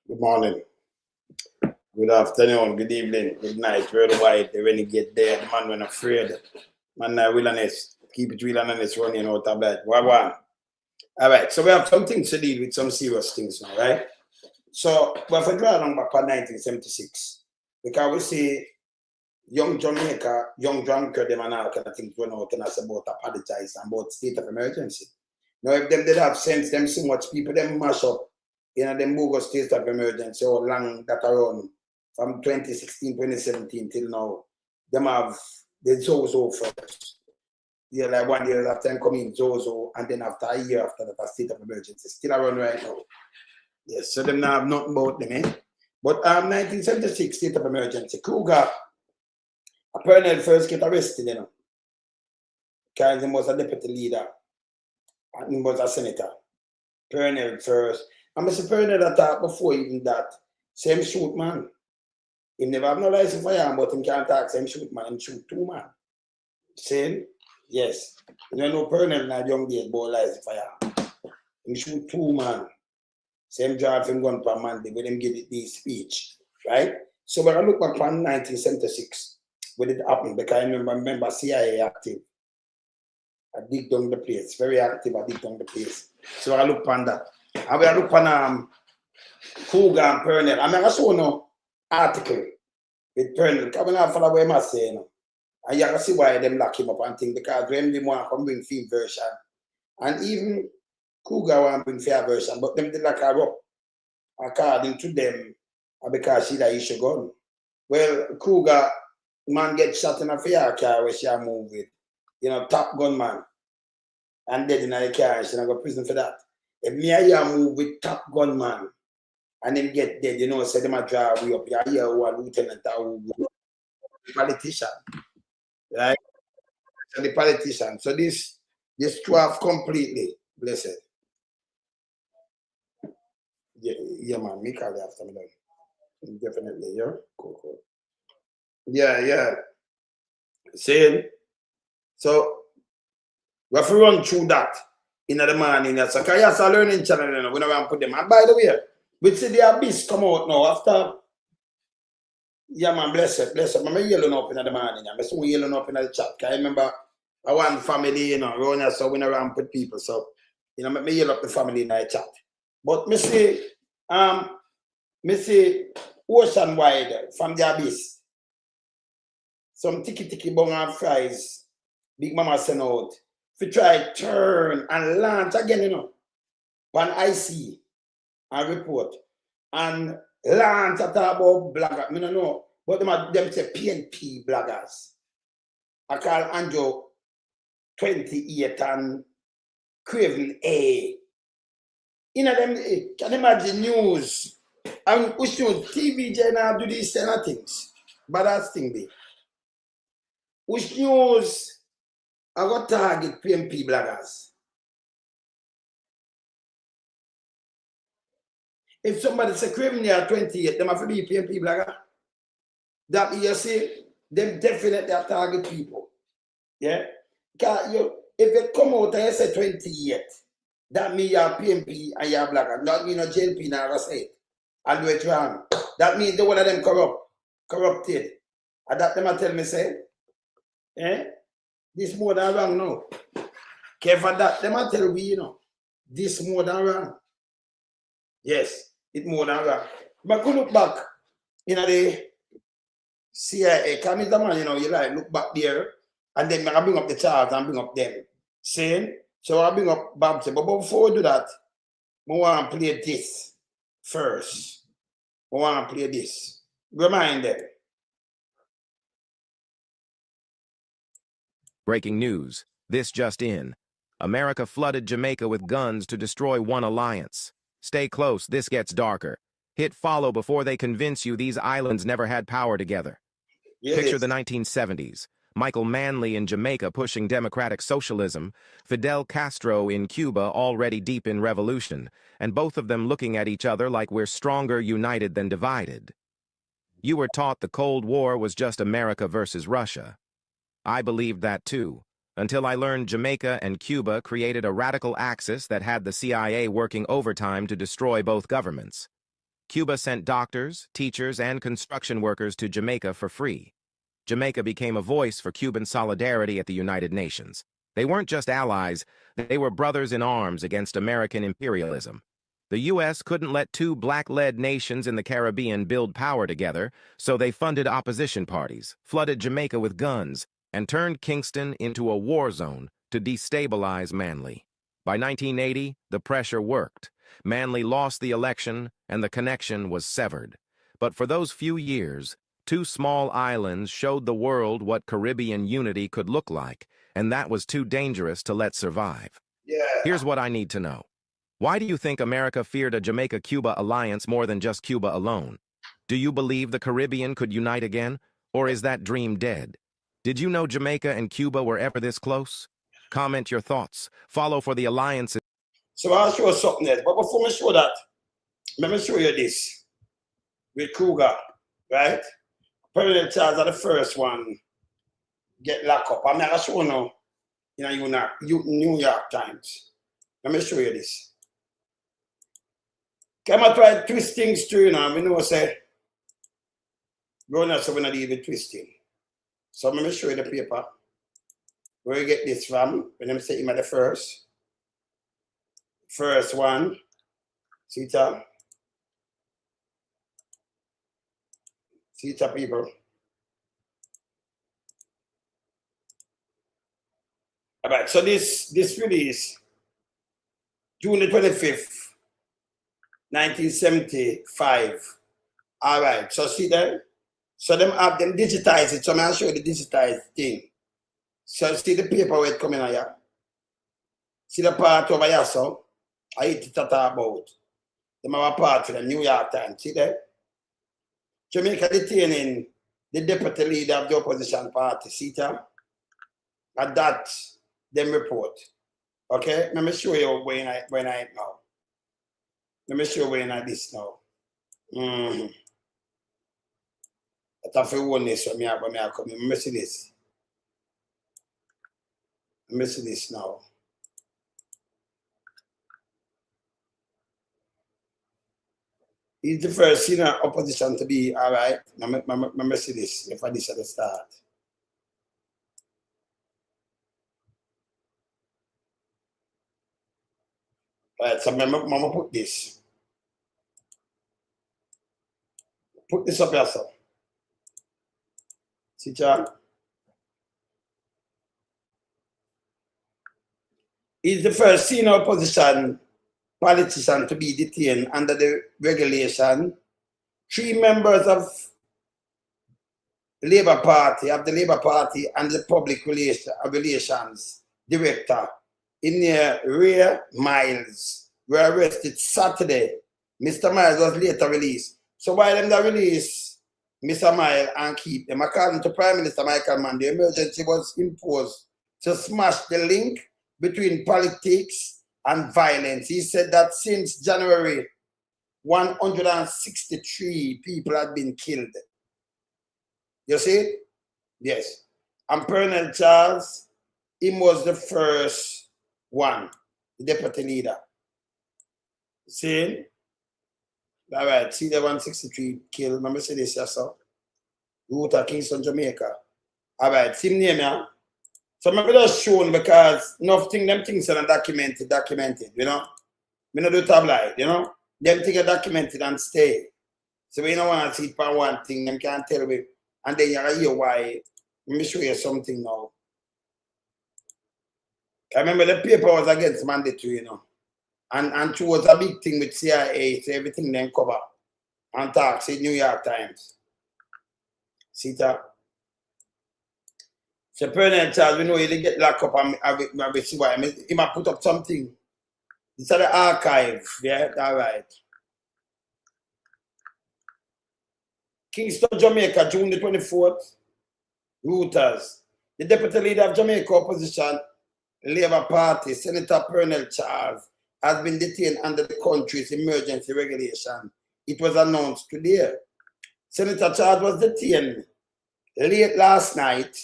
Good morning, good afternoon, good evening, good night, worldwide. The renegade there, the man when afraid. Man, real honest. Keep it real and honest running out of bed. One. All right, so we have some things to deal with, some serious things now, right? So, but if I draw along back on 1976, because we see young Jamaica, young drunker, them and all kind of things run out and us about apologize and about state of emergency. Now, if them did have sense, them so much people, them mash up them bogus state of emergency or long that around from 2016, 2017 till now. Them have the Zozo first. Yeah, like 1 year after them coming Zozo, and then after a year after that, a state of emergency. Still around right now. Yes, so them now have nothing about them, eh? But 1976 state of emergency. Cruger Pearnel first get arrested, you know. Because he was a deputy leader. And he was a senator. Pearnel first. And Mr. Pearnel that talk before even that. Same shoot man. He never have no license for him, but he can't talk same shoot man. He shoot two man. Same? Yes. You know Pearnel not young day boy license for him. He shoot two man. Same drive him gun per Monday with him give it this speech. Right? So when I look back on 1976, when it happened, because I remember CIA active. I dig down the place. Very active, I dig down the place. So I look on that. And we look on Cruger and Pearnel. I mean, I saw no article with Pearnel. Because I follow what I say, you know. And you can see why them lock him up and things, because them didn't want to come bring film version. And even Cruger want to bring fair version, but them did like her up. According to them, because she that issue gun. Well, Cruger, man get shot in a fair car where she move with. You know, top gun man. And dead in the car, she not go to prison for that. If me and you move with top gun man and then get dead, you know, say them a drive way up. You hear who a lieutenant or who politician. Right? So the politician. So this two have completely blessed. Yeah, man, me call it after me then. Definitely, yeah. Cool. Yeah. Saying. So we have to run through that in the morning. So because a learning channel, you know, we don't put them. And by the way, we see the abyss come out now after. Yeah, man, bless it. I'm yelling up in the morning. I'm still yelling up in the chat. I remember I want family, you know, around so we around with people. So, you know, me yell up the family in the chat. But me see ocean wide from the abyss. Some tiki bung and fries. Big Mama sent out. If you try turn and launch again, you know, on IC and report and launch at about blogger. I don't know, but them say PNP bloggers. I call Andrew 28 and Craven A. You know them, can you imagine news? And which news? TV channel do these kind of things. But that's thing be. Which news? I got target PMP bloggers. If somebody say criminal 28, them have to be PMP blogger. That you see, them definitely are target people. Yeah? Because if you come out and you say 28, that means you're PMP and you're blogger. Not mean no JLP never say it. I'll do it wrong. That means the one of them corrupted. And that them I tell me say, this more than wrong now. Care for that, them I tell we, you know, this more than wrong. Yes, it more than wrong. But go look back, you know, the CIA, come in the man, you know, you like look back there, and then I bring up the charts and bring up them. Saying, so I bring up Babsy. But before I do that, I want to play this first. I want to play this. Remind them. Breaking news. This just in. America flooded Jamaica with guns to destroy one alliance. Stay close, this gets darker. Hit follow before they convince you these islands never had power together. Yes. Picture the 1970s. Michael Manley in Jamaica pushing democratic socialism, Fidel Castro in Cuba already deep in revolution, and both of them looking at each other like we're stronger united than divided. You were taught the Cold War was just America versus Russia. I believed that too, until I learned Jamaica and Cuba created a radical axis that had the CIA working overtime to destroy both governments. Cuba sent doctors, teachers, and construction workers to Jamaica for free. Jamaica became a voice for Cuban solidarity at the United Nations. They weren't just allies, they were brothers in arms against American imperialism. The U.S. couldn't let two black-led nations in the Caribbean build power together, so they funded opposition parties, flooded Jamaica with guns, and turned Kingston into a war zone to destabilize Manly. By 1980, the pressure worked. Manly lost the election, and the connection was severed. But for those few years, two small islands showed the world what Caribbean unity could look like, and that was too dangerous to let survive. Yeah. Here's what I need to know. Why do you think America feared a Jamaica-Cuba alliance more than just Cuba alone? Do you believe the Caribbean could unite again, or is that dream dead? Did you know Jamaica and Cuba were ever this close? Comment your thoughts. Follow for the alliances. So I'll show you something else. But before I show that, let me show you this. With Kruger, right? Pearnel Charles are the first one get locked up. I'm not showing you in New York Times. Let me show you this. Come and try to twist things through, we know say, growing up, so we're not even twisting. So let me show you the paper. Where you get this from? When them say him at the first one. See it? See it, people. All right, so this release, June the 25th, 1975. All right, so see there? So them have them digitize it. So I'm going to show you the digitized thing. So see the paper where it coming on here? See the part over here, so? I hit it talk about. Them have a part in the New York Times. See there? Jamaica detaining the deputy leader of the opposition party. See there? And that them report. Okay? Let me show you when I now. Let me show you when I this now. That's a Holness when I come. Let me see this. Let me see this now. He's the first senior opposition to be all right. Let me see this. If I this at the start. Right, so Mama put this. Put this up here, sir. See, John? He's the first senior opposition politician to be detained under the regulation. 3 members of the Labour Party and the public relations director in the Ray Miles were arrested Saturday. Mr. Miles was later released. So while them the release Mr. Miles and keep them, according to Prime Minister Michael Mann, the emergency was imposed to smash the link between politics and violence. He said that since January, 163 people had been killed. You see? Yes. And Pearnel Charles, he was the first one, the deputy leader. See? All right, see the 163 killed. Remember say this, yes, sir? Root of Kingston, Jamaica. All right, see him name, yeah? So maybe that's shown because nothing, them things are documented, you know? We don't do tabloid, you know? Them things are documented and stay. So we don't want to see it for one thing, them can't tell me. And then you hear why. Let me show you something now. I remember the paper was against mandatory, you know. And it was a big thing with CIA, so everything then cover. And talk, say New York Times. See that? So Pearnel Charles, we know he get locked up and we see why. He might put up something. It's at the archive, yeah, all right. Kingston, Jamaica, June the 24th. Reuters. The deputy leader of Jamaica opposition, Labour Party, Senator Pearnel Charles, has been detained under the country's emergency regulation. It was announced today. Senator Charles was detained late last night.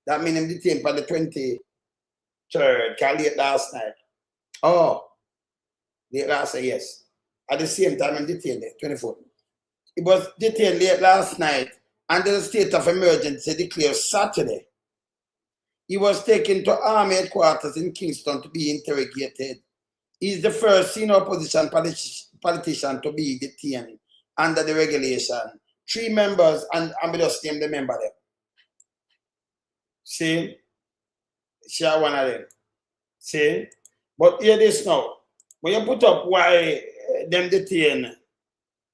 That means him detained for the 23rd, late last night. Oh, late last night, yes. At the same time, I'm detained there, 24th. It was detained late last night under the state of emergency declared Saturday. He was taken to Army headquarters in Kingston to be interrogated. He's the first senior opposition politician to be detained under the regulation. 3 members, and I'm just name the member there. See? Share one of them. See? But hear this now. When you put up why them detain,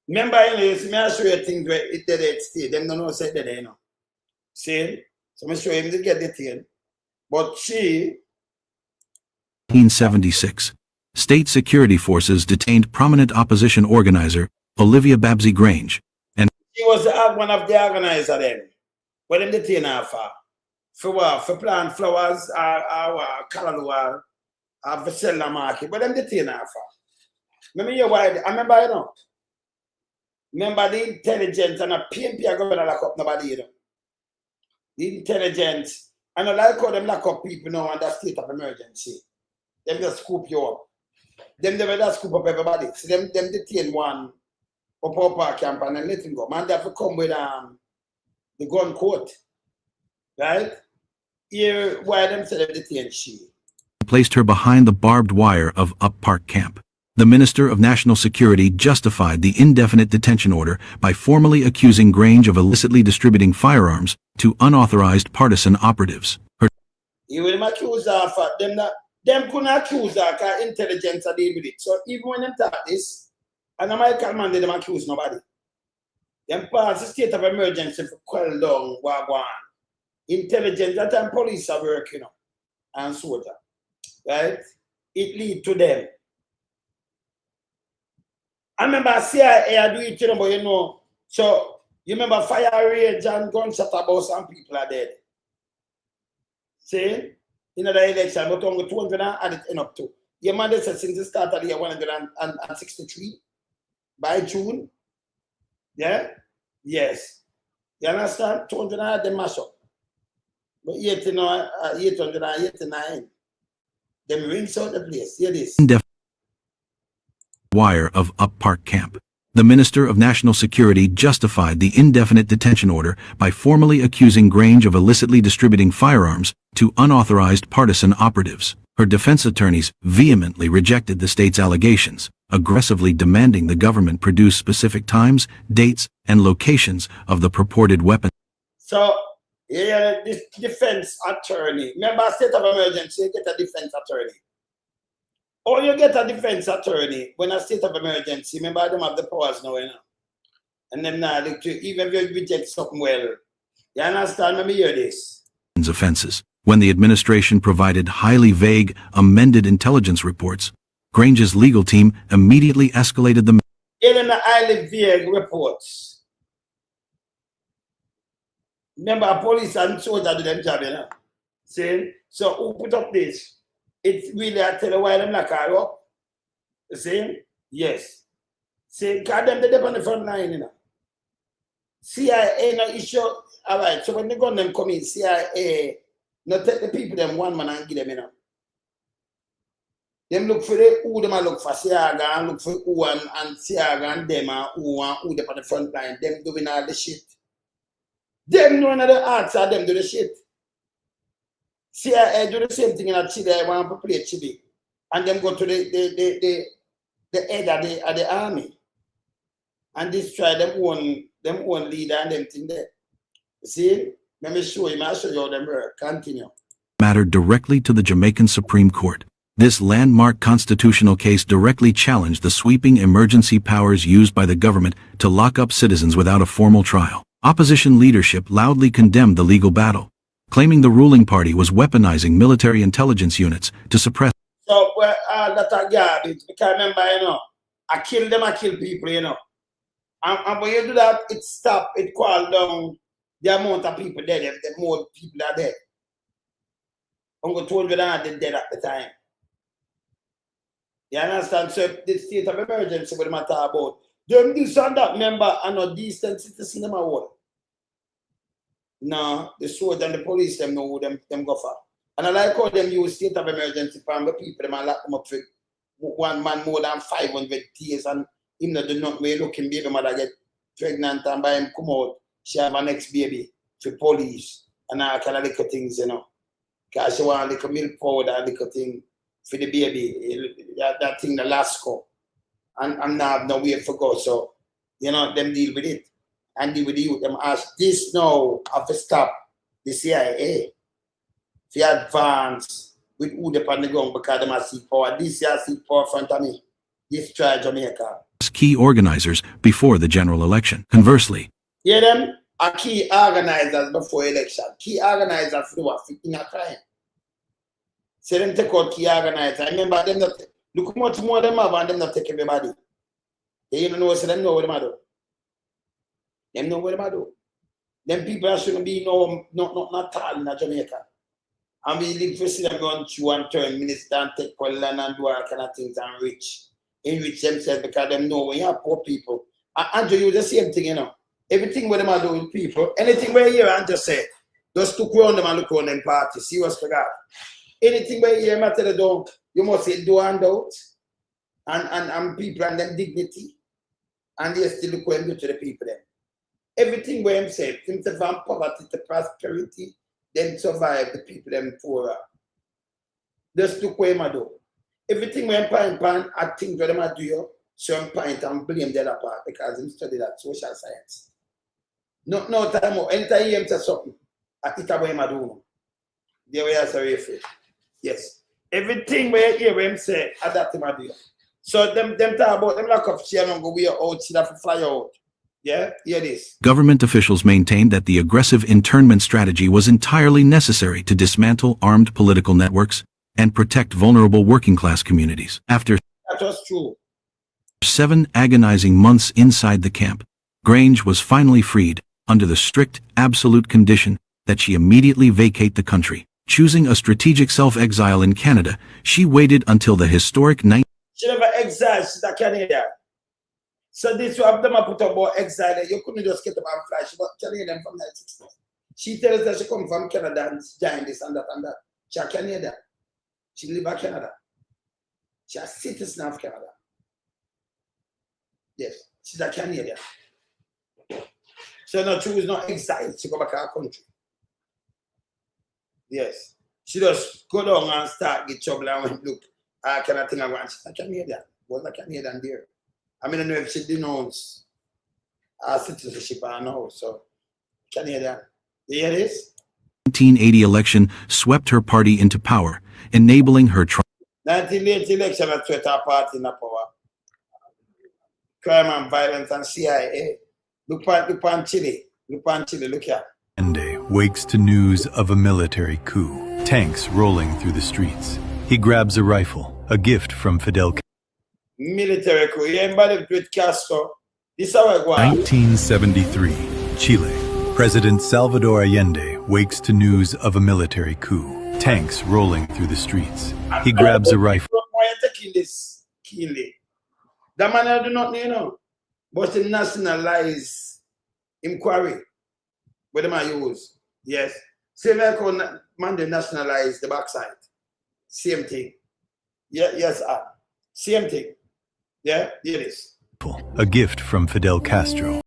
remember, you know, may I show you things where it did it stay. Them don't know say that, you know. See? So I'm show him to get detained. But she 1976. State security forces detained prominent opposition organizer Olivia Babsy Grange, and she was one of the organizers then. What them detain her for? For what? For plant flowers, or callaloo, or for sell the market. What them detain her for? Remember you why? I remember, you know. Remember the intelligence and a PMP are going to lock up nobody, you know. The intelligence, and I like how them lock up people now under state of emergency. Them just scoop you up. Them never just scoop up everybody. So them detain one up our camp and then let him go. Man, they have to come with the gun court. Right? Here, why them say them detain she? placed her behind the barbed wire of Up Park Camp. The Minister of National Security justified the indefinite detention order by formally accusing Grange of illicitly distributing firearms to unauthorized partisan operatives. You will accuse her for them that them couldn't accuse her because intelligence are deal with it. So even when them talk this, and I can't man them accuse nobody. Them pass the state of emergency for quell down wagwan. Intelligence, that time police are working, you know, and soldier. Right? It lead to them. I remember CIA do it, you know, but you know, so you remember fire rage and gunshot about some people are dead. See? In the election, but only 200 and it end up to. Your man said since the start of the year 163 by June. Yeah? Yes. You understand? 200 and they mash up. But 889, them rings out the place. Hear this. Wire of Up Park Camp. The Minister of National Security justified the indefinite detention order by formally accusing Grange of illicitly distributing firearms to unauthorized partisan operatives. Her defense attorneys vehemently rejected the state's allegations, aggressively demanding the government produce specific times, dates, and locations of the purported weapon. So, yeah, this defense attorney, remember state of emergency, you get a defense attorney. Or you get a defense attorney when a state of emergency, remember them have the powers now, you know. And then now, even if you reject something well, you understand, let me hear this. Offenses. When the administration provided highly vague, amended intelligence reports, Grange's legal team immediately escalated the In the highly vague reports. Remember, police and soldiers do them job, you know. See? So who put up this? It's really, I tell you why them lock her up. You see? Yes. See, because them they on the front line, you know. CIA no issue. All right, so when the gun them come in, CIA not take the people them one man and give them, you know. Them look for the who them look for Siaga and look for who and Siaga and them and who them on the front line. Them doing all the shit. Them knowing the arts are them do the shit. CIA do the same thing in a Chile. I want to play Chile, and them go to the head of the army, and destroy them own leader and them thing there. See, let me show you. I'll show you how them work. Continue. Matter directly to the Jamaican Supreme Court. This landmark constitutional case directly challenged the sweeping emergency powers used by the government to lock up citizens without a formal trial. Opposition leadership loudly condemned the legal battle, claiming the ruling party was weaponizing military intelligence units to suppress. So, that's a garbage. Because remember, you know, I kill people, you know. And when you do that, it stop, it cool down the amount of people dead, the more people are dead. Only 200 are dead at the time. You understand? So, the state of emergency, what I'm talking about. Them this and that member are not decent citizens in my world. No, the soldiers and the police them know who them go for. And I like how them use state of emergency for the people, them and lock them up for one man more than 500 tears and him not do nothing where looking baby mother get pregnant and by him come out, she have a next baby for police and all kind of little things, you know. Because she want a little milk powder, a little thing for the baby, that thing, the Lasco. And now have no way for go. So, you know, them deal with it. And deal with the youth. Them ask this now have to stop the CIA. If advance with who they on the ground because them are seek power. This year seek power in front of me. This try Jamaica. Key organizers before the general election. Conversely, Yeah, them are key organizers before election. Key organizers for what? In a crime. So them take out key organizers. I remember them not look how much more them have and them not take everybody. They even know so them know what them do. Them know what them do. Them people shouldn't be not tall in Jamaica. And we live to see them going through and turn minister and take for land and do all kind of things and enrich themselves because them know when you have poor people. And Andrew, you the same thing, you know. Everything what them are doing with people, anything where you hear and just say, just look around them and look around them party, see what's for God. Anything where you hear matter the dog, you must say do and out. And people and them dignity. And they still look and do to the people then. Everything where him say, him say from poverty to prosperity, then survive the people them poorer. Just look where him do. Everything where him pan, I think what them do you, so him point and blame the other part because him study that social science. No time more. Anytime you hear him say something, I think what him do. The way I say yes. Everything where you hear him say, I that him do. So them talk about them lack of chair and go we out, see that fly out. Yeah, hear this. government officials maintained that the aggressive internment strategy was entirely necessary to dismantle armed political networks and protect vulnerable working-class communities. After That was true. 7 agonizing months inside the camp, Grange was finally freed under the strict, absolute condition that she immediately vacate the country. Choosing a strategic self-exile in Canada, she waited until the historic She never exiled, she's a Canadian. So this one them put up about exile, you couldn't just get up and fly. She was Canadian from 1960s. She tells us she come from Canada and join this and that and that. She's a Canadian. She live in Canada. She's a citizen of Canada. Yes, she's a Canadian. So no choose no exile, she go back to her country. Yes. She just go down and start get trouble and went look, I cannot think of one. She's a Canadian. Was a Canadian there. I mean, I don't know if she denounced her citizenship or no, so Canadian. You hear this? 1980 election swept her party into power, enabling her 1980 election at swept her party in power. Crime and violence and CIA. Look on Chile. Look here. Monday wakes to news of a military coup. Tanks rolling through the streets. He grabs a rifle, a gift from Fidel Castro. Military coup. You remember with Castro? This is how I go. 1973, Chile. President Salvador Allende wakes to news of a military coup. Tanks rolling through the streets. He grabs a rifle. Why are you taking this? Kill it. That man I do not know. But the nationalize inquiry. What am I use? Yes. Same like man they nationalize the backside. Same thing. Yeah, yes, same thing. Yeah, it is. A gift from Fidel Castro.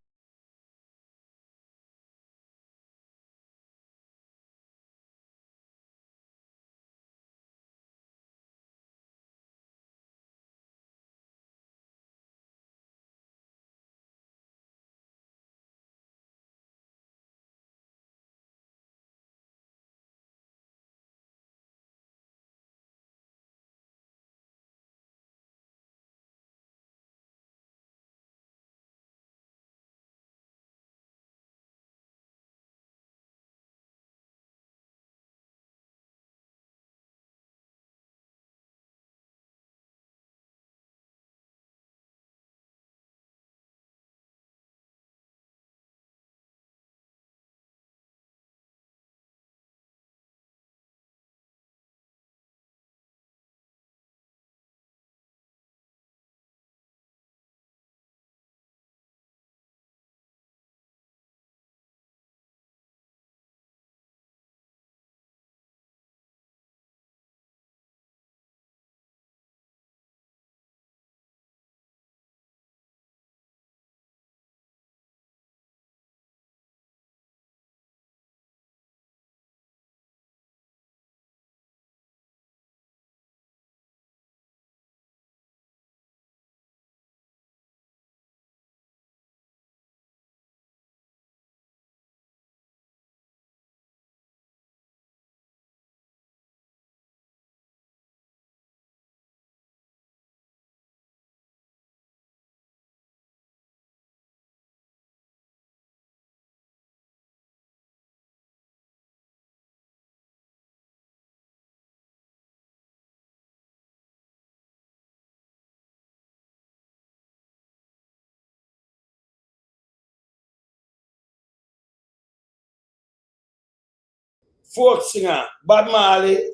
folk singer, Bob Marley,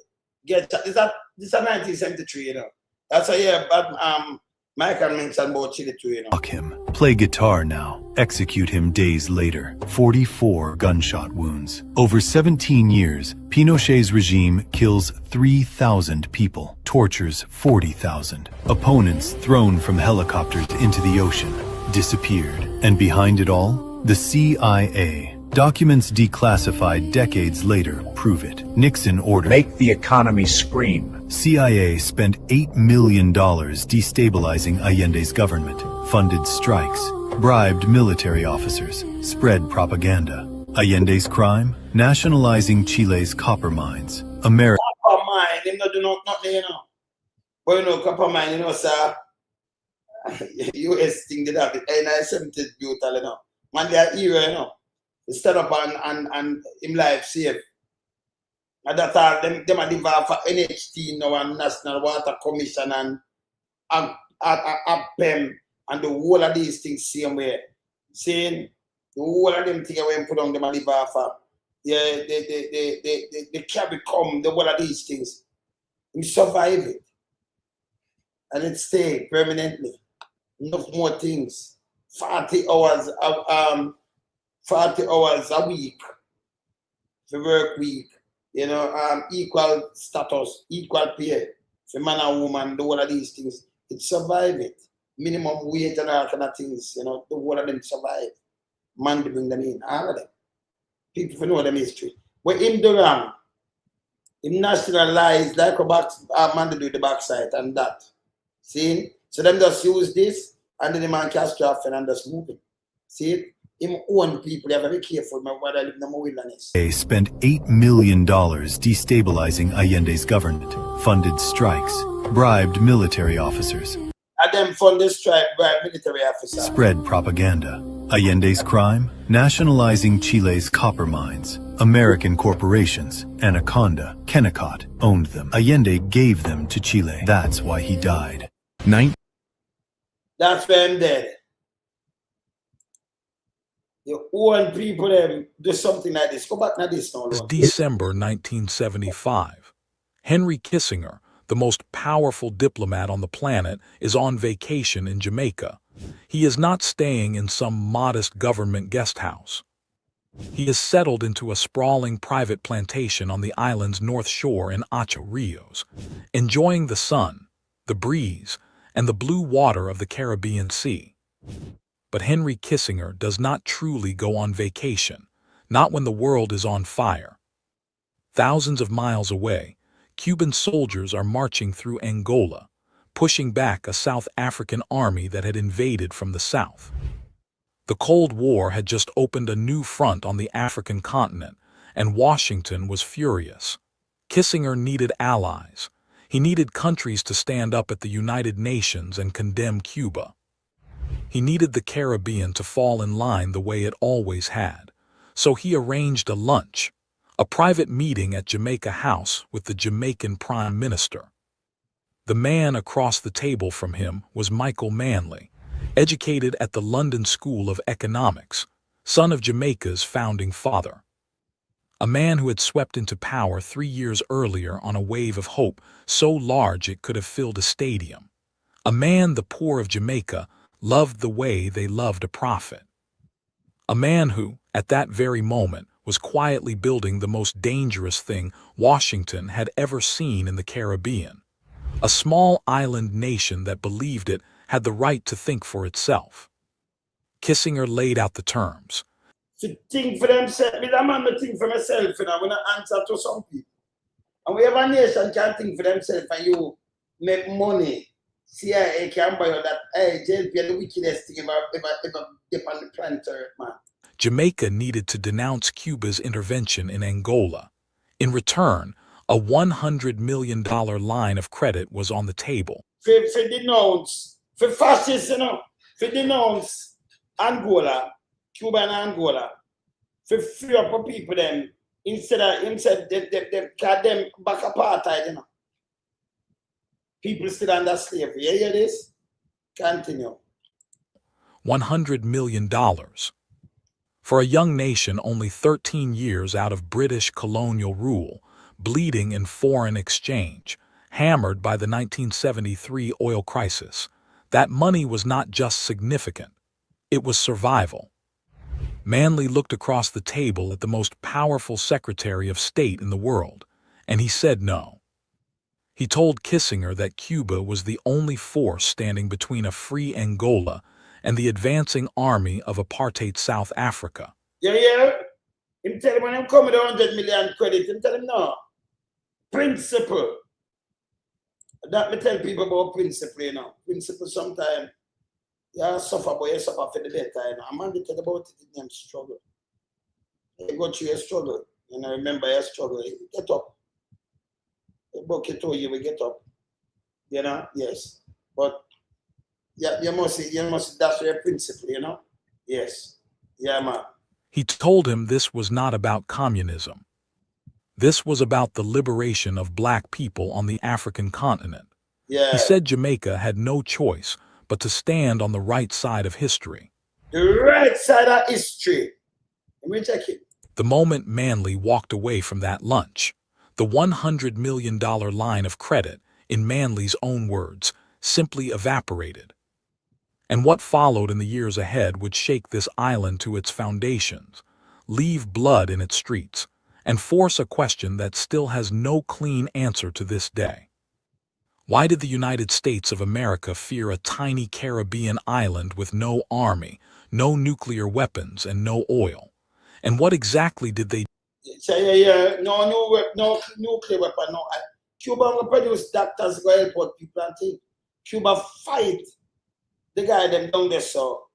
this is 1973, you know. That's a year Michael mentioned about Chile too, you know. Lock him. Play guitar now. Execute him days later. 44 gunshot wounds. Over 17 years, Pinochet's regime kills 3,000 people, tortures 40,000. Opponents thrown from helicopters into the ocean, disappeared. And behind it all, the CIA. Documents declassified decades later prove it. Nixon ordered, "Make the economy scream." CIA spent $8 million destabilizing Allende's government, funded strikes, bribed military officers, spread propaganda. Allende's crime? Nationalizing Chile's copper mines. America. Copper mine, him not do nothing, you know. But you know, copper mine, you know, sir, US thing did have it. And I 70s brutal, you know. Man, they are hero, you know. They stand up and him life safe. And that's all them are developed for NHT now and National Water Commission and APEM and the whole of these things same way. Saying the whole of them things when put on them are developed for. Yeah, they can become the whole of these things. We survive it. And it stay permanently. Enough more things. 40 hours a week. The work week. You know, equal status, equal pay for man and woman, the whole of these things. It survive it. Minimum wage and all kind of things, you know, the whole of them survive. Man to bring them in, all of them. People know them history. But him do wrong. Him nationalize like a man to do the backside and that. See? So them just use this and then the man cast off and just move it. See it? Him own people, they have to be careful about where they live in the wilderness. They spent $8 million destabilizing Allende's government, funded strikes, bribed military officers. And them funded strike, bribed military officers. Spread propaganda. Allende's crime? Nationalizing Chile's copper mines. American corporations, Anaconda, Kennecott, owned them. Allende gave them to Chile. That's why he died. That's why I'm dead. You own people them do something like this. Go back to this now. It's December 1975. Henry Kissinger, the most powerful diplomat on the planet, is on vacation in Jamaica. He is not staying in some modest government guest house. He is settled into a sprawling private plantation on the island's north shore in Ocho Rios, enjoying the sun, the breeze, and the blue water of the Caribbean Sea. But Henry Kissinger does not truly go on vacation, not when the world is on fire. Thousands of miles away, Cuban soldiers are marching through Angola, pushing back a South African army that had invaded from the south. The Cold War had just opened a new front on the African continent, and Washington was furious. Kissinger needed allies. He needed countries to stand up at the United Nations and condemn Cuba. He needed the Caribbean to fall in line the way it always had. So he arranged a lunch, a private meeting at Jamaica House with the Jamaican Prime Minister. The man across the table from him was Michael Manley, educated at the London School of Economics, son of Jamaica's founding father. A man who had swept into power 3 years earlier on a wave of hope so large it could have filled a stadium. A man the poor of Jamaica loved the way they loved a prophet. A man who, at that very moment, was quietly building the most dangerous thing Washington had ever seen in the Caribbean. A small island nation that believed it had the right to think for itself. Kissinger laid out the terms. To think for themselves, I'm not think for myself, you know, when I answer to some people. And we have a nation can think for themselves and you make money. CIA can buy you that, hey, JLP are the wickedest thing ever dip on the planet Earth, man. Jamaica needed to denounce Cuba's intervention in Angola. In return, a $100 million line of credit was on the table. For denounce, for fascists, you know, for denounce Angola, Cuba and Angola, for free up people them, instead they got them back apartheid, you know. People still under slavery. You hear this? Continue. $100 million. For a young nation only 13 years out of British colonial rule, bleeding in foreign exchange, hammered by the 1973 oil crisis, that money was not just significant, it was survival. Manley looked across the table at the most powerful Secretary of State in the world, and he said no. He told Kissinger that Cuba was the only force standing between a free Angola and the advancing army of apartheid South Africa. Yeah. Him tell him when him come with 100 million credit, him tell him no. Principle. That me tell people about principle, you know. Principle sometimes you suffer, but you suffer for the better, you know. A man they tell about it in them struggle. You go through your struggle, you know, remember your struggle, you get up. The book you told you will get up. You know, yes. But yeah, you must that's your principle, you know? Yes. Yeah, man. He told him this was not about communism. This was about the liberation of black people on the African continent. Yeah. He said Jamaica had no choice but to stand on the right side of history. The right side of history. Let me check it. The moment Manley walked away from that lunch, the $100 million line of credit, in Manley's own words, simply evaporated. And what followed in the years ahead would shake this island to its foundations, leave blood in its streets, and force a question that still has no clean answer to this day. Why did the United States of America fear a tiny Caribbean island with no army, no nuclear weapons, and no oil? And what exactly did they Yeah. No nuclear weapon, no. Cuba will produce doctors go help people and things. Cuba fight the guy them down there, so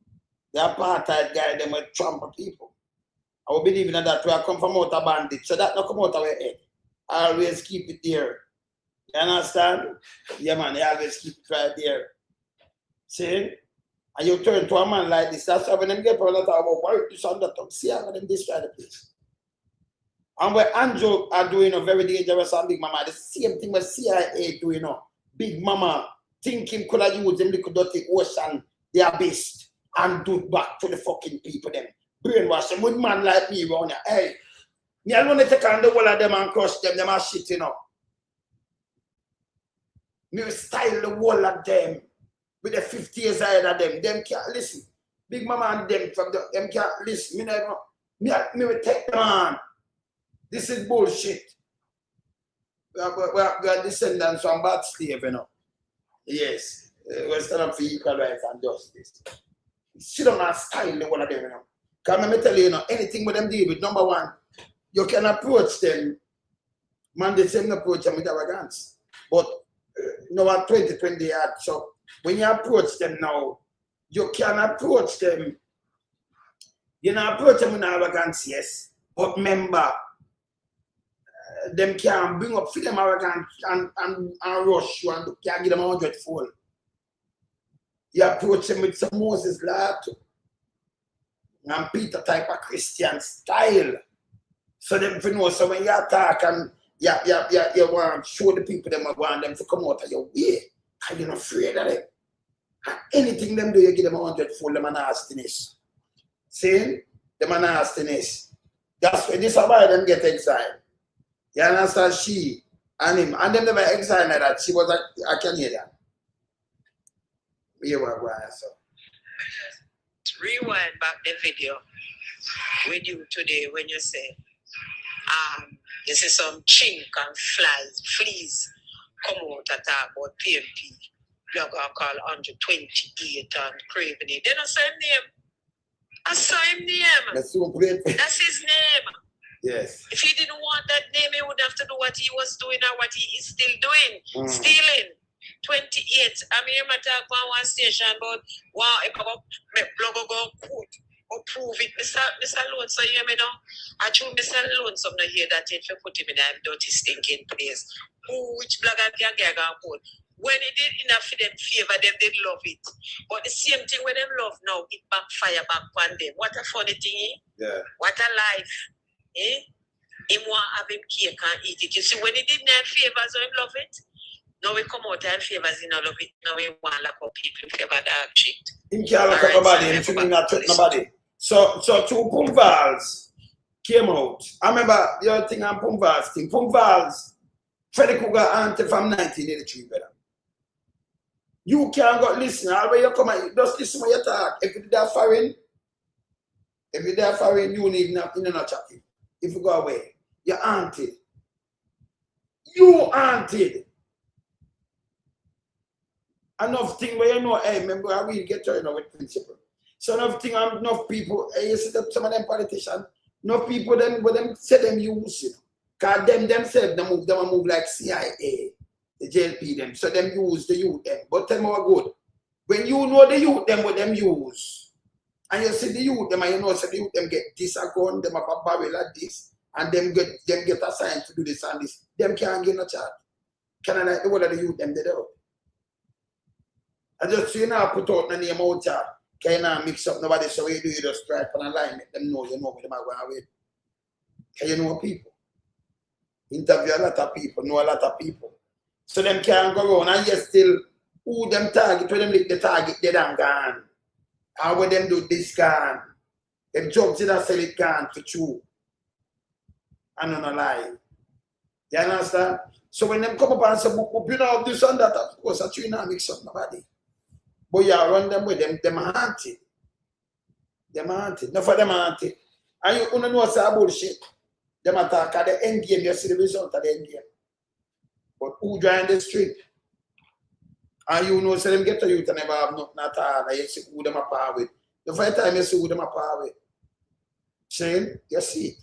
the apartheid guy them will trample people. I will believe in that we are come from out of bandit, so that not come out of our head. I always keep it there. You understand? Yeah, man, you always keep it right there. See? And you turn to a man like this, that's why when them get people that talk about work, this and that, see how them destroy the place. And what Andrew are doing, very dangerous and Big Mama, the same thing what CIA doing, Big Mama thinking could have used them little dirty ocean, they are beast, and do back to the fucking people them. Brainwash them with man like me around here. Hey, me I want to take on the whole of them and crush them are shit, you know. Me style the whole of them with the 50 years ahead of them. Them can't listen. Big Mama and them from them can't listen. Me will take them on. This is bullshit. We are descendants from bad slave, you know. Yes. We stand up for equal rights and justice. Sit down and style the one of them, you know. Because let me tell you, anything with them deal with, number one, you can approach them. Man, they same approach them with arrogance. But now at 2020, so when you approach them now, you can approach them. You know, approach them with arrogance, yes. But remember, them can bring up for them arrogance and rush you and can give them 100-fold. You approach them with some Moses law and Peter type of Christian style. So them you know, so when you attack and you want to show the people them want them to come out of your way, and you're not afraid of them. And anything them do, you give them 100-fold, them a nastiness. See? Them a nastiness. That's why this is why them get exiled. You understand? She and him, and them never exiled like that. She was a Canadian. You were going so. Rewind back the video with you today when you say, you see some chink and fleas come out and talk about PMP. You're going to call 128 and craving it. They don't say him name. I saw him name. That's his name. Yes. If he didn't want that name, he would have to do what he was doing or what he is still doing. Stealing. 28. I mean, you might talk about one station about wow, if I go quote or prove it. Mr. Lonesome, you hear me now? I choose Mr. Lonesome to hear that if you put him in a dirty stinking place. Which blogger can get a quote? When he did enough for them favor, them did love it. But the same thing when them love now, it backfire back on them. What a funny thing, Yeah. What a life. Him want have him cake and eat it. You see, when he did not favors, so him love it. Now we come out and favors in all of it. Now we want to lock up people in favor dog shit. Him can't lock up nobody, him shouldn't not touch nobody. So two Pumvals came out. I remember the other thing on Pumvals thing. Pumvals, Freddy Krueger auntie from 1983, brother. You can't go listen. Always you come and just listen when you talk. If you're there foreign, you need nothing in a chatting. If you go away, you're auntie. You auntie. Enough thing where you know, hey, remember how we get to with principle. So enough thing, enough people, you see that some of them politicians, enough people them say them use, you know. Cause them themselves they move like CIA, the JLP them. So them use the youth them. But tell me what good. When you know the youth them what them use, and you see the youth them and you know so the youth them get this account, them have a barrel like this, and them get assigned to do this and this. Them can't get no charge. Can I like the whole of the youth them they do? I just so you know put out the name out there. Can you not mix up nobody so you do you just strike on a line, make them know you know where them are going away. Can you know people? Interview a lot of people, know a lot of people. So them can't go around and yet still who them target, when them lick the target, they done gone. And when them do this gone. Them jump to that sell it gone for true. I don't know lie. You understand? So when them come up and say, you know this and that, of course, I try not mix up nobody. But you run them with them haunted. Them haunted. Not for them haunted. And you don't know what's that bullshit. Them attack at the end game, you see the result at the end game. But who join the street? And you know, so them get to you to never have nothing at all. And you see who them apart with. The first time you see who them apart with. See? You see it.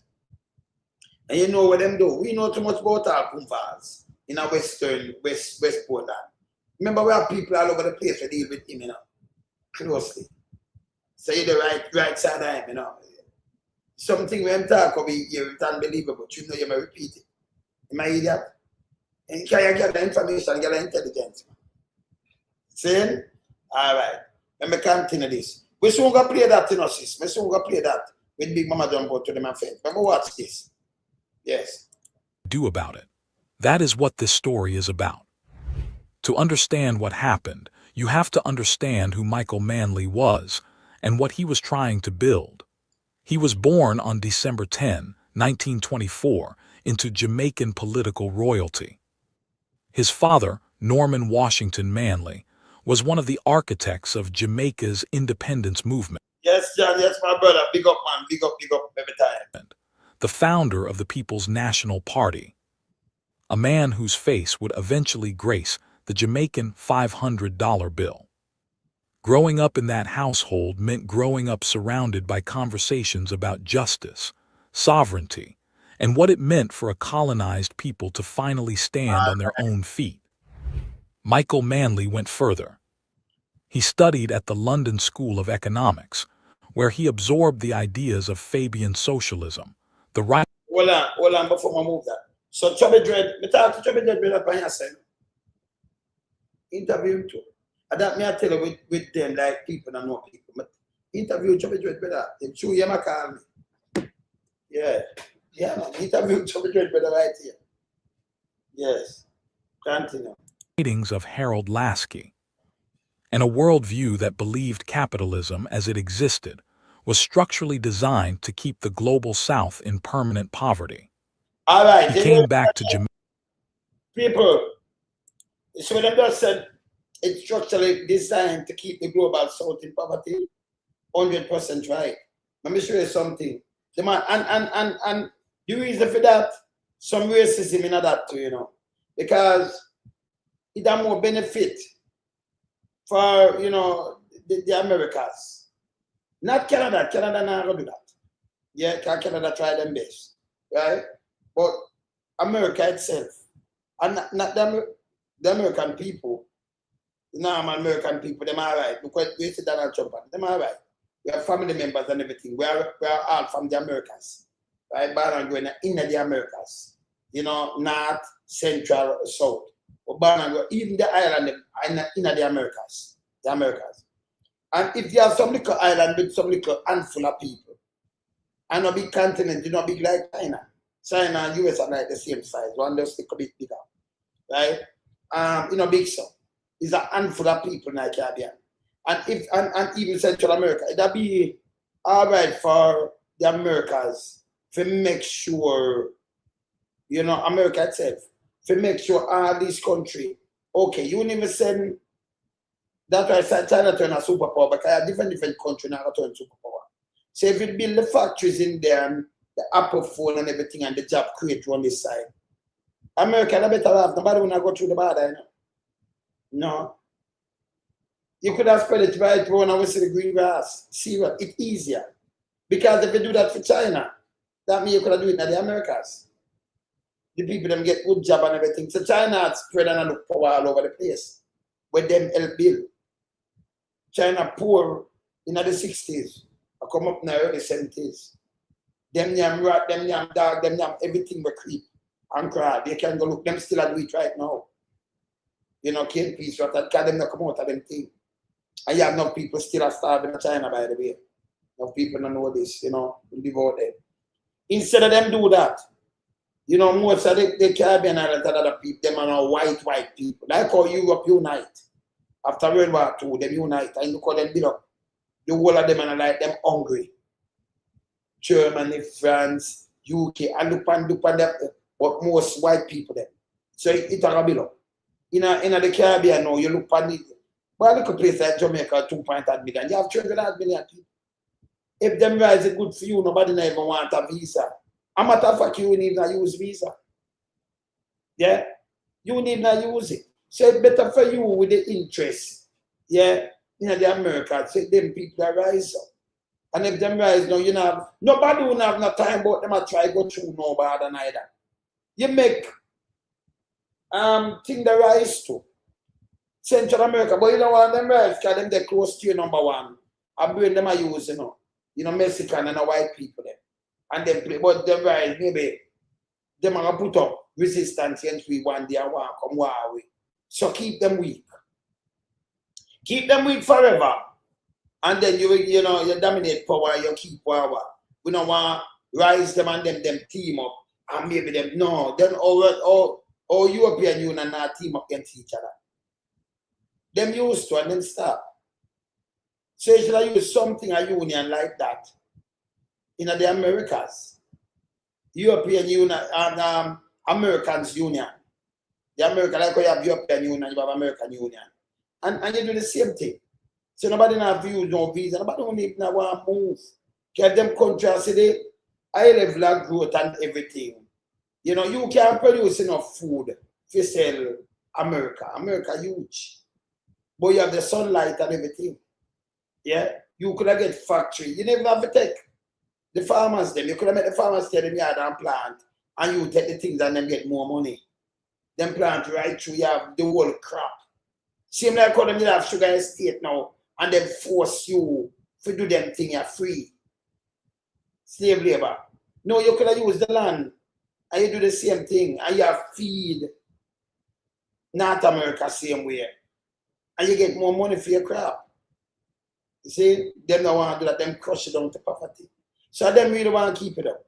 And you know what them do. We know too much about our Pumvals in our West Portland. Remember we have people all over the place to deal with him, you know, closely. So you're the right side of him, you know. Something when talk over here, it's unbelievable, but you know you may repeat it. Am I idiot? And can you get the information, get the intelligence? See? All right. Let me continue this. We soon go play that, you know, sis. We soon go play that with Big Mama jump out to them and friends. Remember watch this. Yes. Do about it. That is what this story is about. To understand what happened, you have to understand who Michael Manley was and what he was trying to build. He was born on December 10, 1924, into Jamaican political royalty. His father, Norman Washington Manley, was one of the architects of Jamaica's independence movement. Yes, John, yes, my brother. Big up, man. Big up every time. The founder of the People's National Party. A man whose face would eventually grace the Jamaican $500 bill. Growing up in that household meant growing up surrounded by conversations about justice, sovereignty, and what it meant for a colonized people to finally stand on their own feet. Michael Manley went further. He studied at the London School of Economics, where he absorbed the ideas of Fabian socialism, the right... Hold on, before I move that. So, Chubby Dread, me talk to Chubby Dread brother by yourself. Interview him too. And that me I tell you with them like people and know people. But interview Chubby Dread brother. Him true, you might call me. Yeah, man. Interview Chubby Dread brother right here. Yes. Continue. Writings of Harold Lasky, and a worldview that believed capitalism as it existed was structurally designed to keep the global South in permanent poverty. All right. He came back to Jamaica. People, so when them just said it's structurally designed to keep the global South in poverty, 100% right. Let me show you something. The man, and the reason for that, some racism in that too, you know, because it has more benefit for, you know, the Americas. Not Canada. Canada not going to do that. Yeah, Canada try them best, right? But America itself, and not the American people, the normal American people, them all right. Because we see Donald Trump, them all right. We have family members and everything. We are all from the Americas, right? Born and growing in the Americas, you know, North, Central, South. But born and growing, even the island in the Americas, And if you have some little island with some little handful of people, and a big continent, you know, big like China. China and US are like the same size, one just a bit bigger, right? You know, big so. It's a handful of people in the Caribbean. And even Central America, it'll be all right for the Americas to make sure, you know, America itself, to make sure all these countries, okay, you never send, that's why I said China turn a superpower, but I have different countries now turn superpower. So if you build the factories in there and the Apple phone and everything and the job create on this side, America better have nobody will not go through the border, you know. No. You could have spread it right when I was in the green grass. See what? It's easier. Because if you do that for China, that means you could have do it in the Americas. The people them get good job and everything. So China had spread and look power all over the place. With them help build. China poor in the 60s. I come up in the early 70s. Them yam rat, them yam dog, them yam everything were creep and cry. They can go look, them still do it right now. You know, kill peace, right? Because them not come out of them thing. And you have enough people still are starving in China, by the way. Enough people don't know this, you know, live out there. Instead of them do that, you know, most of the Caribbean and other people, them are now white people. Like how Europe unite. After World War II, them unite. And look how them build up. The whole of them are like them hungry. Germany, France, UK, and look on them, but most white people them. So it's a build up. In the Caribbean now, you look on it. Well, look at a place like Jamaica, 2.8 million. You have 200 million people. If them rise is good for you, nobody not even want a visa. A matter of fact, you need not use visa. Yeah? You need not use it. So it's better for you with the interest. Yeah? In the Americans, so them people that rise up. And if them rise now, you know, nobody will have no time about them to try go through no bother neither. You make thing that rise too. Central America, but you don't want them rise because them they close to you number one. I bring them I use, you know, Mexican and white people them. And them play, but them rise, maybe them are put up resistance against we one day and want come war away. So keep them weak. Keep them weak forever. And then you know, you dominate power, you keep power. We don't want rise them and them team up and maybe them no. Then all European Union not team up against each other. Them used to and then stop. So you should use something a union like that in the Americas. European Union and Americans Union. The American, like you have European Union, you have American Union. And you do the same thing. So nobody not view no visa, nobody don't even want to move. Because them countries see the high level of growth and everything. You know, you can't produce enough food to sell America. America huge. But you have the sunlight and everything. Yeah? You could have get factory. You never have to take the farmers them. You could have made the farmers take them yard and plant. And you take the things and then get more money. Them plant right through, you have the whole crop. Same like how them have sugar estate now. And then force you to do them thing you're free. Slave labor. No, you could have used the land. And you do the same thing. And you have feed North America same way. And you get more money for your crop. You see, them don't want to do that, them crush it down to poverty. So them really want to keep it up.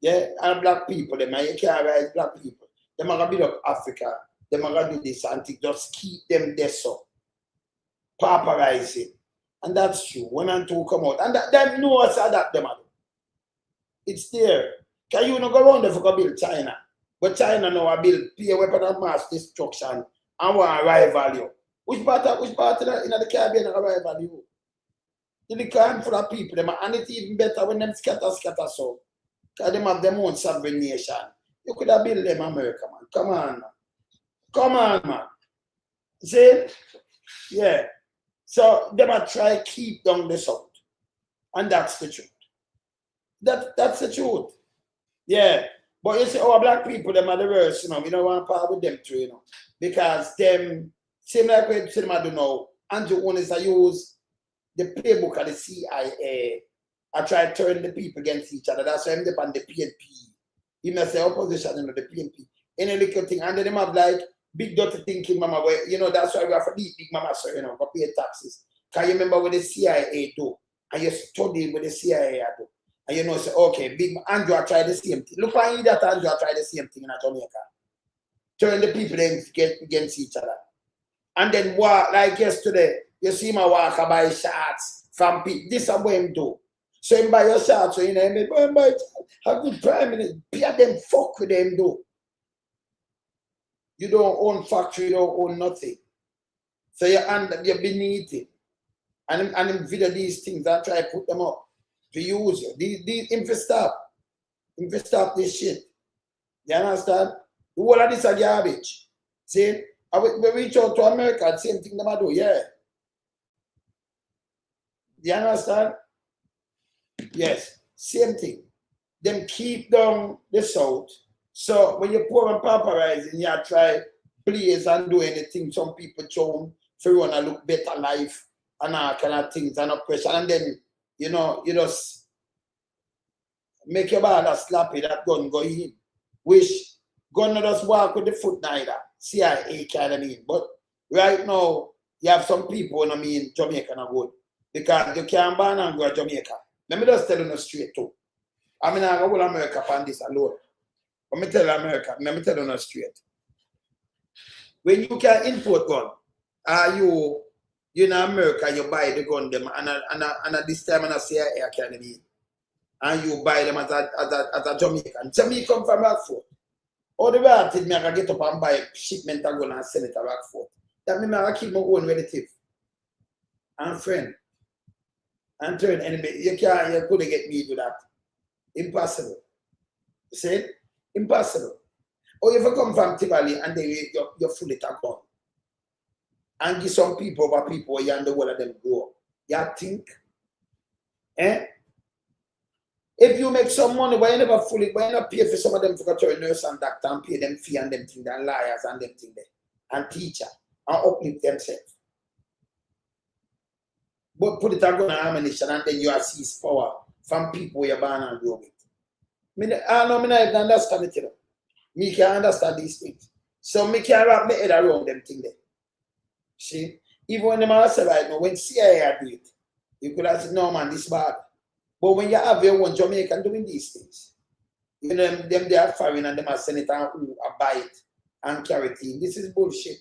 Yeah, and black people, them, and you can't rise black people. Them are going to build up Africa. Them are going to do this and just keep them there so. Pauperizing. And that's true. One and two come out. And them know us that them are. It's there. Can you not go around there for build China? But China now build pay weapon of mass destruction and want to rival you. Which part in the Caribbean are rival you? You can't for people, them, and it's even better when them scatter so. Because them have them own sovereign nation. You could have built them America, man. Come on, man. Come on, man. See? Yeah. So they might try to keep down the South. And that's the truth. That's the truth. Yeah. But you see, our black people, them are the worst, you know. We don't want to part with them too, you know. Because them, same like we see them I don't know, Andrew Holness I use the playbook of the CIA. I try to turn the people against each other. That's why I'm on the PNP. You may say opposition, you know, the PNP. Any little thing. And then them have like big dirty thinking, mama, where, you know, that's why we have to beat big mama, so, you know, for pay taxes. Can you remember what the CIA do? And you study with the CIA do. And you know, say, okay, big Andrew tried the same thing. Look why that Andrew tried the same thing in Jamaica. Turn the people against each other. And then walk, like yesterday, you see my walk by shots from people. This is what him do. So him buy your shot, so you know, him buy a good prime minister. Pay them fuck with them though. You don't own factory, you don't own nothing. So you're beneath it. And him video these things and try to put them up to use you. These stop this shit. You understand? The whole of this are garbage. See? We reach out to America, same thing them do, yeah. You understand? Yes, same thing. Them keep down the South. So when you pour on paparazzi, you try plays and do anything, some people show for want to look better life and all kind of things and oppression. And then, you know, you just make your body slappy, that gun go in. Which gun not just walk with the foot neither. CIA kind of mean. But right now, you have some people, I mean, Jamaica not good. Because you can't ban and go to Jamaica. Let me just tell you straight too. I mean, I go to America on this alone. Let me tell America, let me tell you straight. When you can import gun, you in America, you buy the gun them, and at this time, I say I can't mean. And you buy them as a Jamaican. Tell me you come from Rockford. All the way until me I can get up and buy shipment and go and sell it to Rockford. That means I keep my own relative and friend. And turn anybody. You couldn't get me to do that. Impossible. You see? Impossible. Or if you come from Tivoli and then you're fully tagged on. And give some people over people you and the world of them grow. You think? Eh? If you make some money, why you never fully, why you not pay for some of them to go to a nurse and doctor and pay them fee and them thing, and lawyers and them thing there, and teacher, and uplift themselves. But put it on ammunition and then you are seize power from people you're born and grow with. I don't understand it, you know. Me can understand these things. So me can wrap my head around them thing there. See? Even when them say right now, when CIA do it, you could have said, no man, this bad. But when you have your one Jamaican doing these things, you know, them they are foreign and them are send it and who buy it and carry it in. This is bullshit.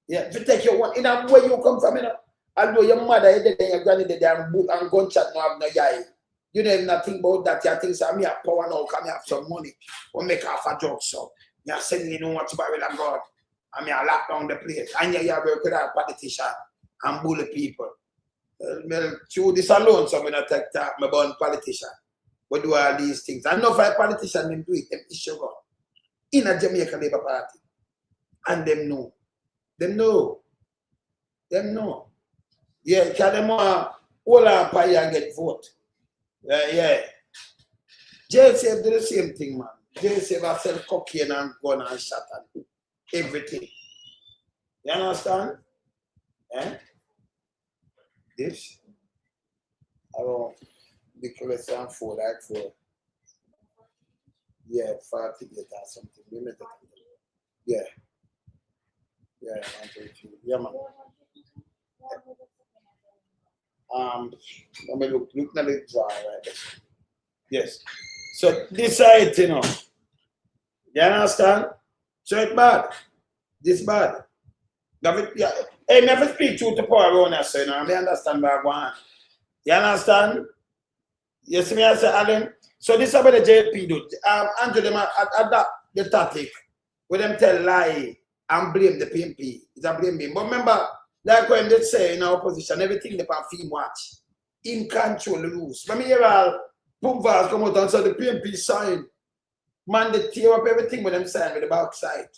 Yeah, if you take your one, in where you come from, you know. Although your mother is there, your granny there, and gunshot no have no guy. You know nothing about that. You think so me have power now, come have some money. Or make half a joke so. You are saying you know what to buy with God. And me lock down the place. And you work with a politician and bully people. Through this alone, so I'm not take talk about politician. We do all these things. I know if a politician them do it, them issue go. In a Jamaica Labour Party. And them know. Them know. Them know. Yeah, can them all pay and get vote. Yeah. JSF do the same thing, man. JSF have sell cocaine and gun and shot and everything. You understand? Eh? This around the question for like for 48 or something. Yeah. Yeah, yeah, man. Let me look at the draw right there. Yes. So this side, you know. You understand? So it's bad. This bad. Yeah. Hey, never speak truth to power around us, so you know. I understand by one. You understand? You see me, I say, Alan. So this is about the JP do. Andrew, them adapt the tactic where them tell lie and blame the PMP. It's a blame game. But remember, like when they say in our opposition, everything the film watch, in control the rules. When me hear all Pumvas come out and say the PMP sign, man, they tear up everything with them sign with the backside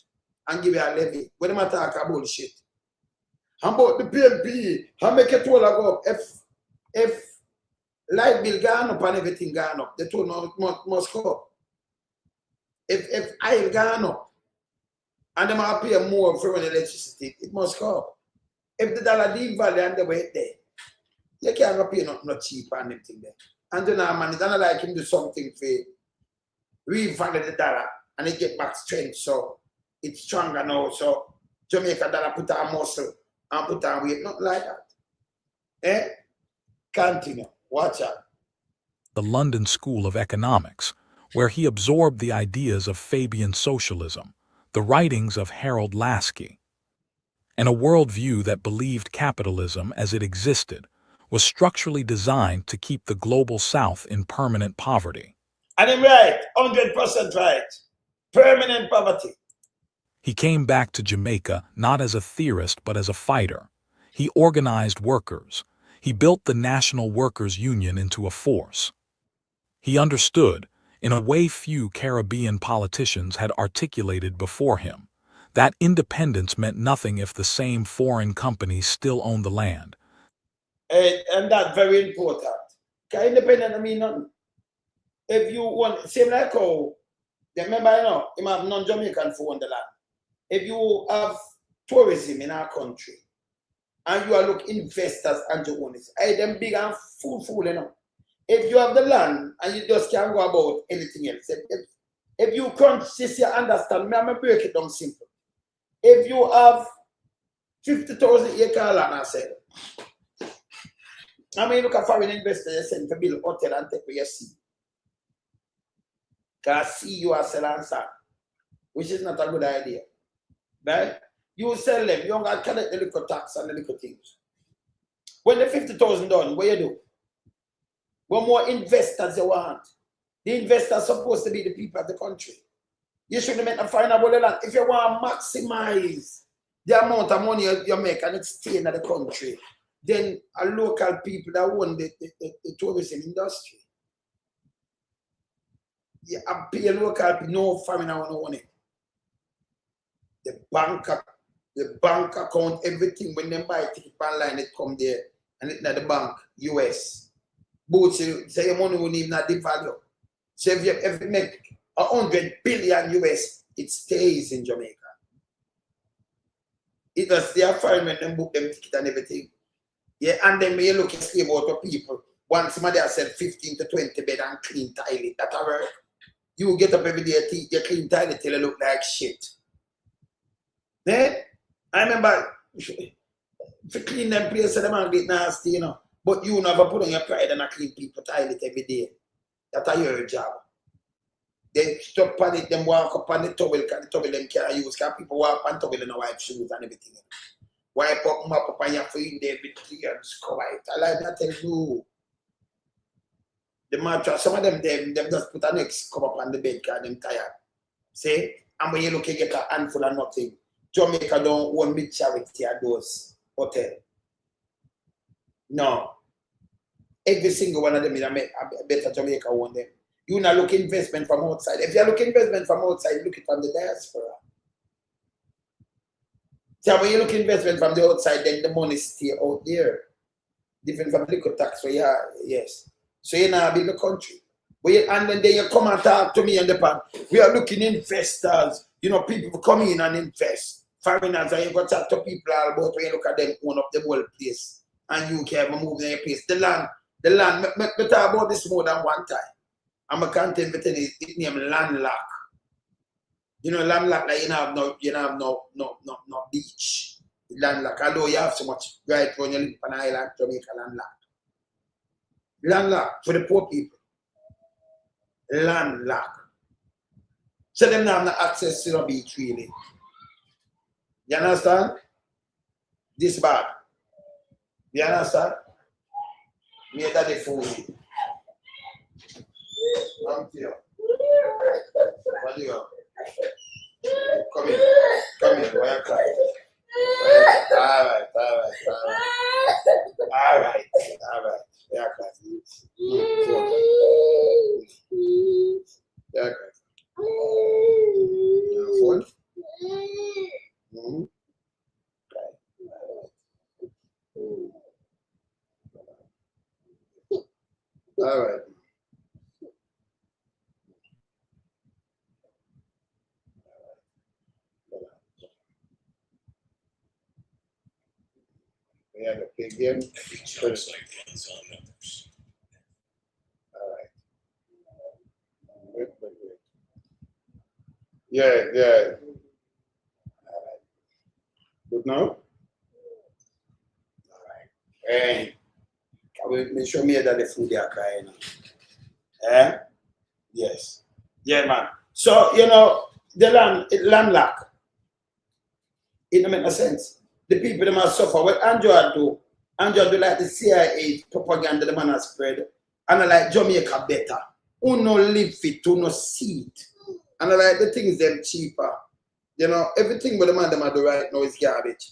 and give you a levy. When them attack a bullshit. And about the PMP, how make it all go up? If light bill gone up and everything gone up, the two must go up. If oil gone up and them are pay more for electricity, it must go up. If the dollar devalue and the way there, you can't pay not cheap and everything there. And then man, it's not like him do something for revalue the dollar and it get back strength. So it's stronger now. So Jamaica dollar put on muscle and put on weight. Not like that. Eh? Continue. Watch out. The London School of Economics, where he absorbed the ideas of Fabian socialism, the writings of Harold Lasky, and a worldview that believed capitalism as it existed was structurally designed to keep the global South in permanent poverty. And I'm right, 100% right. Permanent poverty. He came back to Jamaica not as a theorist but as a fighter. He organized workers. He built the National Workers' Union into a force. He understood, in a way few Caribbean politicians had articulated before him, that independence meant nothing if the same foreign companies still owned the land. And that's very important. Because independent, I mean nothing. If you want, same like how, remember, you know, you have non-Jamaican for the land. If you have tourism in our country, and you are looking investors and you own it, them big and full, you know. If you have the land and you just can't go about anything else, if you consciously understand, me, I'm going to break it down simple. If you have 50,000 acre land, I said, I mean, look at foreign investors, you send to build a hotel and take where you see. Because see you are selling sand, which is not a good idea. Right? You sell them, you don't got to collect the little tax and the little things. When the 50,000 done, what you do? What more investors you want? The investors are supposed to be the people of the country. You shouldn't make a find about the land. If you want to maximize the amount of money you make and it's staying in the country, then a local people that own the tourism industry. You pay a local people, no foreigner want to own it. The bank account, everything, when they buy a ticket online, it come there and it's at the bank, US. Both say your money won't even have the value. So if you make 100 billion US, it stays in Jamaica. It does stay foreign when they book them ticket and everything. Yeah, and then when you look at slave out of people, once somebody has said 15 to 20 bed and clean toilet, that work. You get up every day, you clean toilet till you look like shit. Then, I remember, if you clean them places, them man get nasty, you know. But you never put on your pride and clean people toilet every day. That's your job. Then stop on it, them walk up on the towel, because the towel them can't use, because people walk on towel and wipe shoes and everything. Wipe up, mop up on your feet, there, and scrub it. I like that tell you. The mattress, some of them just put an X come up on the bed because them tired. See? And when you look, you get a handful of nothing. Jamaica don't want big charity at those hotels. No. Every single one of them is a better Jamaica want them. You not look investment from outside. If you look investment from outside, look it from the diaspora. So when you look investment from the outside, then the money stay out there. Different from liquor tax where you are, yes. So you're not in the country. And then you come and talk to me and the pan. We are looking investors. You know, people come in and invest. Foreigners, and you go talk to people all about when you look at them own up the whole place. And you can't move in your place. The land, me talk about this more than one time. I'm a content with it named landlock. You know, landlock, like you have no beach. Landlock, although you have so much right when you live on an island, Jamaica landlock. Landlock for the poor people. Landlock. So them now have no access to the beach really. You understand? This bad. You understand? Me that the food. Come here. What do you have? Come here. Come here. Why you crying? All right. Yeah, crying. Yeah, crying. All right. We have a pig here. All right. Wait. Yeah. All right. Good now? All right. And we show me that the food they are crying. Eh? Yes. Yeah, man. So, you know, the landlocked. It don't make no sense. The people that must suffer. What Andrew had do, Andrew do like the CIA propaganda the man has spread. And I like Jamaica better. Who no live it, who no see it. And I like the things them cheaper. You know, everything what the man them do right now is garbage.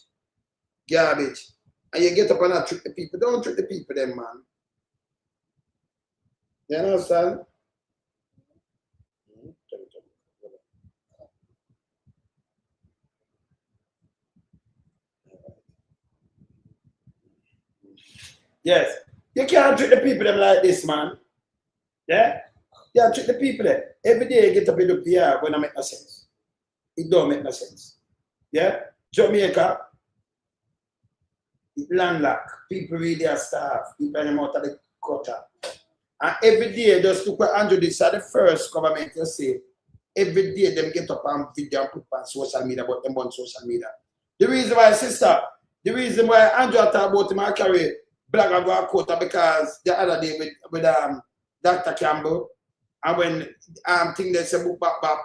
Garbage. And you get up and trick the people. Don't trick the people them, man. You understand? Yes. You can't treat the people them like this, man. Yeah? You can't treat the people them. Every day you get up and do PR when it make no sense. It don't make no sense. Yeah? Jamaica, landlocked. People really are starved. People are out of the gutter. And every day, just look what Andrew did, so the first government to say, every day them get up on video and put on social media, but them on social media. The reason why, sister, the reason why Andrew talk about him and carry black and go quota because the other day with Dr. Campbell, and when thing they say book back,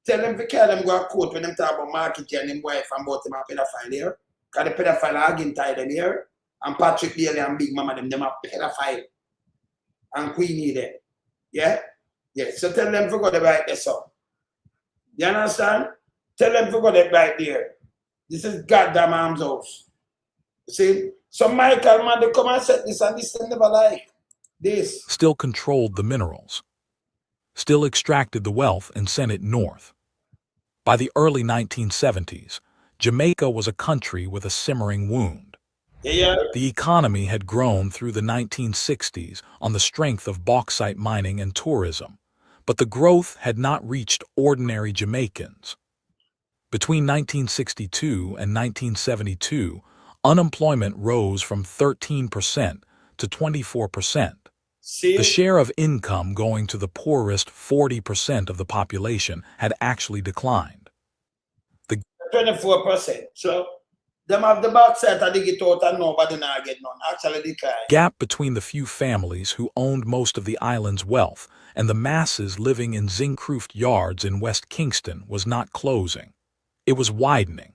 tell them to carry them go quote when them talk about marketing and him wife and about him a pedophile here. Because the pedophile are again tied them here, and Patrick Daly and Big Mama them are pedophile. And Queenie there. Yeah? Yeah. So tell them to go the right there, so. You understand? Tell them to go the right there. This is goddamn arms house. You see? So Michael, man, they come and set this and this they never like. This. Still controlled the minerals. Still extracted the wealth and sent it north. By the early 1970s, Jamaica was a country with a simmering wound. Yeah. The economy had grown through the 1960s on the strength of bauxite mining and tourism, but the growth had not reached ordinary Jamaicans. Between 1962 and 1972, unemployment rose from 13% to 24%. See? The share of income going to the poorest 40% of the population had actually declined. 24%. So them have the bauxite and they get out and nobody now get none. Actually decline. Gap between the few families who owned most of the island's wealth and the masses living in zinc-roofed yards in West Kingston was not closing. It was widening.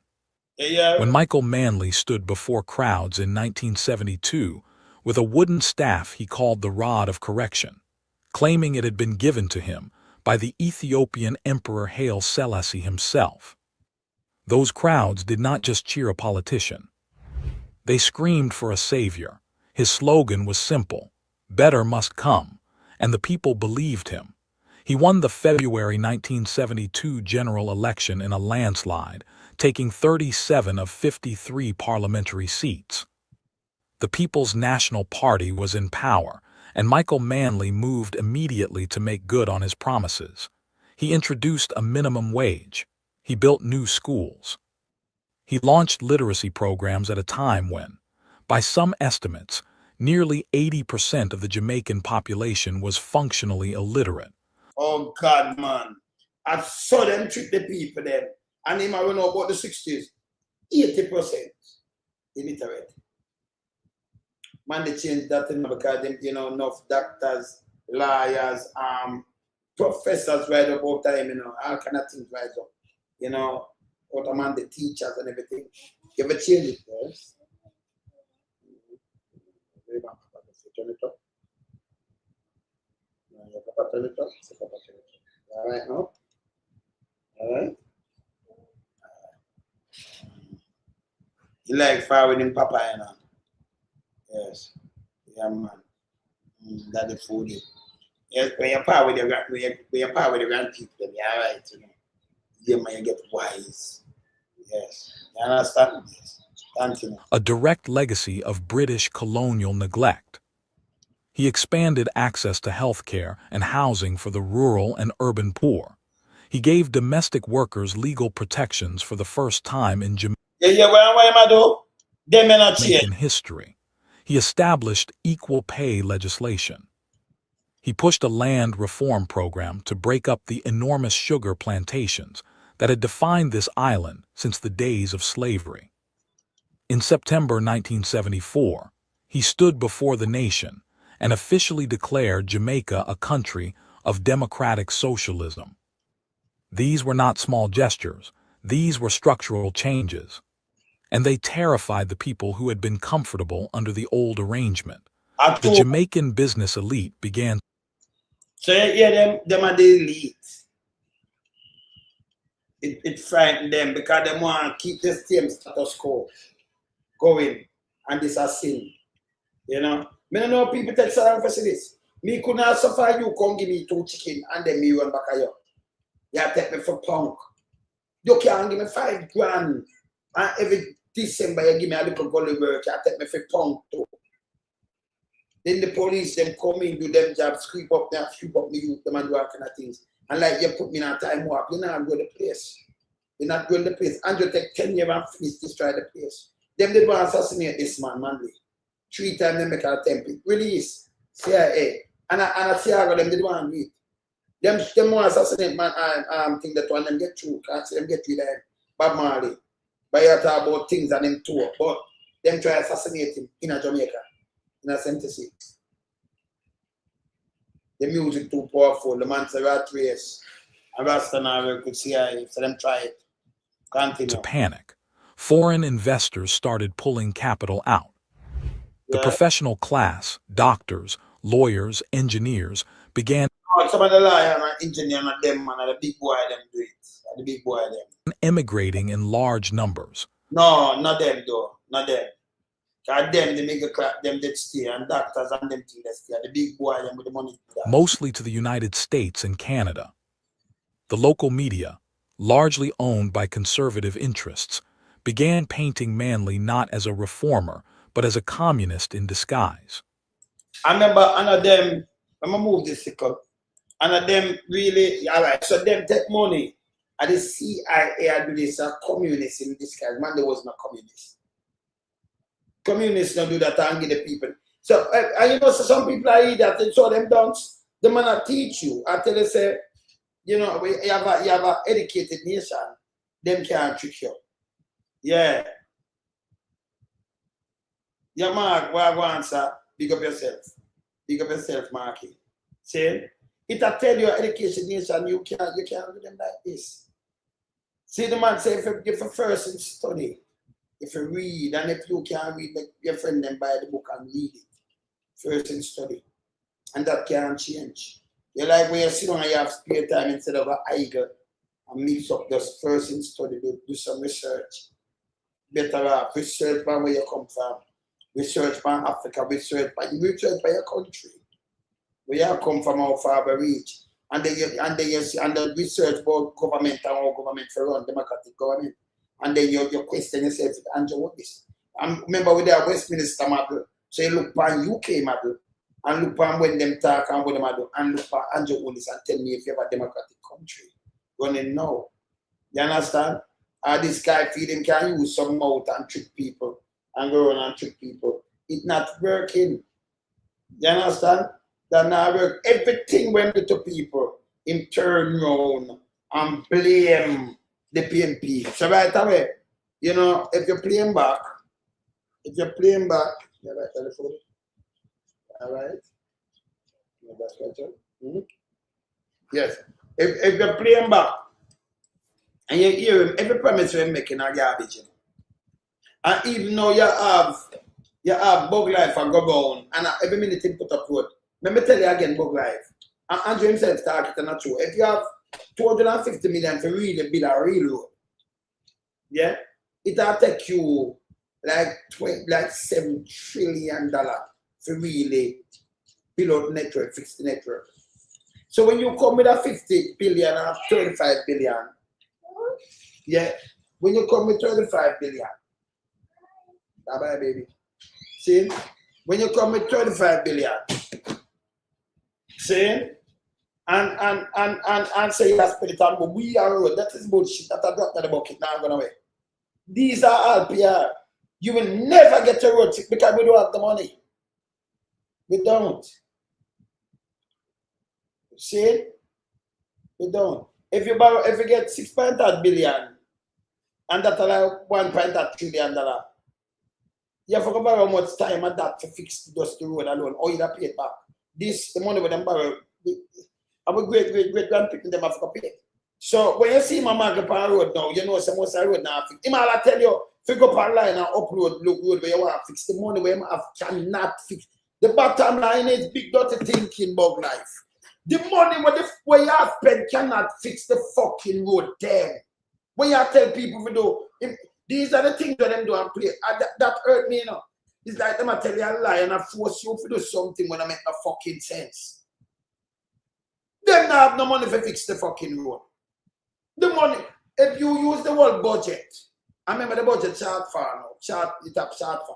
Yeah. When Michael Manley stood before crowds in 1972 with a wooden staff he called the Rod of Correction, claiming it had been given to him by the Ethiopian Emperor Haile Selassie himself, those crowds did not just cheer a politician. They screamed for a savior. His slogan was simple: better must come, and the people believed him. He won the February 1972 general election in a landslide, taking 37 of 53 parliamentary seats. The People's National Party was in power, and Michael Manley moved immediately to make good on his promises. He introduced a minimum wage. He built new schools. He launched literacy programs at a time when, by some estimates, nearly 80% of the Jamaican population was functionally illiterate. Oh God, man. I saw them treat the people there. And him I don't know about the 60s. 80% illiterate. Man, they changed that thing because them, you know, enough doctors, lawyers, professors right about time, you know, all kind of things right up. You know, what among the teachers and everything. You ever change it first? Turn it up. Turn it up. All right, now. All right. You like forward in Papa, you know? Yes. Yeah, man. That's the food. Yes, when you're power with the grandpeople, yeah, right, you know. Yeah, man, you get wise. Yes. You understand? Yes. Continue. A direct legacy of British colonial neglect. He expanded access to health care and housing for the rural and urban poor. He gave domestic workers legal protections for the first time in Jamaican history. He established equal pay legislation. He pushed a land reform program to break up the enormous sugar plantations that had defined this island since the days of slavery. In September 1974, he stood before the nation and officially declared Jamaica a country of democratic socialism. These were not small gestures. These were structural changes. and they terrified the people who had been comfortable under the old arrangement. At The all. Jamaican business elite began. So yeah, them are the elite. It frightened them because they want to keep the same status quo going, and this is a sin. You know? I don't know people take Saddam for this. Me could not suffer you come give me 2 chicken and then me run back at you. You take me for punk. You can't give me 5 grand. And every December you give me a little gully work, you take me for punk too. Then the police them come in, do them jobs, sweep up me, youth, them and do all kind of things. And like you put me in a time warp, you're not going to the place. You're not going to the place. And you take 10 years and finish destroy the place. Them did want to assassinate this man, Manley. 3 times they make a attempt. Release, CIA. And I CIA them did want to do it. Them want to assassinate man think that one them get through. Can't see them get through them. Bob Marley. But you talk about things and them too. But them try to assassinate him in a Jamaica. In a 76. The music too powerful, the man's a rat race. And Rasta now could see so them try it. Continue. To panic. Foreign investors started pulling capital out. The Yeah. professional class, doctors, lawyers, engineers, began Some of the lawyer and engineer and them man, the big boy them do it. The big boy them. emigrating in large numbers. No, not them though. Not them. Because them, they make a clap, them that stay, and doctors and them things that stay. The big boy them with the money. Mostly to the United States and Canada. The local media, largely owned by conservative interests, began painting Manley not as a reformer, but as a communist in disguise. I remember one of them, I'm going to move this sickle, one of them really, all right, so them take money, and the CIA do this, a communist in disguise. Man, there was no communist. Communists don't do that and give the people. So, you know, so some people are that, and so them don't, the man will teach you, until they say, you know, you have an educated nation, them can't trick you. Yeah. Yeah, Mark, what I want, sir, big up yourself. Big up yourself, Marky. See? It will tell you education nation, you can't do them like this. See, the man say, if you first in study, if you read, and if you can't read, make your friend them buy the book and read it. First in study. And that can't change. You like when you sit down and you have spare time instead of an idle and mix up just first in study, do some research. Better off, research by where you come from. Research by Africa, research by your country. Where you come from, how far we reach. And then you research about government and how government for run, democratic government. And then you question yourself, Andrew, what is? And remember with the Westminster model, so you look at UK model, and look at when them talk and what them do, and look at Andrew Holness and tell me if you have a democratic country running now. You understand? This guy feel him can use some mouth and trick people and go around and trick people. It's not working. You understand? That not work. Everything went to people in turn around and blame the PNP. So right away, you know, if you're playing back, you're right, telephone. All right. That's right. Mm-hmm. Yes. If you're playing back and you hear him, every promise you're making are garbage. And even though you have bug life and go down, and every minute he put up road. Let me tell you again, bug life. And Andrew himself talk it not true. If you have 250 million to really build a real road, yeah, it'll take you like $7 trillion to really build out network, fix the network. So when you come with a 50 billion and 35 billion, yeah, when you come with 35 billion, bye-bye, baby. See? When you come with 35 billion, see? And say you have spend it on, but we are road. That is bullshit. That I dropped in the bucket now I'm gonna wait. These are all PR. You will never get a road because we don't have the money. We don't. See? We don't. If you get 6.8 billion and that allow $1.8 trillion, you have to borrow how much time and that to fix just the road alone, or you have to pay it back. This the money with them borrow. Our great grandparents them have to pay. So when you see my market on road now, you know some most road now. He might tell you Figure up online and upload look road where you want to fix the money where you have cannot fix. The bottom line is big dirty thinking bug life. The money where you have spent cannot fix the fucking road damn. When you tell people to do, these are the things that them do and play. That hurt me, you know. It's like them I tell you a lie and I force you to do something when I make no fucking sense. Them not have no money to fix the fucking road. The money, if you use the word budget, I remember the budget chart for now, it up chart for.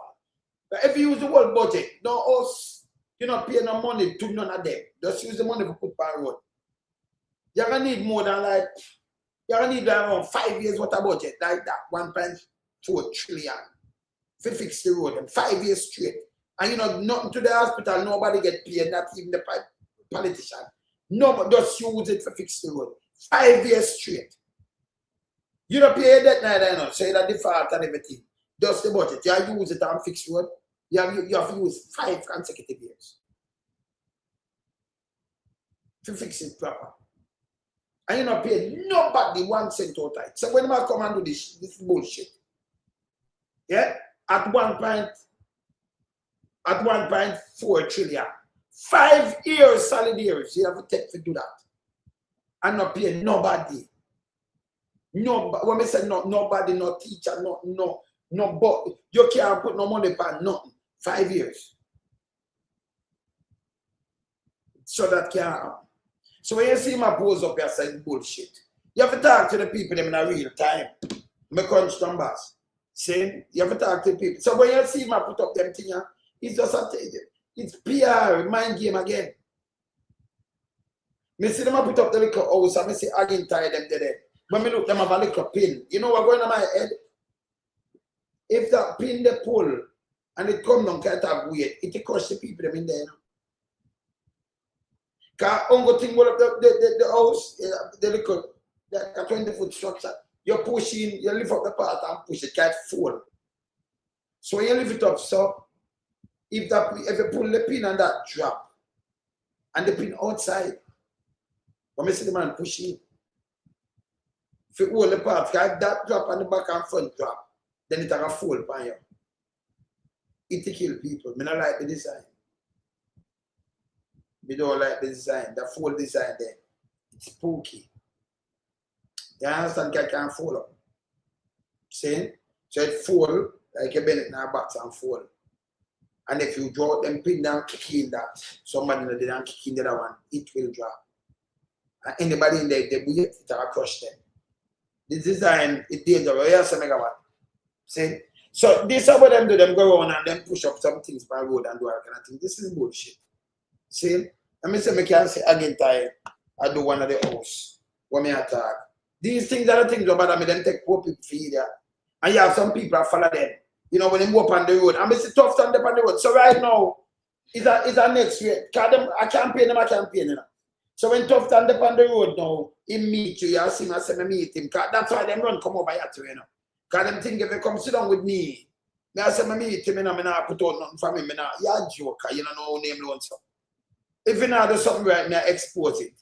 But if you use the word budget, no us, you not pay no money to none of them. Just use the money to put by road. You're gonna need more than like, you're gonna need around 5 years worth of budget, like that, 1.4 trillion. To fix the road and 5 years straight. And you know, nothing to the hospital, nobody get paid, not even the politician. No, just use it to fix the road. 5 years straight. You don't pay that neither, you know, so you have default and everything. Just the budget. You use it and fix road. You have to use 5 consecutive years to fix it proper. And you don't pay nobody 1 cent out of it. So when I come and do this bullshit, yeah, at 1.4 trillion, 5 years, solid years, you have to take to do that. And not pay nobody. No, when I say no, nobody, no teacher, no, but you can't put no money for nothing. 5 years. So that can't happen. So when you see my pose up here saying bullshit, you have to talk to the people them in a real time. Me crunch numbers. See? You have to talk to people. So when you see my put up them thing, it's just it's PR, mind game again. Me see them put up the little house and me see again tie them there. When me look them have a little pin. You know what going on my head? If that pin they pull and it come down can't have weight, it crush the people them in there. Because only thing what up the house, the little like a 20-foot structure, you push in, you lift up the part and push it, can't fall. So when you lift it up, so if you pull the pin and that drop, and the pin outside, when you see the man push in, if you hold the part, if that drop and the back and front drop, then it will fall upon you. It will kill people. I don't like the design. We don't like the design, the full design there. It's spooky. You understand? I can't fall up. See? So it fall like a Bennett in a box and fall. And if you draw them pin down, kick in that, somebody that didn't kick in the other one, it will drop. And anybody in there, they will it will crush them. The design is dangerous. Yes, megawatt. See? So this is what them do, them go around and then push up some things by road and do all kind of things. This is bullshit. See? I mean, say, I can say again, I do one of the house when I attack. These things are the things that bother me, them take poor people for you. And you have some people that follow them. You know, when they go up on the road. I mean, it's tough stand up on the road. So right now, it's a next way. I can't pay them. So when tough stand up on the road now, he meet you, you see me, I say, I meet him. That's why them run come over here to you know. Because them think if they come sit down with me, I say, I meet him, I not put out nothing from him. You're a joker, you don't know name loan so. If you not do something right, I expose it.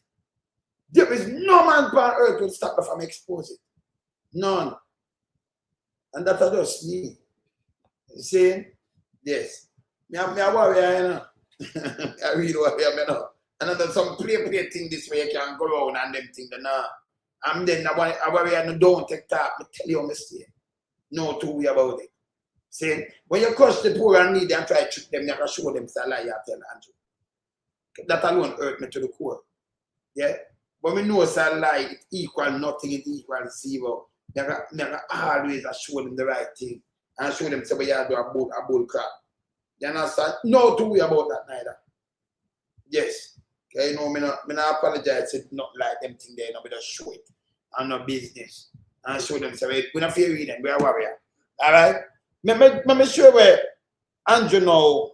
There is no man on earth will stop me from expose it. None. And that's just me. You see? Yes. I worry, you know. I really worry, you know. And then some play thing this way, you can go around and them thing. No. And then I worry, I don't take that. I tell you a mistake. No two way about it. See? When you crush the poor and needy and try to trick them, you can show them a lie you tell Andrew. That alone hurt me to the core. Yeah? But we know it's a lie, it equal nothing, it equal zero. Never always show them the right thing. And show them somebody you do a bull crap. You understand? No two way about that neither. Yes. Okay, you know, me not apologize, it's not like them thing there, you know, we just show it. And no business. And show them, say, we're not fear reading, we're a warrior. Alright? Me sure where Andrew now,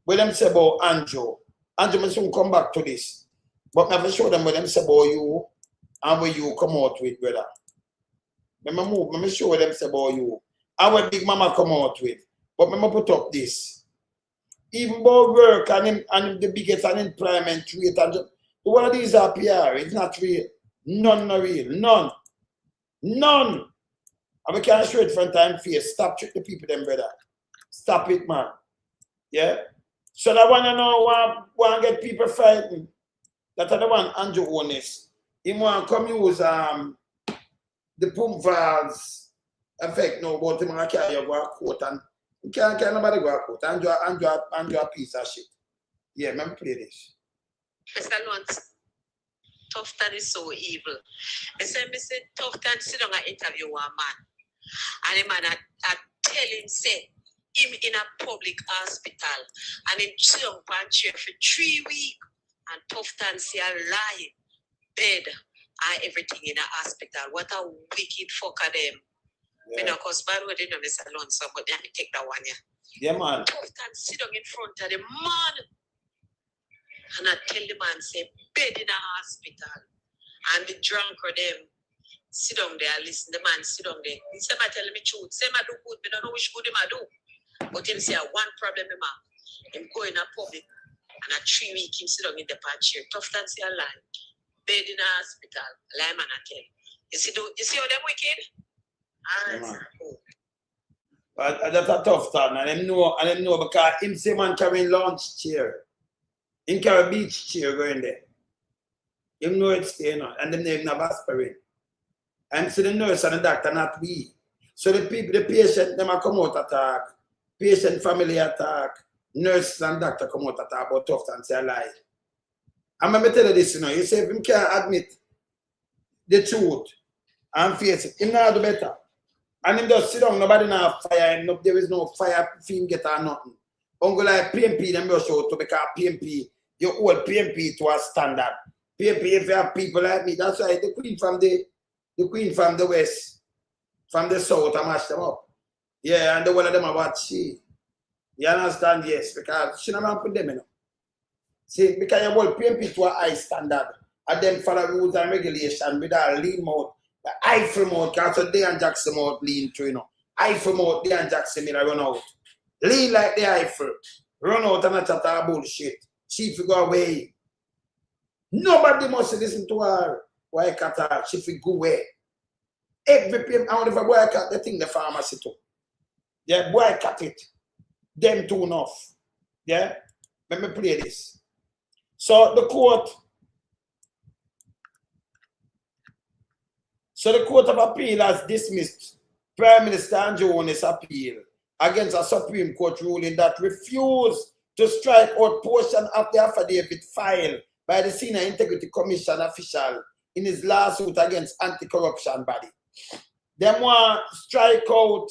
when them say about Andrew may soon come back to this. But I have to show them what them say about you and what you come out with, brother. Let me show them say about you. And what Big Mama come out with. But let me put up this. Even about work and the biggest unemployment rate and one of these are PR, it's not real. None are real. None. And we can't show it front time face. Stop trick the people, them brother. Stop it, man. Yeah? So that one, you know, want to get people fighting. That's the one, Andrew Holness. He want to come use the pump valves effect now, but him want to carry you go a court and you can't nobody go a court. Andrew a piece of shit. Yeah, let me play this. Mr. Lawrence, Tufton is so evil. I said, Tufton sit down and interview one man. And the man I tell him, say, him in a public hospital. And him sit down and chair for 3 weeks. And Tufton say a lie, bed, and everything in a hospital. What a wicked fucker them. Yeah. You know, because by the way, they know Mr. Lawrence, but let me take that one, yeah. Yeah, man. Tufton sit down in front of the man. And I tell the man, say, bed in a hospital. And the drunk or them sit down there, listen, the man sit down there. He said, I tell me truth. Say, I do good, but I don't know which good I do. But him say, one problem, him go in a public, and a 3 week, him sit down in the chair. Tufton say a lie. Bed in a hospital. Lie man, I tell. You see how them wicked? Yeah, but that's a tough time, and them know because him say man carrying launch chair. Him carry beach chair going there. Him know it's staying on, and them name have aspirin. And so the nurse and the doctor not we. So the people, the patient, them a come out attack. Patient family attack. Nurse and doctor come out attack about Tufton say a lie. I'm going to tell you this, you know. You say if him can't admit the truth and face it, him not do better. And him just sit down, nobody not fire him, there is no fire for him get or nothing. Uncle like PMP, them rush out to because PMP, you hold PMP to a standard. PMP, if you have people like me, that's why the queen from the west, from the south, I mash them up. Yeah, and the one of them about she. You understand? Yes, because she never put them in. See, because you hold PMP to a high standard, and then follow rules and regulation with a lean mode. The Eiffel mode, because they and Jackson mode lean through, you know. Eiffel mode, they and Jackson may run out. Lean like the Eiffel. Run out and not chat bullshit. See if you go away. Nobody must listen to her. Why cut her? She if you go away. Every PM, I want if a boy cut the thing the pharmacy too. Yeah, boy cut it. Them too enough. Yeah? Let me play this. So the court of appeal has dismissed Prime Minister Andrew Holness' appeal against a Supreme Court ruling that refused to strike out portion of the affidavit filed by the Senior Integrity Commission official in his lawsuit against anti-corruption body. They want to strike out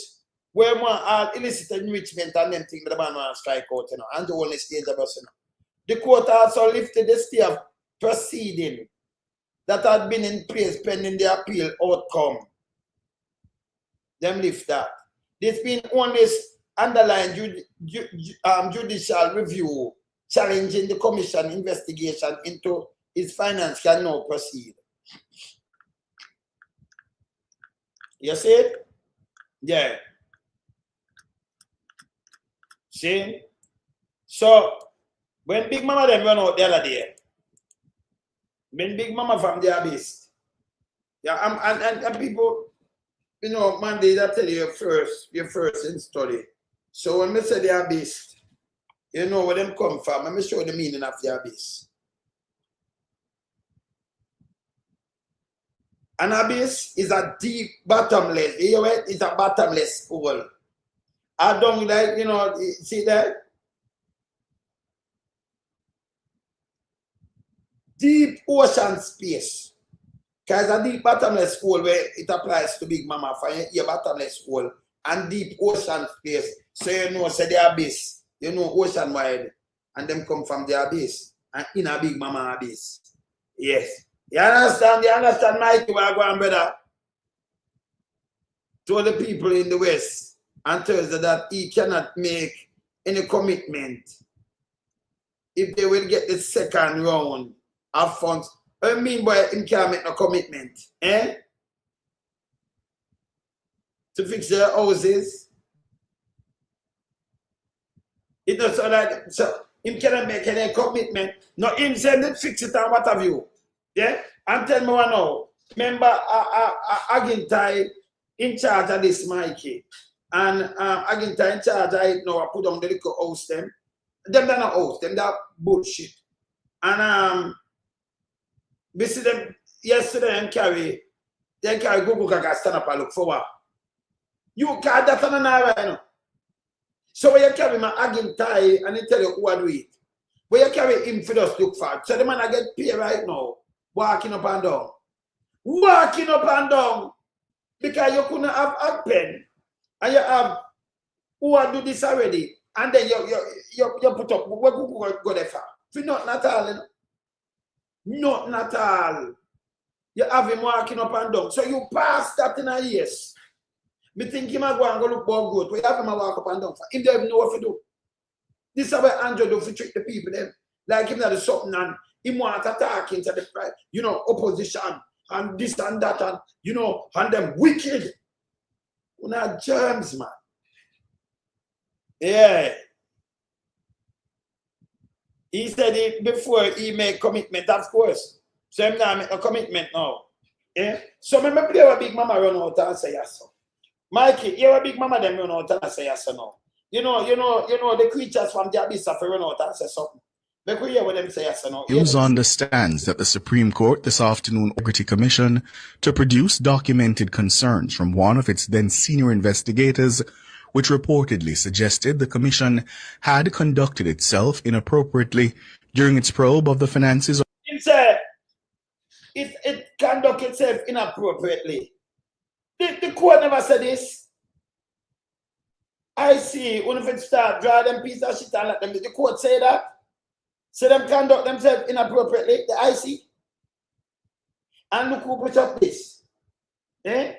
where want all illicit enrichment and them things the man want to strike out, you know, Andrew Holness dangerous, you know. The court also lifted the stay of proceeding that had been in place pending the appeal outcome. Them lift that. There's been only underlying judicial review challenging the commission investigation into its finance can now proceed. You see it? Yeah. See? So, when Big Mama them run out the other day, when Big Mama from the abyss, yeah, and people, you know, Monday that tell you your first in study. So when I say the abyss, you know where them come from. Let me show you the meaning of the abyss. An abyss is a deep bottomless. You know, it's a bottomless hole. I don't like, you know, see that? Deep ocean space. Because a deep bottomless hole where it applies to Big Mama for your bottomless hole and deep ocean space. So you know, say the abyss, you know, ocean wide, and them come from the abyss and in a Big Mama abyss. Yes. You understand? You understand, Mikey, where I go on, brother? To the people in the West and tells them that he cannot make any commitment if they will get the second round of funds. I mean, boy, he can't make no commitment, eh? To fix their houses. It does so like so. He cannot make any commitment. No, him saying that fix it and what have you. Yeah? And tell me one now. Remember Agintai in charge of this, Mikey. And again, in charge, I know I put on the little house them. Them not house, them that bullshit. And we see them yesterday and carry Google Gaga stand up and look for what. You can't that's an right now. So when you carry my agent tie and he tell you who I do it. When you carry him for just look for it. So the man I get paid right now, walking up and down. Walking up and down. Because you couldn't have a pen. And you have who I do this already. And then you put up where go there for. For nothing at all, you know? Nothing at all. You have him walking up and down. So you pass that in a yes. Me think him a go and go look for good. We have him a walk up and down. Him don't even know what to do. This is what Andrew do to treat the people them. Like him that is something and he want to attack into the you know, opposition and this and that and you know, and them wicked. We're not germs, man. Yeah. He said it before he made commitment, of course. So I'm not make a commitment now. Yeah. So me play a big mama run out and say yes. So. Mikey, you're a big mama them run out and say yes or no. You know the creatures from the abyss have run out and say something. They could hear what them say yes or no. News understands that the Supreme Court this afternoon ordered the Commission to produce documented concerns from one of its then senior investigators, which reportedly suggested the Commission had conducted itself inappropriately during its probe of the finances. He said it conduct itself inappropriately. The court never said this. I see when if it start draw them piece of shit and let them. The court say that. So them conduct themselves inappropriately, the IC. And look who put up this. Eh?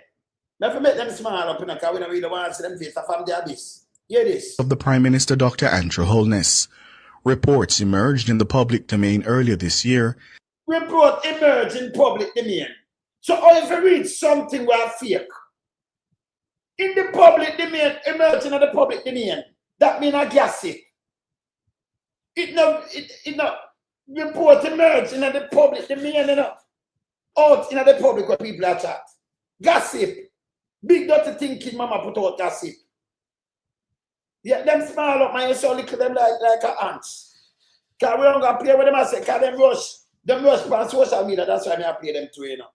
Never make them smile up in a car. We don't really want to see them face from the abyss. Hear this. Of the Prime Minister Dr. Andrew Holness. Reports emerged in the public domain earlier this year. Report emerged in public domain. So if you read something where fake, in the public domain, emerging in the public domain, that means a gossip. It no report emerged in the public domain, you know. Out in the public where people are chat. Gossip. Big dirty thinking mama put out gossip. Yeah, them small up man, you so little them like a ants. Cause we don't go play with them I say, cause them rush on social media, that's why I play them too, you know.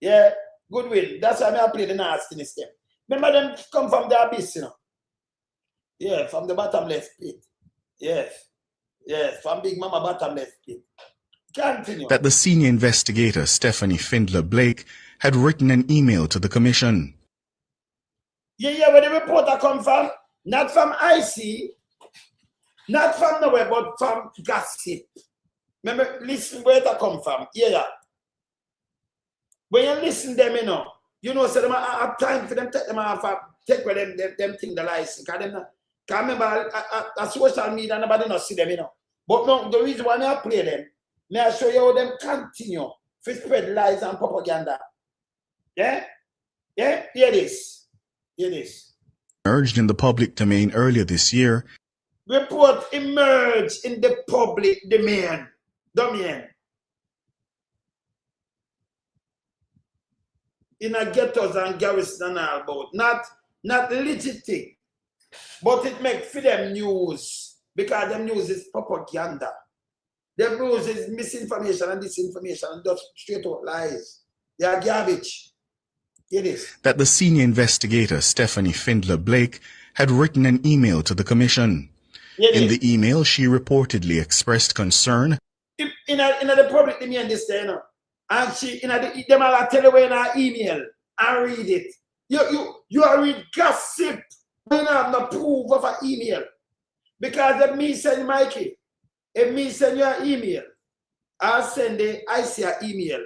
Yeah, good will. That's why I play the nastiness them. Remember them come from the abyss, you know. Yeah, from the bottomless pit. Yes. Yes, from Big Mama bottomless pit. Continue. That the senior investigator, Stephanie Findler-Blake, had written an email to the Commission. Yeah, where the reporter come from? Not from IC, not from nowhere, but from gossip. Remember, listen where it come from. Yeah. When you listen to them, you know, so them have time for them take them off, take where them think the lies. Because remember, a social media, nobody not see them, you know. But no, the reason why I play them, may I show you how them continue to spread lies and propaganda. Yeah? Yeah? Hear this. Hear this. Emerged in the public domain earlier this year. Report emerged in the public domain. In a ghettos and garrison and all about. Not legit, but it makes for them news because them news is propaganda. Them news is misinformation and disinformation and just straight out lies. They are garbage. It is. That the senior investigator, Stephanie Findler-Blake, had written an email to the Commission. In the email, she reportedly expressed concern. In the public domain this day, you know. And she, them all tell you in her email and read it. You are read gossip. You don't have no proof of an email. Because if me send Mikey, if me send you an email, I see an email.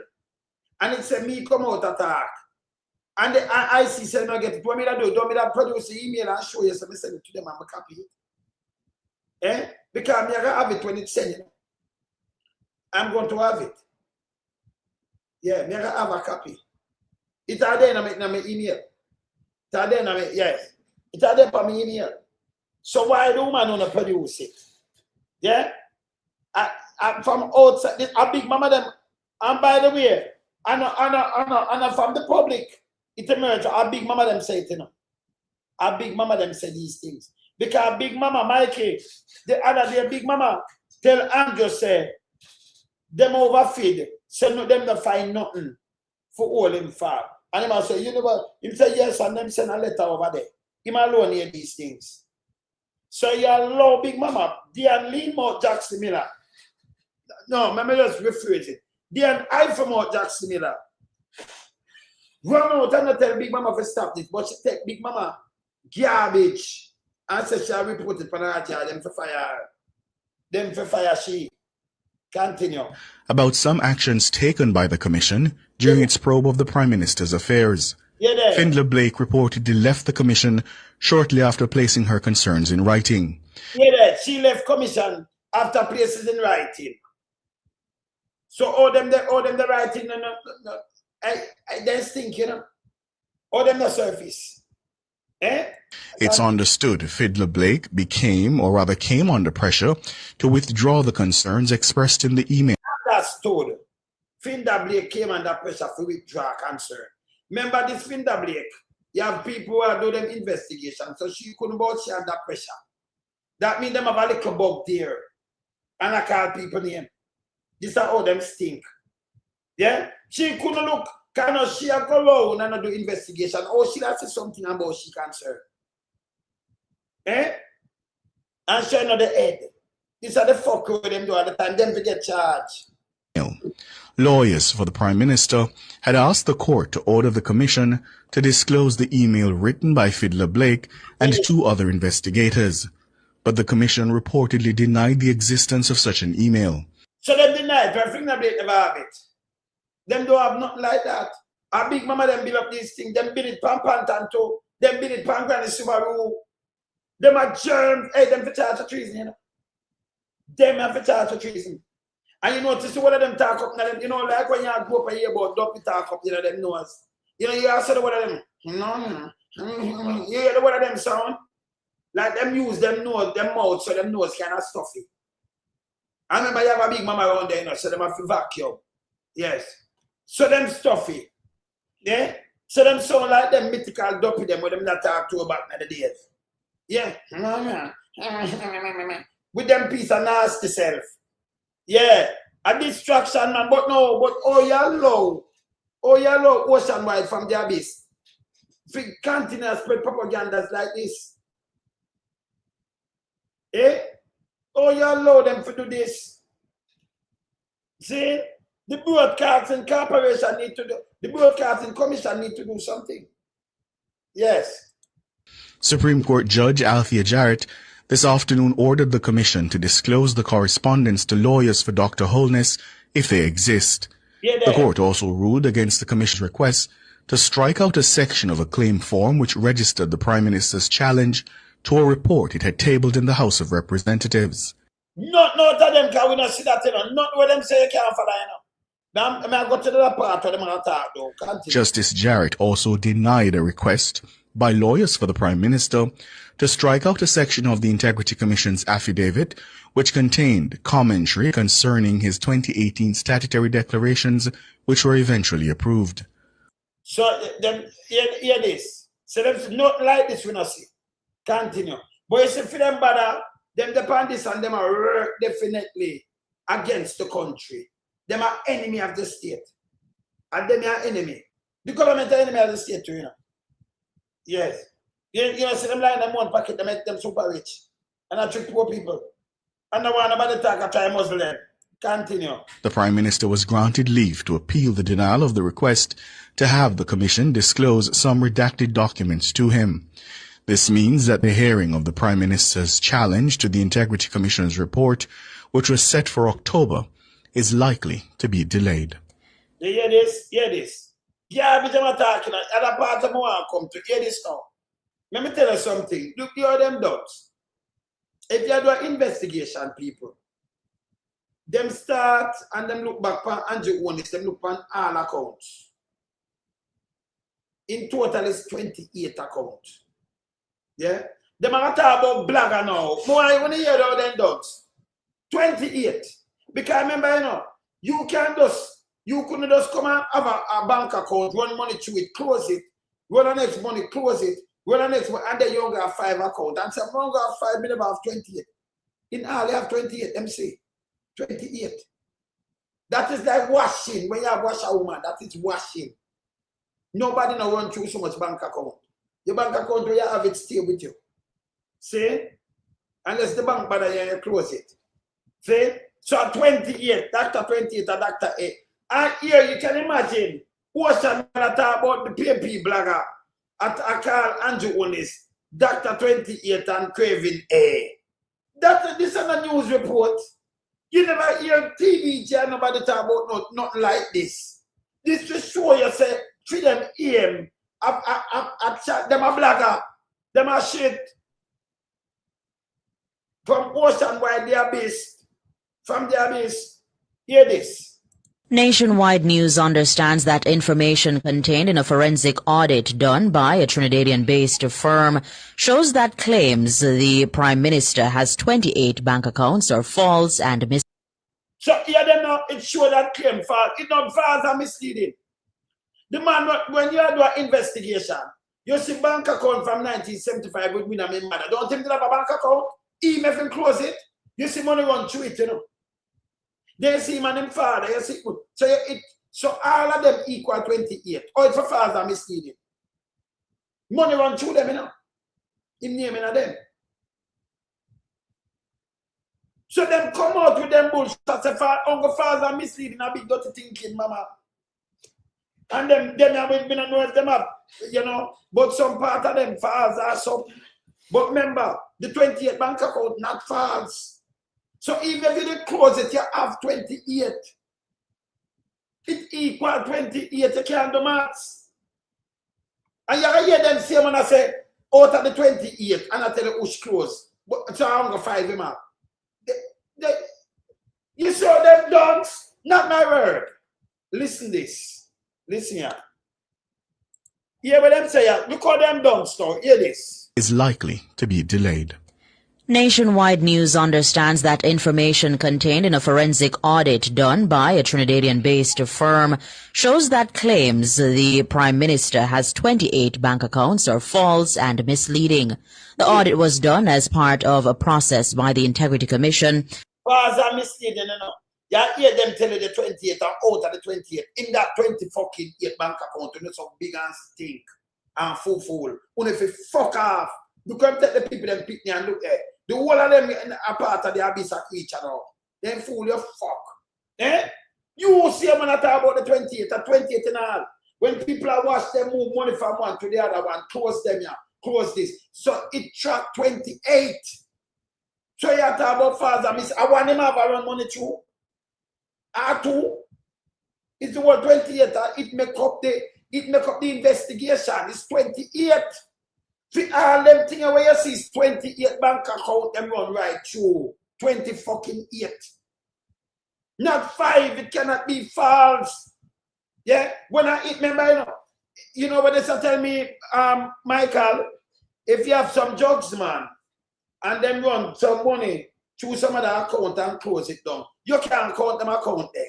And it said me come out attack. And I see say no get it. What me that do? Don't me that produce the email and show you so me send it to them and copy it. Eh? Because me I have it when it's sent, you know. I'm going to have it. Yeah, me I have a copy. It's out there in my email. It's out there in my, yes. It's out there for my email. So why do man want to produce it? Yeah? I from outside, a big mama them, and by the way, and from the public, It emerged. Our big mama them say it, you know. Our big mama them say these things. Because big mama, Mikey, the other day, big mama tell Andrew say, them overfeed, so no, them not find nothing for all in far. And him say, you know what? Him say yes, and them send a letter over there. Him alone hear these things. So you allow big mama, they and lean more Jackson Miller. No, let me just rephrase it. They and I from more Jackson Miller. Run out and not tell big mama to stop this, but she take big mama garbage and say she'll report it for them for fire. Them for fire she. Continue. About some actions taken by the Commission during its probe of the Prime Minister's affairs. Findler Blake reportedly left the Commission shortly after placing her concerns in writing. She left Commission after places in writing. So all them the writing, they stink, you know. All them the surface. It's understood Fidler Blake became, or rather came under pressure to withdraw the concerns expressed in the email. Understood. Fidler Blake came under pressure to withdraw concern. Remember this Fidler Blake? You have people who are doing them investigation, so she couldn't both share under pressure. That means them have a little bug there. And I call people name. This is how them stink. Yeah? She couldn't look. Cannot she go around and do investigation? Oh, she has something about she concern. And she know the head. These are the fuck with them do at the time. Them to get charged. Lawyers for the Prime Minister had asked the court to order the Commission to disclose the email written by Fidler Blake and two other investigators. But the Commission reportedly denied the existence of such an email. So they denied, but Fidler Blake never have it. Them don't have nothing like that. Our big mama them build up these things. Them build it pan Pantanto. Them build it pan Granny Subaru. Them are germs. Hey, them for charge of treason, you know. Them are for charge of treason. And you notice one of them talk up, you know, like when you go up and hear about Duppy talk up, you know, them nose. You know, you also the one of them. You hear the one of them sound? Like them use them nose, them mouth, so them nose kind of stuffy. I remember you have a big mama around there, you know, so them have to vacuum. Yes. So them stuffy. Yeah? So them sound like them mythical Duppy them with them that talk to back in the days. Yeah. With them piece of nasty self. Yeah. A distraction, man. But no, but oh yellow ocean wide from the abyss. If we continue to spread propagandas like this. Oh yellow them to do this. See? The Broadcasting Corporation need to do, the Broadcasting Commission need to do something. Yes. Supreme Court Judge Althea Jarrett this afternoon ordered the Commission to disclose the correspondence to lawyers for Dr. Holness if they exist. The court also ruled against the Commission's request to strike out a section of a claim form which registered the Prime Minister's challenge to a report it had tabled in the House of Representatives. Not to them, can we not see that, you know. Not what them say you can't follow, you know. Justice Jarrett also denied a request by lawyers for the Prime Minister to strike out a section of the Integrity Commission's affidavit which contained commentary concerning his 2018 statutory declarations which were eventually approved. So, them hear this. So, them not like this we not see. Continue. But you see, for them bother, them depend this and them are definitely against the country. Them are enemy of the state. And them are enemy. The government are enemy of the state too, you know. Yes. You know, see them lying in one pocket, they make them super rich. And I trick poor people. And the one about the talk, I try muzzle them. Continue. The Prime Minister was granted leave to appeal the denial of the request to have the Commission disclose some redacted documents to him. This means that the hearing of the Prime Minister's challenge to the Integrity Commission's report, which was set for October, is likely to be delayed. You hear this? Hear this. Yeah, I'm talking. Other part of my come to hear this now. Let me tell you something. Look, you are them dogs. If you do an investigation, people, them start and them look back on Andrew Holness, them look on all accounts. In total, it's 28 accounts. Yeah? Them are talking about blagger now. More when you hear all them dogs. 28. Because remember, you know, you couldn't just come and have a bank account, run money through it, close it, Roll the next money, close it. Roll the next money, and then you only have 5 accounts. And some only have 5 million, have 28. In all, you have 28, let me say. 28. That is like washing. When you have wash a woman, that is washing. Nobody now run through so much bank account. Your bank account, you have it stay with you. See? Unless the bank bother you close it. See? So 28, Dr. 28 and Dr. A. And here you can imagine, Ocean talk about the PMP blogger at Carl Andrew Holness, Dr. 28 and Craven A. This is a news report. You never hear TV channel nobody talk about nothing like this. This just show you say, treat them aim, them a blogger, them a shit. From ocean wide they are based. From their base, hear this. Nationwide News understands that information contained in a forensic audit done by a Trinidadian-based firm shows that claims the Prime Minister has 28 bank accounts are false and misleading. So here them now, it shows that claim false. It's not false and misleading. The man, when you do an investigation, you see bank account from 1975 with me and my mother. Don't think they have a bank account? Even if you close it, you see money run through it, you know. They see man and father, you see. So all of them equal 28. Or it's for father misleading. Money run through them, you know. Him naming of them. So them come out with them bullshit. Say Uncle Father misleading a big dirty thinking, mama. And them have been know if them have, you know, but some part of them false are something. But remember, the 28 bank account not false. So even if you close it, you have 28. It equal 28, you can't do maths. And you hear them say when I say, out of the 28, and I tell you who's close. But so I'm going to 5 him up. You saw them dogs? Not my word. Listen this. Listen here. Hear what them say? Look how them dogs now. Hear this. Is likely to be delayed. Nationwide News understands that information contained in a forensic audit done by a Trinidadian-based firm shows that claims the Prime Minister has 28 bank accounts are false and misleading. The audit was done as part of a process by the Integrity Commission. False and misleading, you know. You hear them tell you the 28 are out of the 28. In that 20 fucking 8 bank account, you know, some big and stink and fool. When if you fuck off, you come take the people them pick me and look at. The whole of them are part of the abyss of each other. Then fool you fuck. Eh? You see when I talk about the 28, the 28 and all. When people are watch them move money from one to the other one, close them here, close this. So it track 28. So you talk about father, miss. I want him to have around money too. R2. It's the word 28. It make up the investigation. It's 28. For all them things where you see is 28 bank account, them run right through. 20 fucking 8. Not 5, it cannot be false. Yeah? When I eat, remember, you know what they tell me, Michael, if you have some drugs, man, and then run some money through some of the account and close it down, you can't count them account there.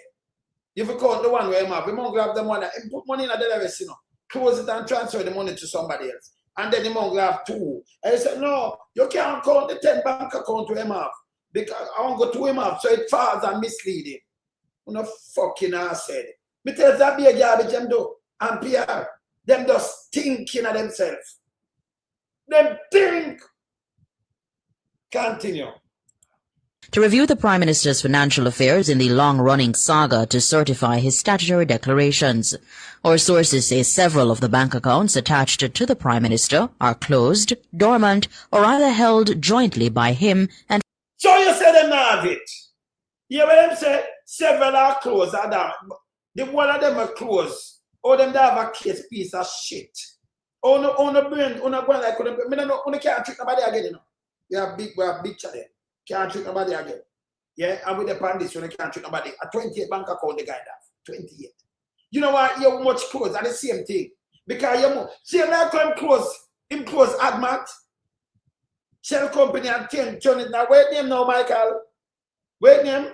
If you count the one where you have, you must grab the money and put money in the rest, you know. Close it and transfer the money to somebody else. And then the money have 2. And he said, no, you can't count the 10 bank account to him off. Because I won't go to him off. So it falls and misleading. You know, fucking ass said. Me tell that be a garbage them do. And PR. Them just thinking of themselves. Them think. Continue. To review the Prime Minister's financial affairs in the long-running saga to certify his statutory declarations. Our sources say several of the bank accounts attached to the Prime Minister are closed, dormant, or either held jointly by him and... So you say them have it. You hear them say several are closed, are down. The one of them are closed. Or them they have a case piece of shit. On the brain, on the brain like on the can't treat nobody again, you know. We have big challenge. Can't treat nobody again. Yeah, and with the pandits, you can't treat nobody. A 28 bank account, the guy have 28. You know why you're much close? And the same thing. Because you're more. See, now him close Admat. Shell company and turn it now. Wait name now, Michael. Wait name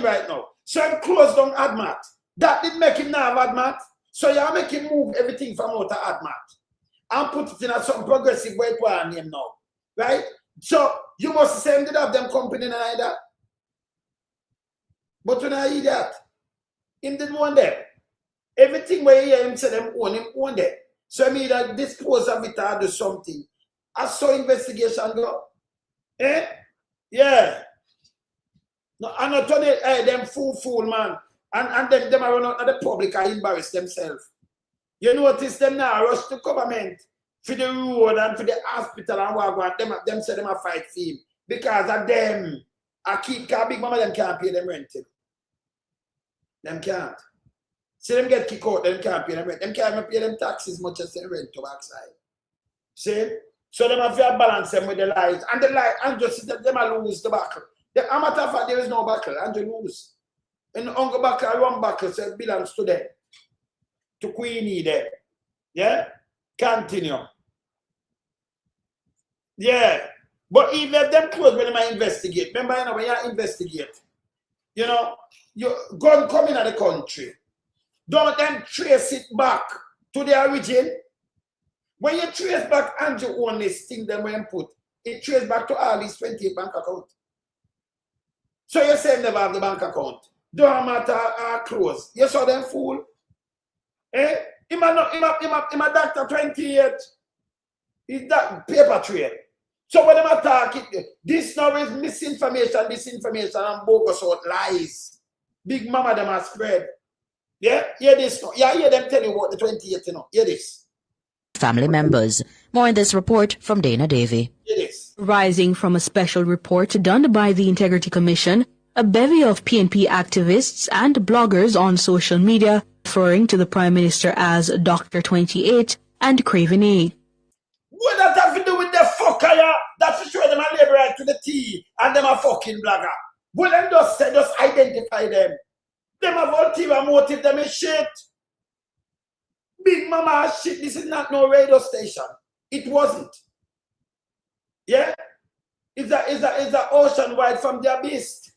right now. So I'm closed down Admat. That didn't make him now have Admat. So you make him move everything from out of Admat. and put it in a some progressive way to our name now. Right? So you must say did have them company and either. But when I hear that, him didn't want them. Everything where you hear him say them own them. So I mean that dispose of it or do something. I saw investigation go. Eh? Yeah. No, I'm not telling them fool, man. And them are not the public are embarrass themselves. You notice them now rush to government for the road and for the hospital and what them say them a fight for him. Because of them. I keep big mama them can't pay them rent. Them can't. See them get kicked out, them can't pay them rent. Them can't even pay them taxes much as they rent to backside. See? So them have to balance them with the lies. And the lie, and just them lose the battle. The amateur fact there is no battle, and you lose. And the Uncle Battle, one battle, so it belongs to them. To Queenie there. Yeah? Continue. Yeah. But even if them close when they investigate, remember, you know, when you investigate, you know, you gun coming out of the country. Don't then trace it back to the origin. When you trace back Andrew Holness thing them when put, it trace back to all these 28 bank account. So you say never have the bank account. Don't matter close. You saw them fool. Eh? Him a doctor 28. He's that paper trail. So when them attack it, this now is misinformation, disinformation, and bogus out lies. Big mama them has spread. Yeah? Hear this now. Yeah, hear them tell you what the 28, you know. Hear this. Family members. More in this report from Dana Davey. Hear this. Rising from a special report done by the Integrity Commission, a bevy of PNP activists and bloggers on social media referring to the Prime Minister as Dr. 28 and Craven A. What does that have to do with the fucker, yeah? That's to show them a labor right to the T and them a fucking blogger. Well, them just identify them. Them have ulterior motive, them is shit. Big mama shit, this is not no radio station. It wasn't. Yeah? It's a ocean wide from the abyss.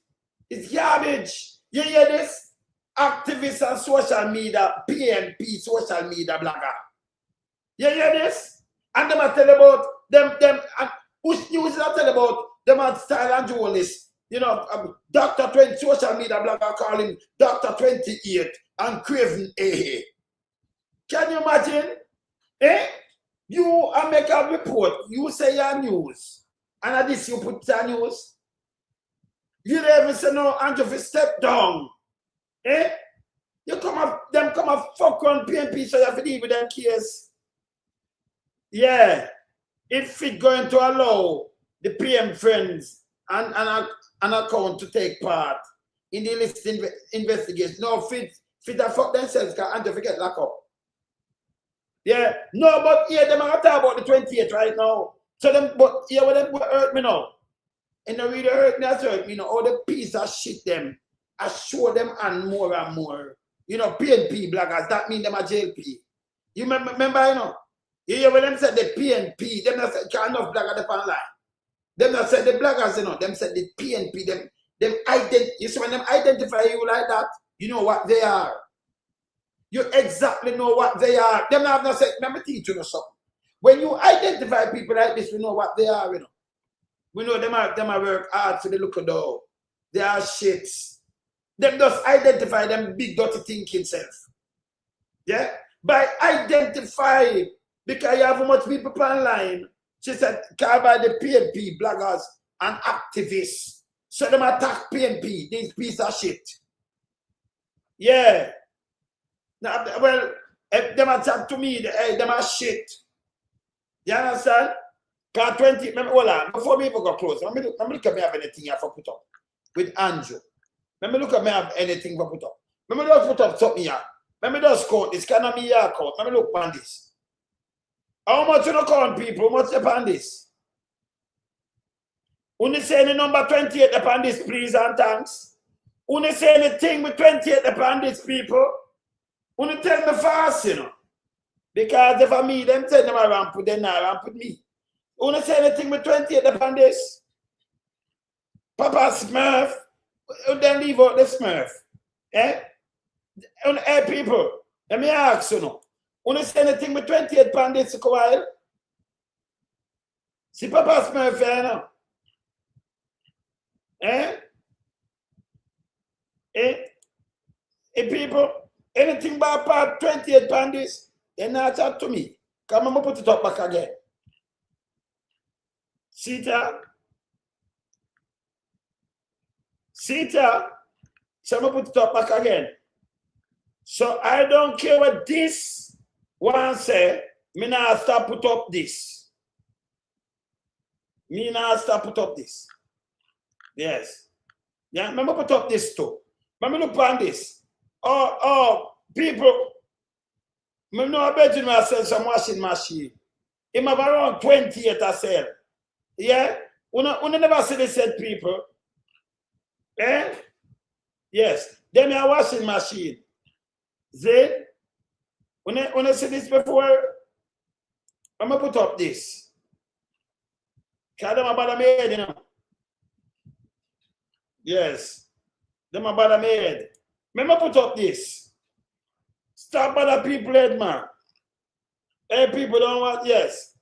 It's garbage. You hear this? Activists and social media, PNP social media blogger. You hear this? And them are tell about them and which news is tell about them are style and journalists. You know, Dr. 20 social media blogger calling Dr. 28 and Craven A. Can you imagine? Eh? You make a report, you say your news, and at this you put your news. You never say no, Andrew, step down. Eh? You come up fuck on PNP, so you have to deal with that case. Yeah. If it's going to allow the PM friends and account to take part in the list investigation, no, fit a fuck themselves, because Andrew forget lock up. Yeah, no, but yeah, them are talking about the 28 right now. So them, but yeah, what them hurt me now. And they really hurt me as hurt me, you know, all the piece of shit them. I show them and more. You know, PNP bloggers, that mean them a JLP. You remember, you know? You hear when them said the PNP, them not said can't enough blogger the online. Them not said the bloggers, you know, them said the PNP, you see when them identify you like that, you know what they are. You exactly know what they are. Them have not said, let me teach you something. When you identify people like this, we know what they are, you know. We know them are work hard for the look of though. They are shits. Them just identify them big dirty thinking self. Yeah? By identify, because you have much people online, she said, called by the PNP bloggers and activists. So them attack PNP, these piece of shit. Yeah. Now, well, if them attack to me, them are shit. You understand? Because 20, hold on, before me go close, let me look at me have anything I have put up with Andrew. Let me look at me have anything for put up. Let me just put up something here. Let me just quote this. Can I be your account? Let me look on this. How much you know count people? What's upon this? Only say any number 28 upon this, please and thanks. Only say anything with 28 upon this, people. Only tell me fast, you know. Because if I me, them tell them around, put them around, put me. Only say anything with 28 upon this. Papa Smurf, then leave out the Smurf. Eh? Hey, people, let me ask you now. When you say anything with 28 pounds this while, see Papa Smurf now. Eh? People, anything by part 28 pounds, they not chat to me. Come on, put it up back again. See that? See that? So I'm put it up back again. So I don't care what this one say. Me not stop put up this. Me not stop put up this. Yes. Yeah, remember put up this too. Remember look on this. Oh, people. I know I bet you I sell some washing machine. It have around 28 I sell. Yeah? We never see this said people. Eh? Yes. Then a washing machine. See? When I see this before, I'm gonna put up this. Cause them about made, you know. Yes. Them about made. Remember put up this. Stop bother people head, man. Hey, people don't want, yes.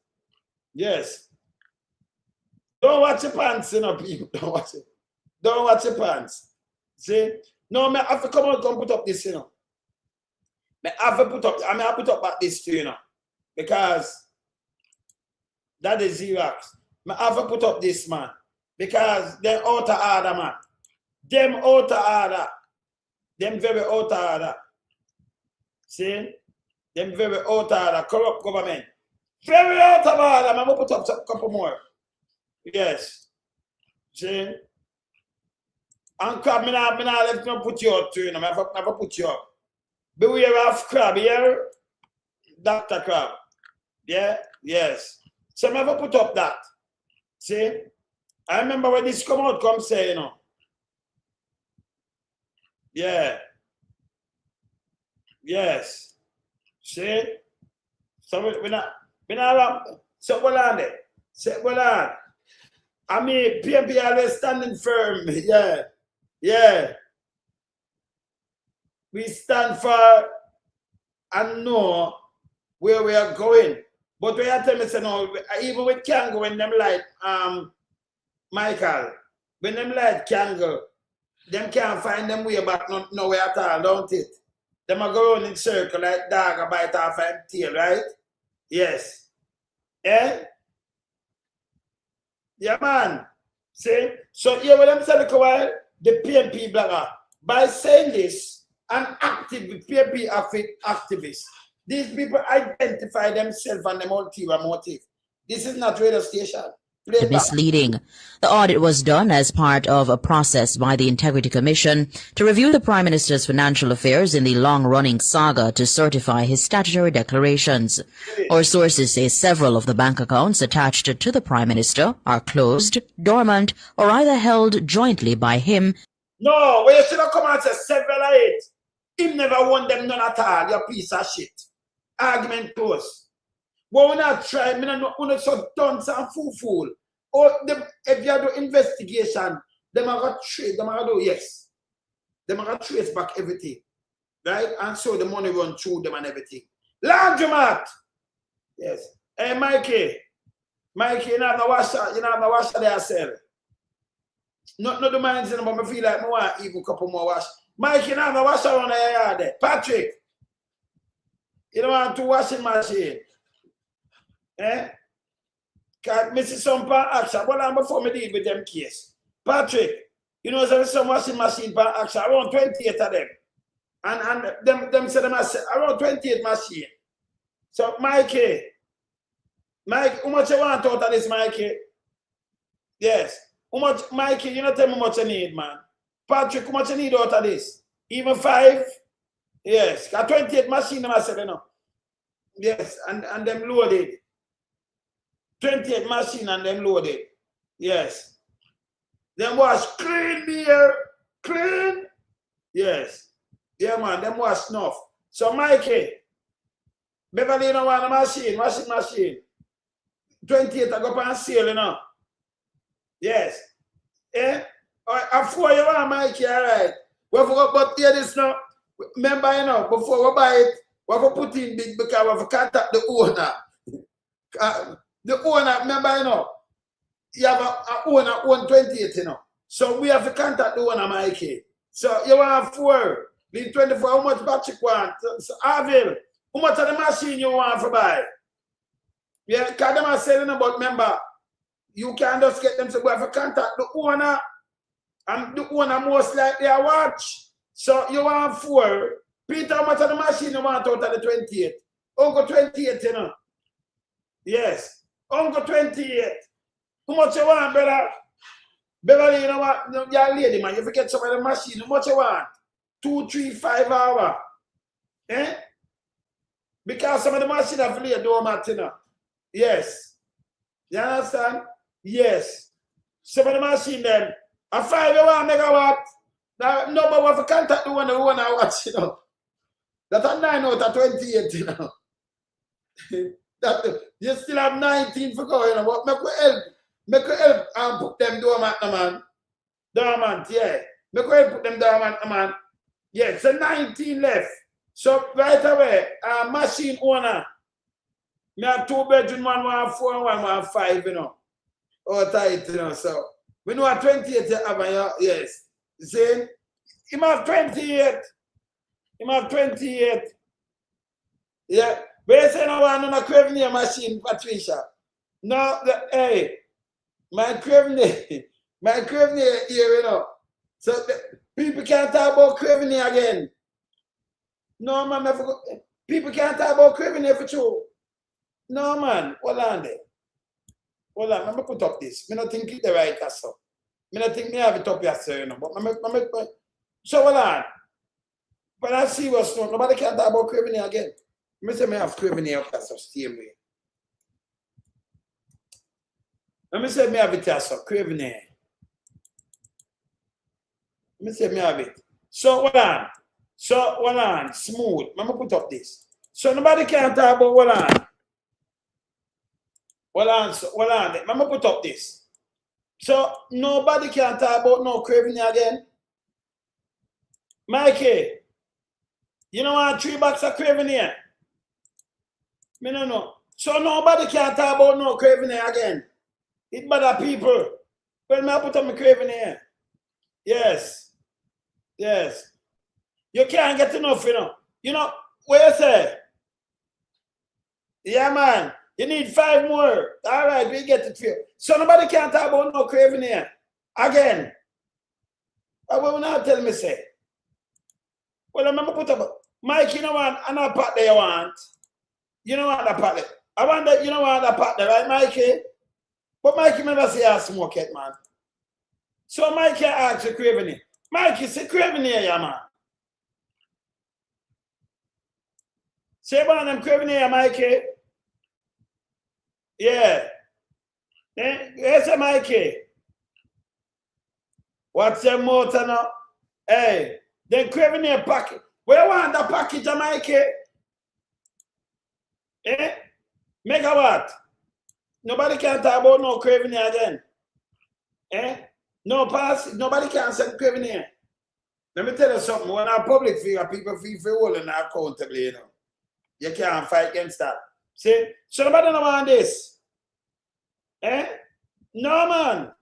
Yes. Don't watch your pants, you know, people. Don't watch it. Don't watch your pants. See? No, I have to come out and put up this, you know. I have to put up back this too, you know. Because that is Xerox. I have to put up this, man. Because they're out of order, man. Them out of order. Them very out of order. See? Them very out of order. Corrupt government. Very out of order. I'm going to put up a couple more. Yes. See? And crab, I let me put you up too, you know. I never put you up. Beware of crab, yeah? Dr. Crab. Yeah? Yes. So I never put up that. See? I remember when this come out, come say, you know. Yeah. Yes. See? So we're not so well on there. Say well on. I mean, PMP always standing firm. Yeah. Yeah. We stand for and know where we are going. But we have to tell me, no, even with Kango, when them like Michael, when them like Kango, them can't find them way back nowhere at all, don't it? Them are going in circle like dog a bite off a tail, right? Yes. Eh? Yeah, man. See? So here what I'm saying, the PMP blogger, by saying this, an active PMP activist, these people identify themselves and their ulterior motive. This is not radio station. Misleading. The audit was done as part of a process by the Integrity Commission to review the Prime Minister's financial affairs in the long-running saga to certify his statutory declarations. Our sources say several of the bank accounts attached to the Prime Minister are closed, dormant, or either held jointly by him. No, when you should have come and say several of it. Him never won them none at all, you piece of shit. Argument closed. But we're not trying, we're not so dunce and fool. Or if you do investigation, them are going to trace, them are going to do, yes. Them are going to trace back everything. Right? And so the money run through them and everything. Laundromat! Yes. Hey, Mikey, you know the washer there, sir. Not the minds in but I feel like I want even a couple more wash. Mikey, you know the washer on the yard there. Patrick, you don't want two washing machine. Eh? Because I see some pan action. But before me deal with them case. Patrick, you know there's some washing machine pan action. Around 28 of them. And them say them around 28 machine. So Mikey, how much you want out of this, Mikey? Yes. How much, Mikey, you know tell me how much you need, man. Patrick, how much you need out of this? Even 5? Yes. Got 28 machine, them I said, you know. Yes, and them loaded. 28 machine and them loaded. Yes. Them wash clean beer. Clean. Yes. Yeah, man, them wash snuff. So, Mikey, Beverly, you know, want a machine, washing machine. 28, I go up and sale, you know. Yes. Eh? I 4 you want, Mikey, all right. We forgot about here this now. Remember, you know, before we buy it, We have to put in big because we have to contact the owner. The owner, remember, you know, you have an owner own 28, you know. So we have to contact the owner, Mikey. So you want 4, leave 24, how much battery you want? So, Avil, how much of the machine you want to buy? Yeah, because them are selling about, remember, you can't just get them, so we have to contact the owner, and the owner most likely a watch. So you want 4. Peter, how much of the machine you want out of the 28? Uncle 28, you know. Yes, Uncle 28. How much you want, brother? Beverly, you know what? You're a lady, man. You forget some of the machine. How much you want? 2, 3, 5 hours. Eh? Because some of the machine have laid dormant, you know. Yes. You understand? Yes. Some of the machine then, a 5 megawatt. Now, nobody want to contact the one who want to watch, you know. That's a 9 out of 28, you know. That, you still have 19 for going, you know. But make we help and put them dormant, man. Dormant, yeah. Make we help put them dormant, man. Yeah, so 19 left. So right away, machine owner. Me have 2 bedroom, one 4 and one 5, you know. Oh, tight, you know. So we know a 28 you have, yes. See? He have 28. He have 28. Yeah. But you say no one on a Crevenir machine, Patricia. No, hey, my Crevenir here, you know. So people can't talk about Crevenir again. No, man, people can't talk about Crevenir for true. No, man, hold on there. Hold on, let me put up this. I don't think it's the right answer. I don't think I have it up here, sir, you know. But so hold on. But I see what's wrong. Nobody can talk about Crevenir again. I say I have Crevenir up there, so same way. Let me say I have it here, so Crevenir. Let me say I have it. So hold on. So hold on, smooth. Let me put up this. So nobody can talk about hold on. Hold on. Let me put up this. So nobody can talk about no Crevenir again. Mikey, you know what 3 boxes of Crevenir? Me no know. So nobody can talk about no Crevenir again. It bother people. When I put up my Crevenir. Yes. Yes. You can't get enough, you know. You know, what you say? Yeah, man. You need 5 more. All right, we get it for you. So nobody can talk about no Crevenir again. What will not tell me say? Well, I'm going to put up. Mike, you know what? I'm not part there you want. You know what? That part there. I want that, you know what? That part there, right, Mikey? But Mikey never say I smoke it, man. So Mikey asked you Crevenir. Mikey, say Crevenir, yeah, man. Say about them Crevenir, Mikey. Yeah. Yes, Mikey. What's your motor now? Hey, then Crevenir package. Where you want the package, Mikey? Eh? Megawatt. Nobody can talk about no Crevenir again. Eh? No pass. Nobody can send Crevenir. Let me tell you something. When our public figure, people feel free holding accountable, you know. You can't fight against that. See? So nobody don't want this. Eh? No, man.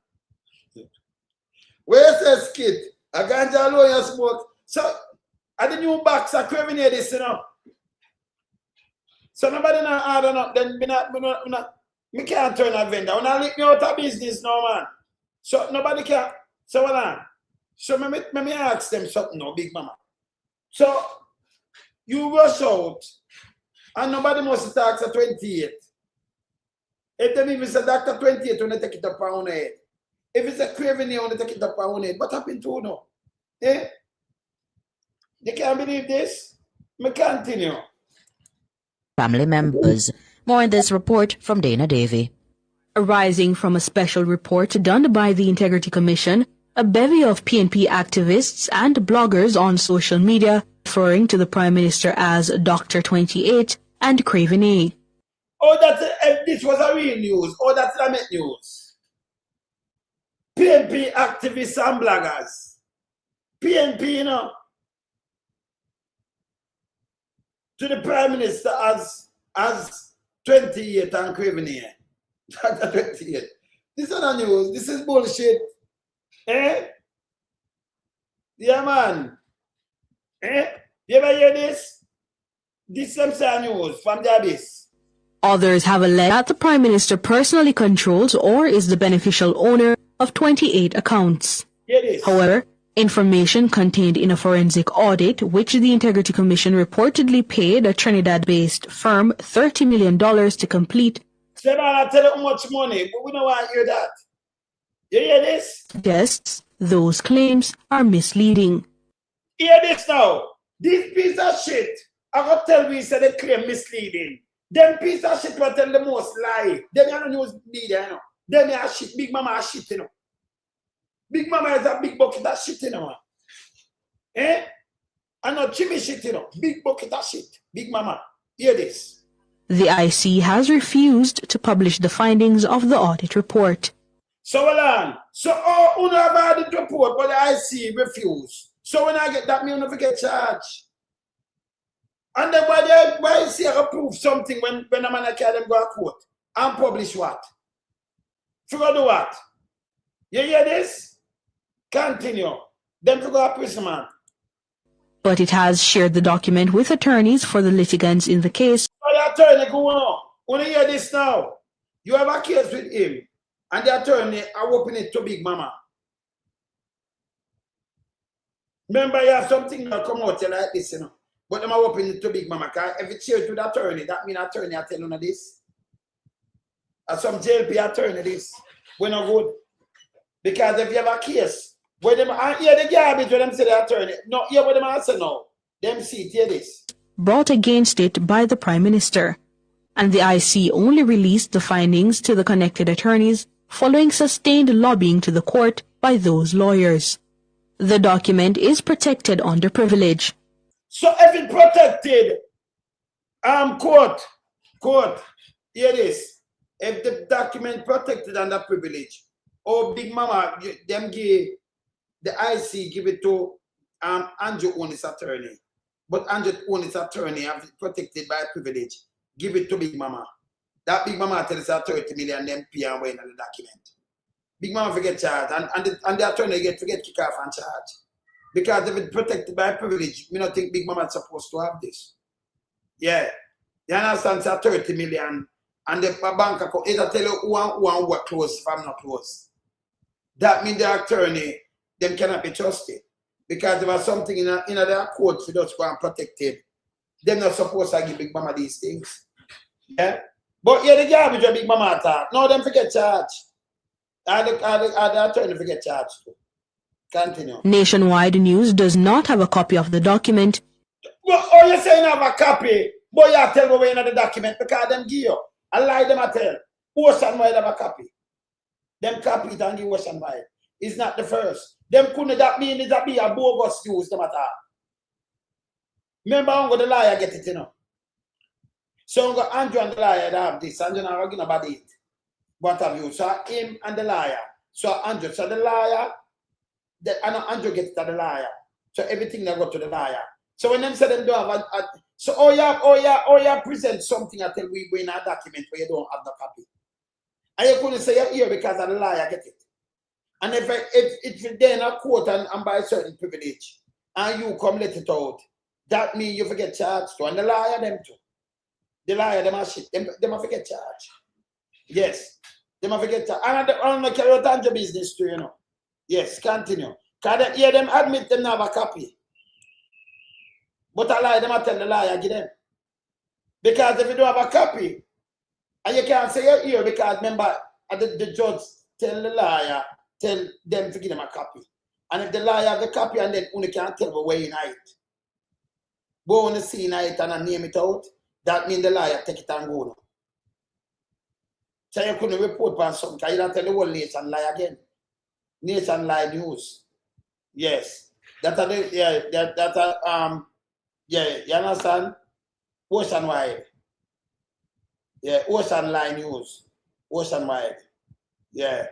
Where's the skit? I can't tell you smoke. So, I the new box of Crevenir this, you know. So nobody not order up, then me can't turn a vendor. When I leave me out of business now, man. So nobody can. So hold on. So me ask them something now, Big Mama. So you rush out and nobody must talk to 28. If them even say Dr. 28 when they take it up on head. If it's a Crevenir when they take it up on head, what happened to now? Eh? You can't believe this? Me continue. Family members. More in this report from Dana Davy. Arising from a special report done by the Integrity Commission, a bevy of PNP activists and bloggers on social media referring to the Prime Minister as Dr. 28 and Crevenir. Oh, this was a real news. Oh, that's Lamet news. PNP activists and bloggers. PNP, you know. to the Prime Minister as 28 and craving here. 28. This is not news. This is bullshit. Eh? Yeah, man. Eh? You ever hear this? This is some news from the abyss. Others have alleged that the Prime Minister personally controls or is the beneficial owner of 28 accounts. However, information contained in a forensic audit, which the Integrity Commission reportedly paid a Trinidad-based firm $30 million to complete, Say, man, I tell you how much money, but we don't want to hear that. You hear this? suggests those claims are misleading. Hear this now. This piece of shit, I got tell me say they claim misleading. Them piece of shit will tell the most lie. Them are not news media, you know. Them are shit. Big Mama are shit, you know. Big Mama is a big bucket of shit, you know. Man. Eh? I know Jimmy shit, you know. Big bucket of shit. Big Mama. Hear this. The IC has refused to publish the findings of the audit report. So, hold on. So, who have had the report, but the IC refuse. So, when I get that, me never get charged. And then why see I prove something when a man carry them go to court and publish what? Figure do what? You hear this? Continue. Then to go to prison, man. But it has shared the document with attorneys for the litigants in the case. So the attorney go on. When you hear this now, you have a case with him, and the attorney are opening it to Big Mama. Remember, you have something that come out like this, you know. But them are opening it to Big Mama. Because if it's shared to the attorney, that means attorney are telling you this. And some JLP attorney this. We're not good. Because if you have a case, where them hear the garbage when them say the attorney. No, hear what them answer now. Them see it, hear this. Brought against it by the Prime Minister. And the IC only released the findings to the connected attorneys following sustained lobbying to the court by those lawyers. The document is protected under privilege. So if it protected, court, hear this. If the document protected under privilege, or Big Mama, them give, the IC give it to Andrew own his attorney. But Andrew own his attorney have it protected by privilege. Give it to Big Mama. That Big Mama tells her 30 million them pay and win on the document. Big Mama forget charge and the attorney forget kick off and charge. Because if it's protected by privilege, me not think Big Mama is supposed to have this. Yeah. You understand? It's 30 million and the bank account, it'll tell you who work close if I'm not close. That means the attorney, them cannot be trusted. Because there was something in their court for us to go and protect it. They're not supposed to give Big Mama these things. Yeah? But yeah, the garbage of Big Mama attack. No, them forget charge. The attorney forget charge too. Continue. Nationwide News does not have a copy of the document. Well, oh, you saying have a copy? Boy, you tell me where in the document because them give you. I lie them I tell. Oceanwide have a copy. Them copy it and give Oceanwide. It's not the first. Them couldn't that mean that be a bogus news them at all. Remember how the liar get it, you know. So Andrew and the liar have this, Andrew not arguing about it. What have you? So him and the liar. So Andrew, so the liar, Andrew gets to the liar. So everything that go to the liar. So when them say them don't have so oh yeah, present something until we bring a document where you don't have the copy. And you couldn't say it here because of the liar get it. And if it's there in a court and by a certain privilege, and you come let it out, that means you forget charged too. And the liar them too. The liar them are shit. Them forget charge. Yes. Them forget charge. And I carry out on your business too, you know. Yes, continue. Because yeah, them admit them not have a copy. But I lie, them I tell the liar, give them. Because if you don't have a copy, and you can't say it here because remember the judge tell the liar, tell them to give them a copy. And if the liar have the copy and then only can't tell me where you night. Go on the scene night and name it out, that means the liar take it and go now. So you couldn't report on something because you don't tell the whole nation lie again. Nation lie news. Yes. That's you understand? Oceanwide. Yeah, Ocean lie news. Oceanwide. Yeah.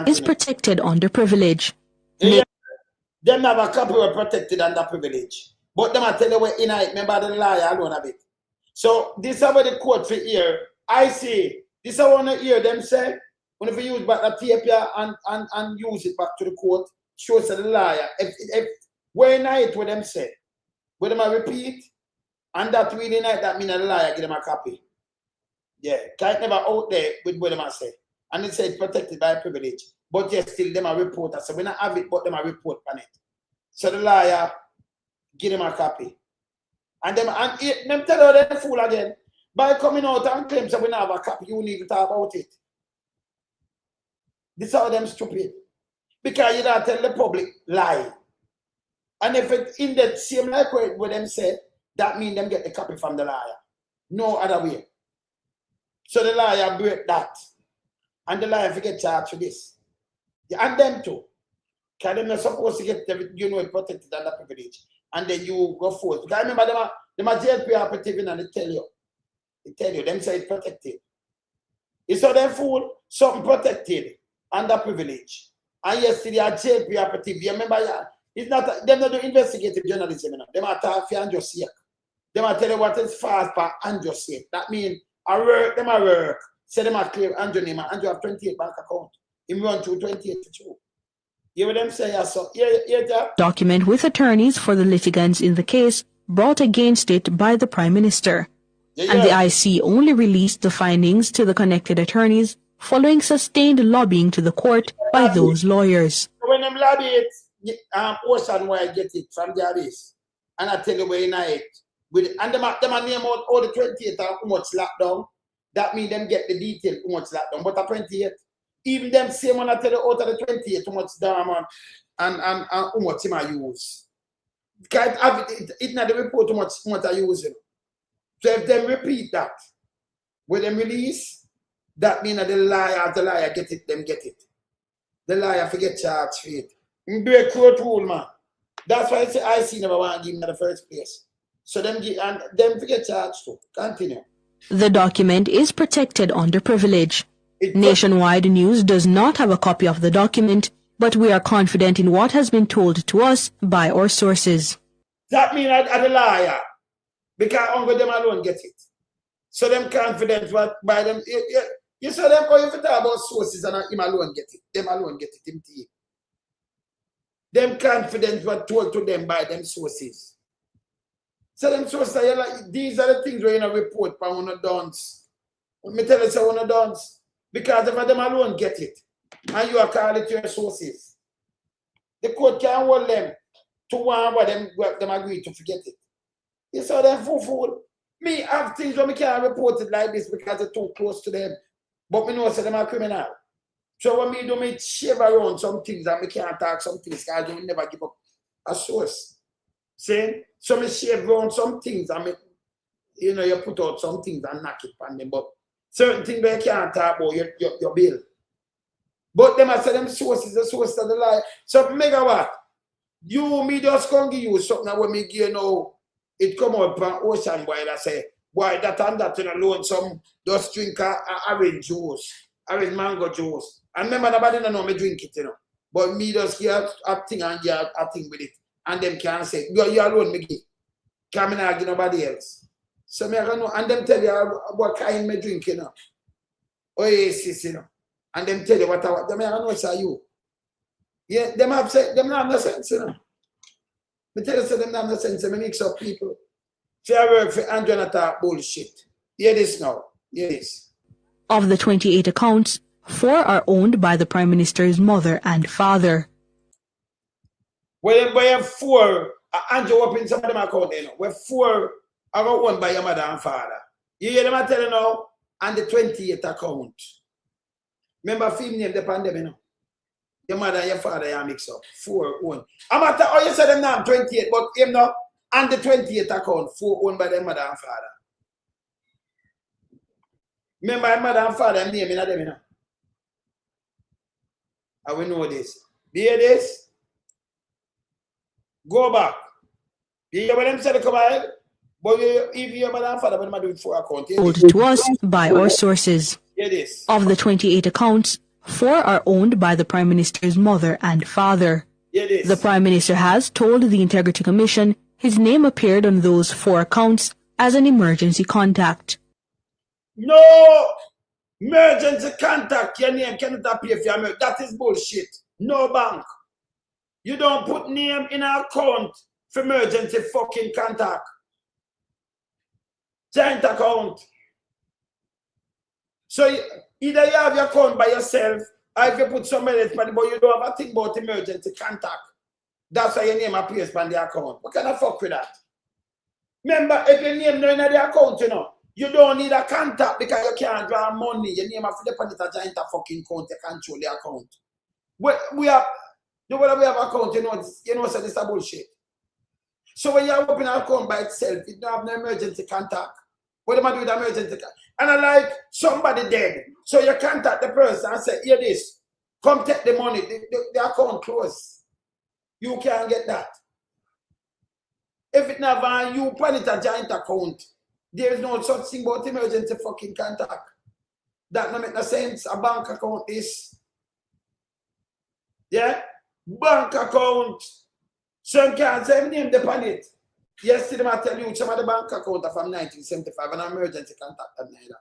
Is protected under privilege. Yeah. Them have a copy were protected under privilege. But them I tell you what in it, remember the liar alone a bit. So this is what the court for here. I say, this is what I want to hear them say. When if you use back the tape here and use it back to the court, shows the liar. If where night what them say, what them I repeat, and that really night that mean a liar, give them a copy. Yeah, can't never out there with what them I say. And it said protected by privilege. But yes, still them a report. I say, we not have it, but them a report on it. So the liar, give them a copy. And them tell her them fool again. By coming out and claim that we don't have a copy, you need to talk about it. This is how them stupid. Because you don't tell the public lie. And if it's in the same like what them say, that means them get the copy from the liar. No other way. So the liar break that. And the liar forget charged for this. Yeah, and them too. Because they're not supposed to get, it protected under privilege. And then you go forth. Because I remember them are JLP operative and they tell you. Them say it's protected. You saw them fool, something protected under privilege. And yesterday a JLP operative, you remember, it's not, them not do investigative journalism, you know. Them are talk for and just say. Them are tell you what is fast for and just say. That means I work, them I work. Say them are clear Andrew name, Andrew have 28 bank account. Him run through 28 to 2. You hear them say, yeah, so, yeah. Document with attorneys for the litigants in the case brought against it by the Prime Minister. Yeah. And the IC only released the findings to the connected attorneys following sustained lobbying to the court by those lawyers. When them lobby it, Ocean where I get it from their base. And I tell you where in it. And them a name out all the 28 and how much lockdown. That means them get the detail how much lockdown. But the 28, even them same one I tell you out of the 28 how much diamond and how much him I use. Can't have it not the report how much I use. So if them repeat that, when them release, that means that the liar get it, them get it. The liar forget charged for it. Break court rule, man. That's why I say I see never want to give him in the first place. So them forget charged too. Continue. The document is protected under privilege. Nationwide News does not have a copy of the document, but we are confident in what has been told to us by our sources. That means I'm the liar. Because only them alone get it. So them confident what by them. You saw them going to talk about sources and him alone get it. Them alone get it. Him team. Them confident what told to them by them sources. So them sources are like, these are the things where you report by one of dons. Let me tell you so one of dons. Because if them alone get it, and you are calling it your sources, the court can't hold them to one what them agree to forget it. You saw them fool. Me have things where me can't report it like this because it's too close to them. But me know say them are criminal. So when me do me shave around some things and me can't talk some things because I never give up a source. See? So me shave around some things and me, you put out some things and knock it on them. But certain things where you can't talk about your bill. But them I say them sources, the source of the lie. So megawatt. Me just can't give you something when me give it come up from Ocean boy that say, boy, that and that alone, some just drink orange juice, orange mango juice. And remember, nobody don't know me drink it, But me just give a thing and give a thing with it. And them can't say, you alone, me give. Can't me give nobody else. So me I know, and them tell you what kind me drink, Oasis, And them tell you what them I know it's you. Yeah, them have no sense, Me tell you, them have no sense. Me mix up people. If I work for Andrew and talk bullshit. Hear this now. Hear this. Of the 28 accounts, 4 are owned by the Prime Minister's mother and father. Well, we have 4. Andrew opened some of them accounts, Where 4 are owned by your mother and father. You hear them I tell you now? And the 28 account. Remember, film name the pandemic, Your mother and your father, you mix up. 4 owned. You said them now 28, but him now, and the 28 account, 4 owned by their mother and father. Remember, my mother and father, name in them, I will know this. Do you hear this? Go back. Do you hear what them said? Come ahead. But if your mother and father, when I do it for account, Told to us by our sources. Hear this. Of the 28 accounts, 4 are owned by the Prime Minister's mother and father. Hear this. The Prime Minister has told the Integrity Commission His name appeared on those 4 accounts as an emergency contact. No emergency contact, your name cannot appear for your that is bullshit. No bank. You don't put name in an account for emergency fucking contact. Giant account. So either you have your account by yourself, or if you put somebody else, but you don't have a thing about emergency contact. That's why your name appears on the account. What kind of fuck with that? Remember, if your name not in the account, you know, you don't need a contact because you can't draw money. Your name have to depend on a giant fucking account to control the account. We have the way we have account, you know, so this is a bullshit. So when you open an account by itself, it don't have no emergency contact. What am I doing with emergency contact? And I like somebody dead. So you contact the person and say, here this, come take the money, the account closed. You can't get that. If it never you put it a giant account, there is no such thing about emergency fucking contact. That don't make no sense. A bank account is. Yeah? Bank account. So you can't say name depend it. Yesterday I tell you some of the bank account are from 1975 and emergency contact at neither.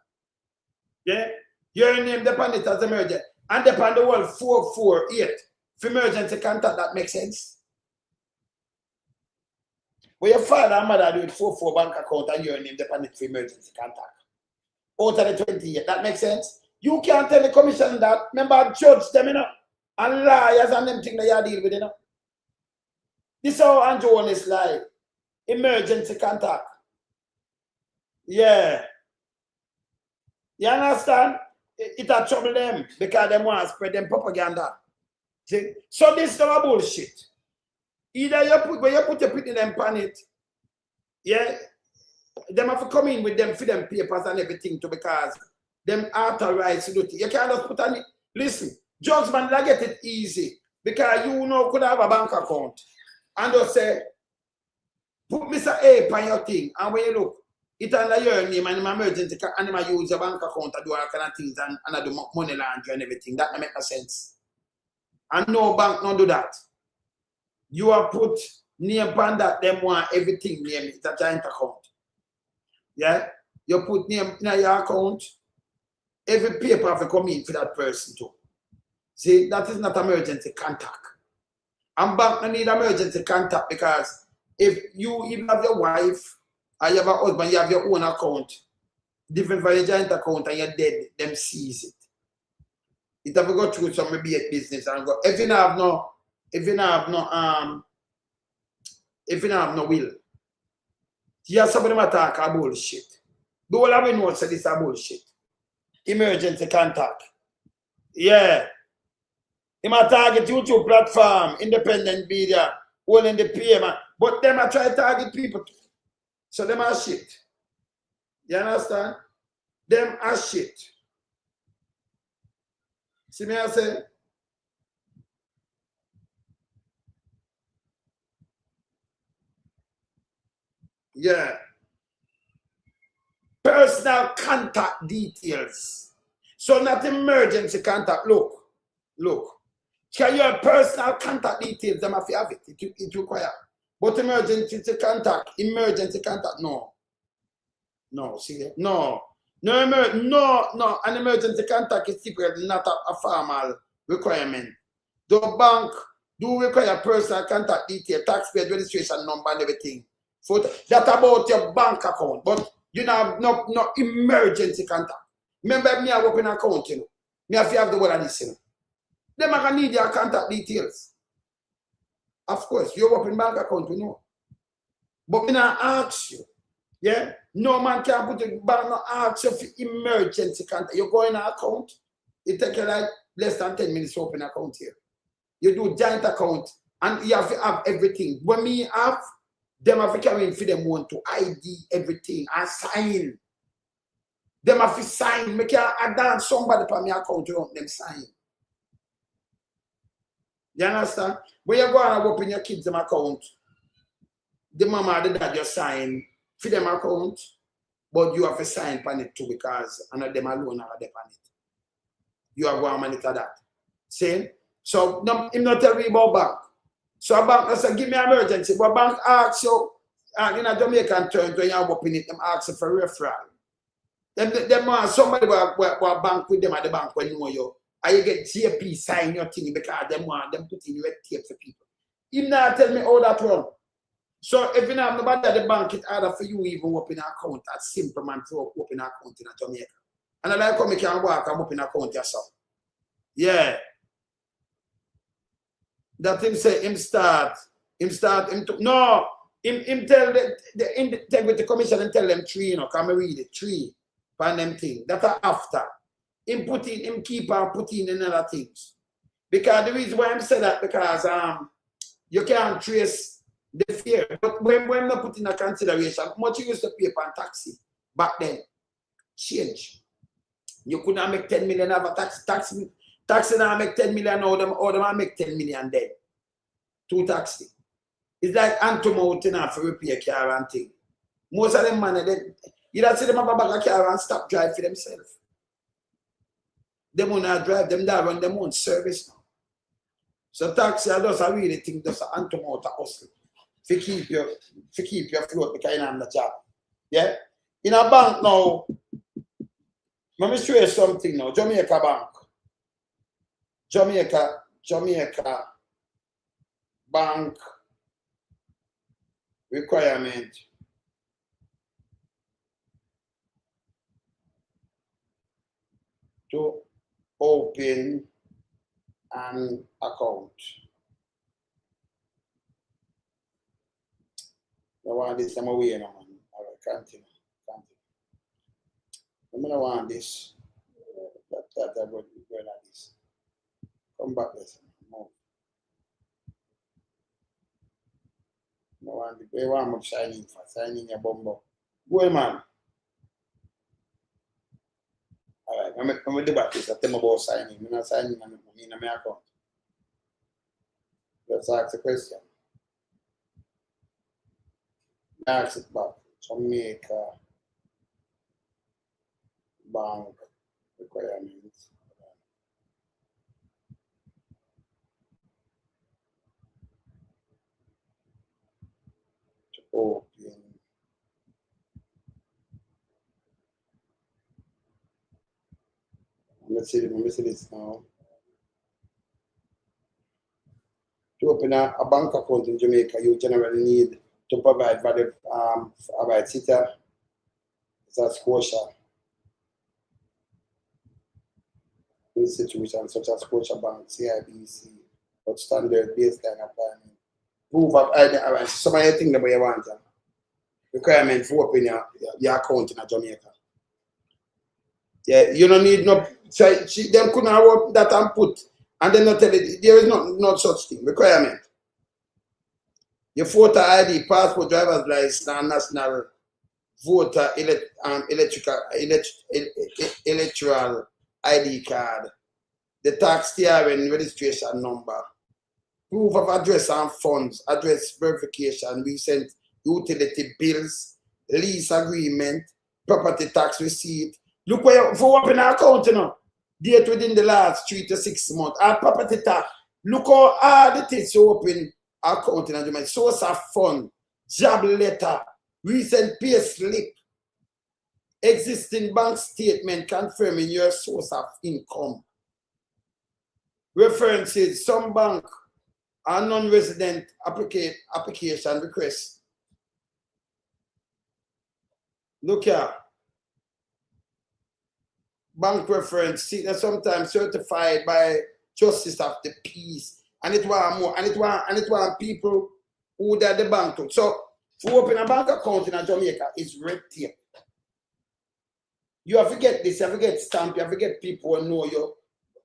Yeah? Your name depend it as emergency. And depend the whole 448 for emergency contact, that makes sense. When your father and mother do it 44 bank account and your name depend it for emergency contact. Out of the 28, that makes sense. You can't tell the commission that. Remember, judge them, you know, and liars and them things that you deal with, you know. This is how Andrew Holness lie. Emergency contact. Yeah. You understand? It a trouble them because they want to spread them propaganda. See? So this is a bullshit. Either you put when you put your put in them pan it, yeah, them have to come in with them for them papers and everything to because them authorized to do it. You can't just put on it. Listen, judgment I get it easy because you know could have a bank account and just say put Mr. A on your thing and when you look it under your name and emergency and you use your bank account to do all kind of things and do money laundering and everything. That don't make no sense. And no bank don't do that. You have put name on that, them want everything name. It's a giant account. Yeah? You put name in your account, every paper have to come in for that person too. See, that is not emergency contact. And bank don't need emergency contact because if you even have your wife or you have a husband, you have your own account, different from your giant account and you're dead, them seize it. It have to go through some maybe a business and go, if you don't have no will, yeah, somebody might talk about bullshit. The whole of we know say this is bullshit. Emergency contact. Yeah. He might target YouTube platform, independent media, all in the payment. But them are try to target people. So them are shit. You understand? Them are shit. See me I say? Yeah. Personal contact details. So not emergency contact. Look. Can your personal contact details, them have to have it. It require. But emergency contact, no. No, see? No. No. An emergency contact is typically not a formal requirement. The bank do require personal contact detail, taxpayer registration number and everything. So that's about your bank account, but you have no emergency contact. Remember me, I open an account, you know. Me have to have the word of this, you know. Them are gonna need your contact details. Of course, you open bank account, you know. But me not ask you. Yeah? No man can put your bank, no ask you for emergency contact. You go in an account, it take you like less than 10 minutes to open an account here. You do giant account and you have to have everything. When me have, them have to carry in for them want to ID everything and sign. Them have to sign. Make I dance somebody for me account, you want them sign. You understand? When you go and open your kids' account, the mama and the dad just sign for them account, but you have to sign on it too because none of them alone are on it. You have to monitor that. See? So, him not tell me about bank. So a bank say, give me emergency, but bank asks you, in a Jamaican terms, when you open it, them ask for referral. Them somebody will bank with them at the bank when you know you. And you get JP sign your thing because them want them put in red tape for people. You not tell me how that run. So if you have nobody at the bank, it's harder for you even open an account. That's simple man to open an account in Jamaica. And I like how you can work and open an account yourself. Yeah. That him say him tell the Integrity Commission and tell them 3, you know, come and read it, 3 on them things. That are after. Him put in, him keep on putting in other things. Because the reason why I'm saying that, because you can't trace the fear. But when not put in a consideration, how much you used to pay for a taxi back then, change. You could not make 10 million of a taxi now make 10 million, or them make 10 million then. 2 taxi. It's like Antomo enough for repair car and thing. Most of them money, you don't see them have a bag of car and stop drive for themselves. They will not drive them down, run them own service now. So taxi, I just really think that's an Antomo to hustle. To keep your float because you're on the job. Yeah? In a bank now, let me show you something now. Jamaica Bank. Jamaica Bank requirement to open an account. I want this, I'm away now, man. All right, continue. I'm going to want this. That I'm going like this. Come back this. Move. I want the way I'm signing for. Signing your bumbo. Go, man. All right, I'm going to do this. I tell me about signing. I'm not signing in my account. Let's ask the question. Ask it back. Jamaica Bank requirements. To open let me see this now. To open a bank account in Jamaica, you generally need to provide for the about sitter, it's a Scotia institutions such as Scotia Bank, CIBC, or standard baseline requirement. Proof of ID. Some of the things that you want. Requirement for opening your account in Jamaica. Yeah, you don't need no. So them couldn't have that and put, and then not tell it. There is not such thing. Requirement. Your photo ID, passport, driver's license, and national voter electoral ID card, the tax TRN registration number, proof of address and funds, address verification, recent utility bills, lease agreement, property tax receipt. Look where for open an account, you know, date within the last 3 to 6 months. Our property tax. Look how hard it is to open account in Jamaica. Source of fund, job letter, recent pay slip, existing bank statement confirming your source of income. References, some bank and non-resident application requests. Look here. Bank reference, see that sometimes certified by Justice of the Peace. And it want more, and it want people who are the bank to. So to open a bank account in Jamaica is red tape. You have to get this, you have to get stamp, you have to get people who know you.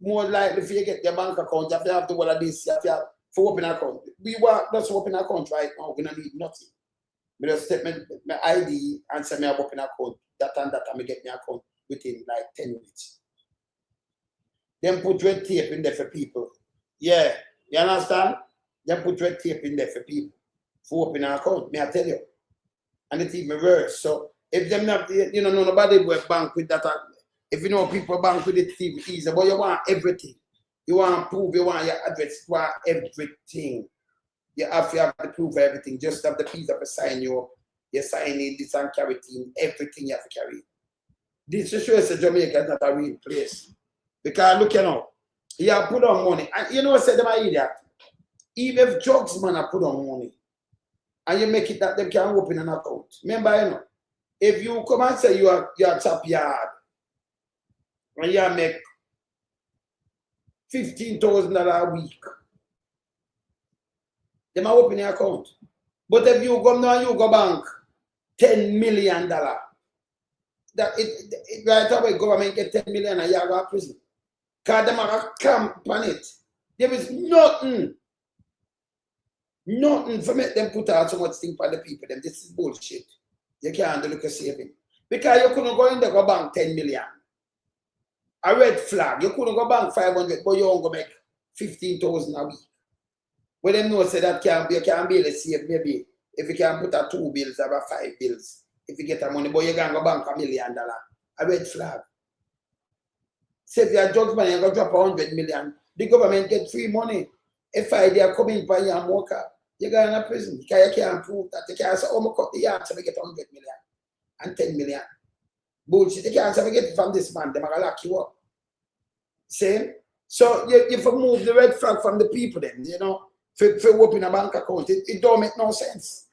More likely if you get your bank account, you have to have all of this, you have to have to open an account. We want just open an account right now, we're gonna need nothing. I just take my ID and say I open an account, that and that, and I get my account within like 10 minutes. Then put red tape in there for people. Yeah, you understand? Then put red tape in there for people. For open an account, may I tell you. And it's even worse. So if them not, you know, nobody will bank with that. If you know people bank with it, it's easy, but you want everything. You want proof, you want your address, you want everything. You have to prove everything. Just have the piece of a sign you You sign it, this and carry team, everything you have to carry. This shows that Jamaica is not a real place. Because look, you know, you have put on money. And you know what I said, them I idiot. Even if drugs man are put on money, and you make it that they can open an account. Remember, you know, if you come and say you are top yard, and you make $15,000 a week, they might open your account. But if you go now and you go bank $10 million, that right away government get 10 million and you go to prison. Because they might camp on it. There is nothing for make them put out so much thing for the people. Them. This is bullshit. You can't look at saving. Because you couldn't go in there go bank 10 million. A red flag. You couldn't go bank 500, but you won't go make 15,000 a week. But them know say that you can be able to save maybe if you can put a 2 bills or 5 bills. If you get a money, but you can go bank $1 million. A red flag. Say if you're a judge man, you go drop 100 million. The government get free money. If they are coming by your worker, you go in a prison. Because you can't prove that. You can't say, oh, I cut the yard so we get 100 million and 10 million. Bullshit. You can't say we get it from this man. They're going to lock you up. See? So you have to move the red flag from the people then, you know, for opening a bank account. It don't make no sense.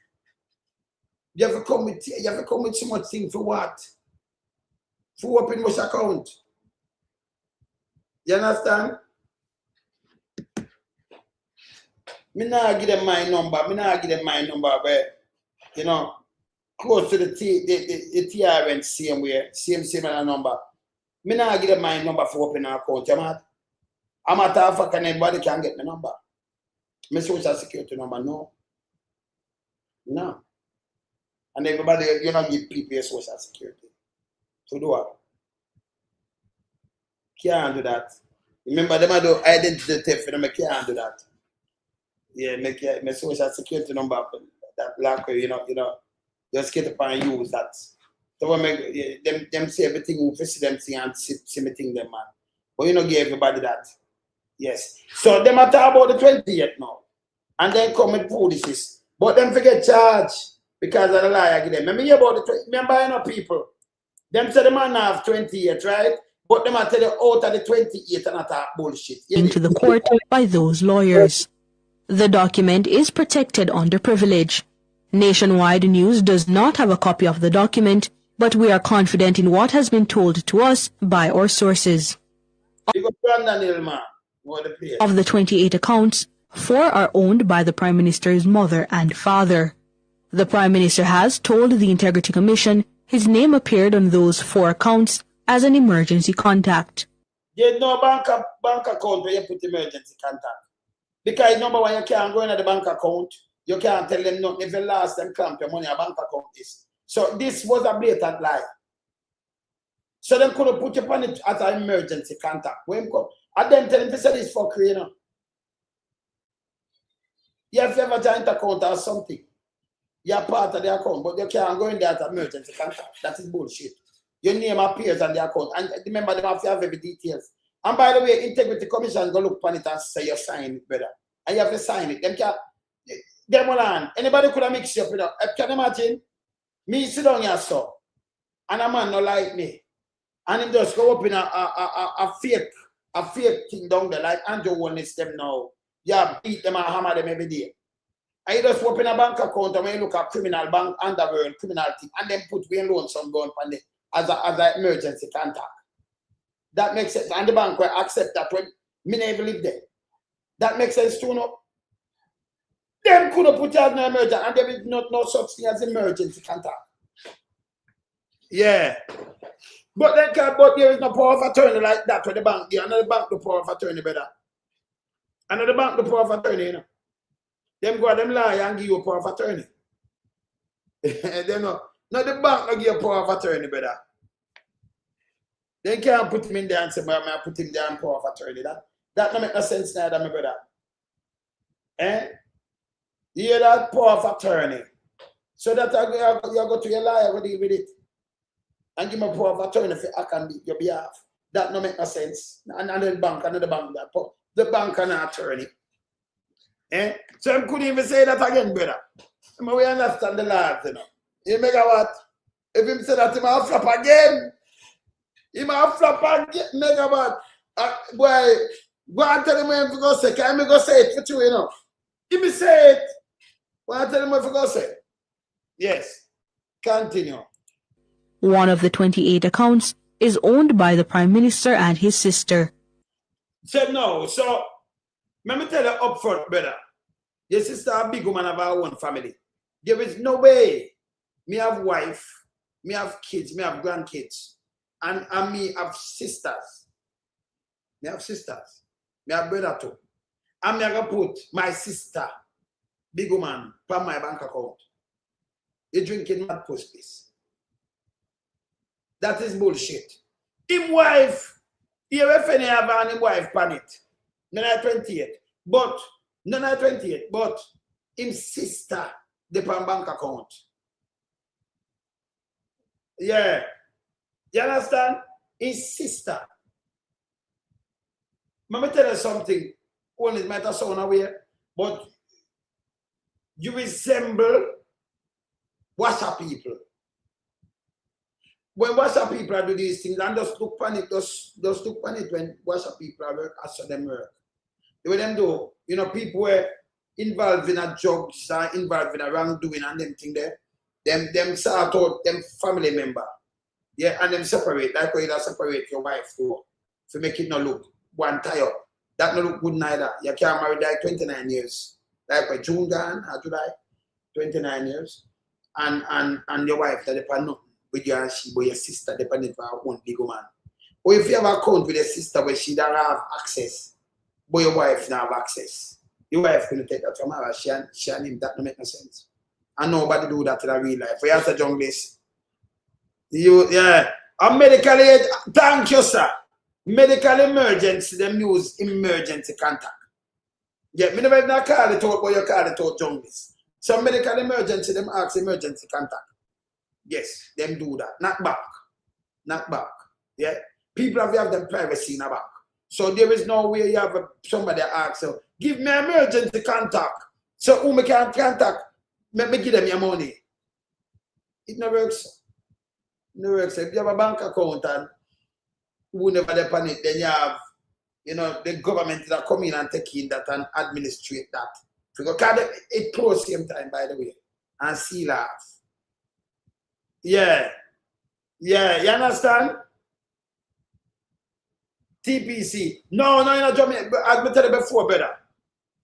You have to come with so much thing for what? For opening much account. You understand? Me not give them my number. Where, you know, close to the TRN same way, same number. Me not give them my number for opening an account. I'm a tough and anybody can get my number. My social security number, no. No. And everybody, you know, give people social security. To do what? Can't do that. Remember, them do identity theft, them can't do that. Yeah, make my social security number, that black, you know, just get up and use that. So make them see everything, we see them see and see me thing them, man. But you know, give everybody that. Yes. So them are talk about the 20th now. And then come with foolishness. But them forget charge because of the lie I give them. Remember hear about the 20th? Remember, you know, people. Them say the man have 20th, right? But them are tell you out of the 28th and attack bullshit. Into the court by those lawyers. The document is protected under privilege. Nationwide News does not have a copy of the document, but we are confident in what has been told to us by our sources. Of the 28 accounts, 4 are owned by the Prime Minister's mother and father. The Prime Minister has told the Integrity Commission his name appeared on those 4 accounts as an emergency contact. There's no bank account where you put emergency contact. Because number one, you can't go into the bank account. You can't tell them nothing. If you lost them clamp your money, a bank account is. So this was a blatant lie. So them could have put you on it as an emergency contact. When and then tell them to say this for you know. You have to have a joint account or something. You're part of the account, but you can't go in there as an emergency contact. That is bullshit. Your name appears on the account. And remember, them have to have every details. And by the way, Integrity Commission go look on it and say you sign it, brother. And you have to sign it. Them on. Anybody could have mixed you up with that. Can you imagine? Me sit down here, so. And a man not like me. And him just go up in a fake thing down there, like Andrew Holness them now. Yeah, beat them and hammer them every day. And you just open a bank account and when you look at criminal bank, underworld, criminal thing, and then put we loan some gun on it as an emergency contact. That makes sense. And the bank will accept that when me never live there. That makes sense too, no? Them could have put you as an emergency and there is no such thing as emergency contact. Yeah. But there is no power of attorney like that with the bank. Another bank the power of attorney better. Another bank the power of attorney, you know. Them go them lie and give you a power of attorney. They know. No, the bank will give you a power of attorney better. They can't put him in there and say, well, I put him there and power of attorney. That don't make no sense neither, my brother. Eh? You hear that power of attorney. So that you go to your lawyer and deal with it. And give me a power of attorney for I can be your behalf. That don't make no sense. Another bank, that the bank and an attorney. Eh? So I couldn't even say that again, brother. We understand the laws, you know. You make a what? If him say that he might flop again, he might flop again. Make a what? Boy, go and tell him when you go say. Can I go say it for you, you know? Give me say it. Go and tell him when you go say. Yes. Continue. One of the 28 accounts is owned by the Prime Minister and his sister. Said no. So, let me tell you up front, brother. Your sister a big woman of our own family. There is no way me have wife, me have kids, me have grandkids, and me have sisters. Me have sisters. Me have brother too. And me gonna put my sister, big woman, from my bank account. You drinking mad pussies. That is bullshit. Him wife, you if any have an him wife pan it. None 28. But none 28. But him sister, the pan bank account. Yeah. You understand? His sister. Let me tell you something. One is might sound away, but you resemble WhatsApp people. When WhatsApp people do these things, and just look panic, just look panic when WhatsApp people are work as them work. The way them do, you know, people were involved in a drugs and involved in a wrongdoing and them thing there. Them sort out them family member. Yeah, and them separate. Like how you separate your wife too. To make it not look one tired. That not look good neither. You can't marry like 29 years. Like by June gone or July, 29 years. And your wife that depend nothing with you and she, but your sister dependent on one big woman. Or if you have a account with your sister where she don't have access, but your wife don't have access. Your wife couldn't take that from her. She and him, that don't make no sense. And nobody do that in a real life. We have a junglist. Yeah. A medical aid, thank you, sir. Medical emergency, them use emergency contact. Yeah, me never not call it out, but you call it out junglist. Some medical emergency, them ask emergency contact. Yes, them do that. Not back. Not back. Yeah. People have their privacy in the back. So there is no way you have somebody ask, so give me emergency contact. So who me can contact, let me give them your money. It never works. It never works. If you have a bank account and who never depend it, then you have, you know, the government that come in and take in that and administrate that. Because it close same time, by the way, and seal off. Yeah. Yeah, you understand? TPC. No, you're not Jamaica. As I tell you before, brother.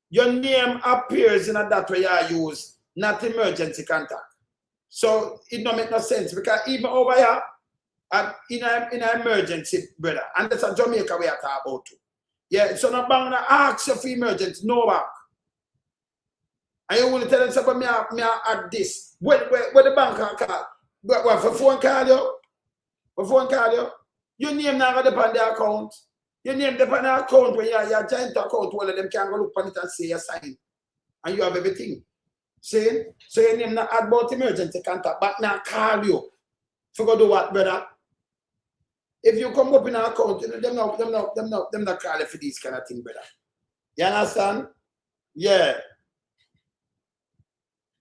Your name appears in that way you use, not emergency contact. So it don't make no sense because even over here, in an emergency, brother, and that's a Jamaica we are talking about too. Yeah, so no bang na ask you for emergency, no back. And you want to tell them something, me add this. Where the bank call? What, for phone call you? For phone call you? Your name not going to depend on the account. Your name depend on the account when you're a giant account, one of them can go look on it and say a sign. And you have everything. See? So your name not add about emergency contact, but now call you. For go do what, brother? If you come up in an account, you know, them not call you for this kind of thing, brother. You understand? Yeah.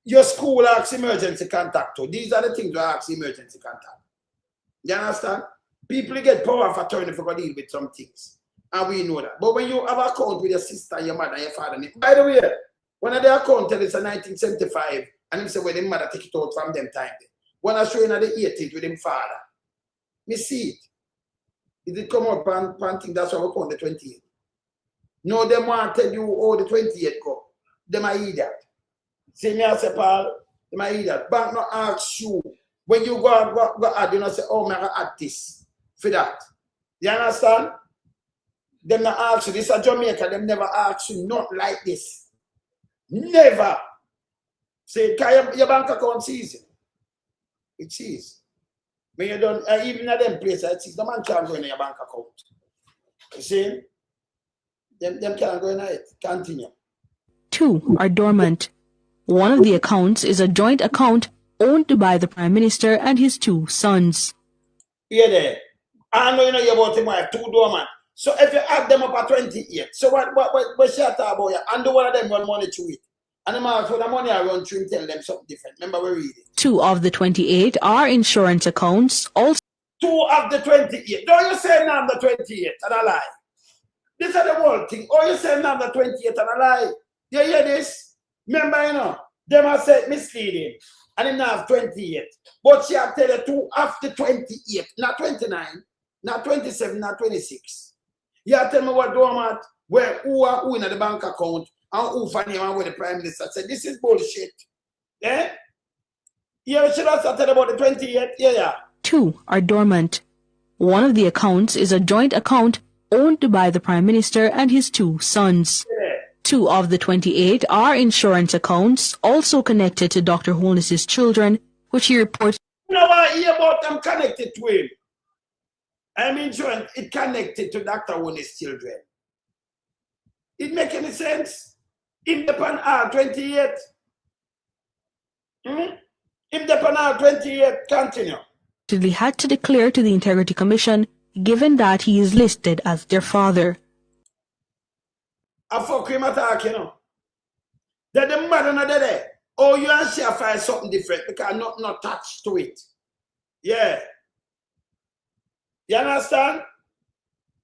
Your school asks emergency contact too. These are the things you ask emergency contact. You understand? People get power of attorney for deal with some things. And we know that. But when you have an account with your sister, your mother, your father, by the way, when the account tell it's a 1975, and them say, well, the mother take it out from them time. When I show you in the 80s with them father, me see it. It did come up and think that's how we count the 28. No, them want to tell you, oh, the 28 go. Them are idiot. See me as a Paul, them are idiot. Bank not ask you. When you go add, you know, say, oh, I'm going to add this for that. You understand? Them not ask you. This is a Jamaica. Them never ask you not like this. Never. Say, can your bank account sees it? It sees. When you don't, even at them places, it sees. The man can't go in your bank account. You see? Them can't go in it. Continue. 2 are dormant. One of the accounts is a joint account owned by the Prime Minister and his 2 sons. Yeah, there. I know you know about him, wife, 2 dormant. So if you add them up at 28, so what she talk about you? And do one of them want money to it. And the marks when the money I run through, tell them something different. Remember we read it. 2 of the 28 are insurance accounts, also 2 of the 28. Don't you say now the 28 and a lie. This is the whole thing. Oh, you say now the 28 and a lie. You hear this? Remember, you know, them have said misleading. And him now have 28. But she have tell you 2 of the 28, not 29, not 27, not 26. You have tell me what doormat, where who in the bank account, and who for name and where the Prime Minister said, this is bullshit. Eh? You should also tell about the 28. Yeah. 2 are dormant. One of the accounts is a joint account owned by the Prime Minister and his 2 sons. Yeah. 2 of the 28 are insurance accounts, also connected to Dr. Holness's children, which he reports. You know what I hear about them connected to him? I mean, sure, it connected to Dr. Holness's children. It make any sense? In the pan R28. In the pan R28, continue. Had to declare to the Integrity Commission, given that he is listed as their father. I fuck him attack, you know. That the mother not there. Oh, you and she find something different because not attached to it. Yeah. You understand?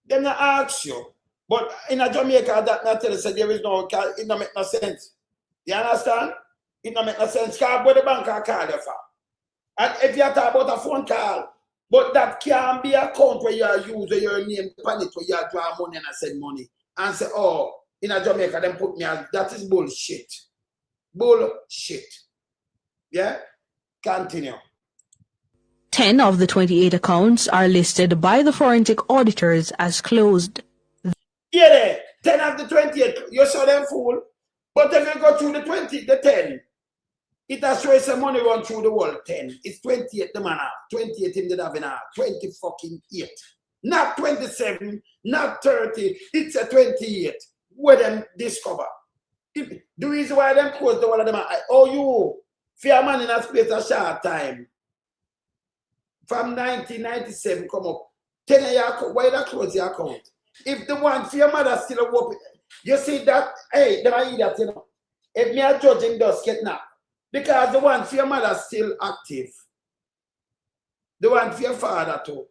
Them not ask you. But in a Jamaica, that not tell us that there is no, it don't make no sense. You understand? It don't make no sense. Because where the bank are call you for. And if you talk about a phone call, but that can be a account where you use your name upon it, where you draw money and send money. And say, oh, in a Jamaica, then put me as, that is bullshit. Bullshit. Yeah? Continue. 10 of the 28 accounts are listed by the forensic auditors as closed. Yeah, there. 10 of the 28, you saw them fool. But if you go through the 10, it has shown some money run through the world. 10. It's 28 the man have. 28 him did have in 20 fucking 8. Not 27, not 30. It's a 28. Where them discover. The reason why them close the one of them are, oh you, fear man in a space a short time. From 1997 come up. 10 of your account, why that close your account? If the one for your mother still open, you see that, hey, them are idiot, you know. If me are judging does get now. Because the one for your mother still active. The one for your father too.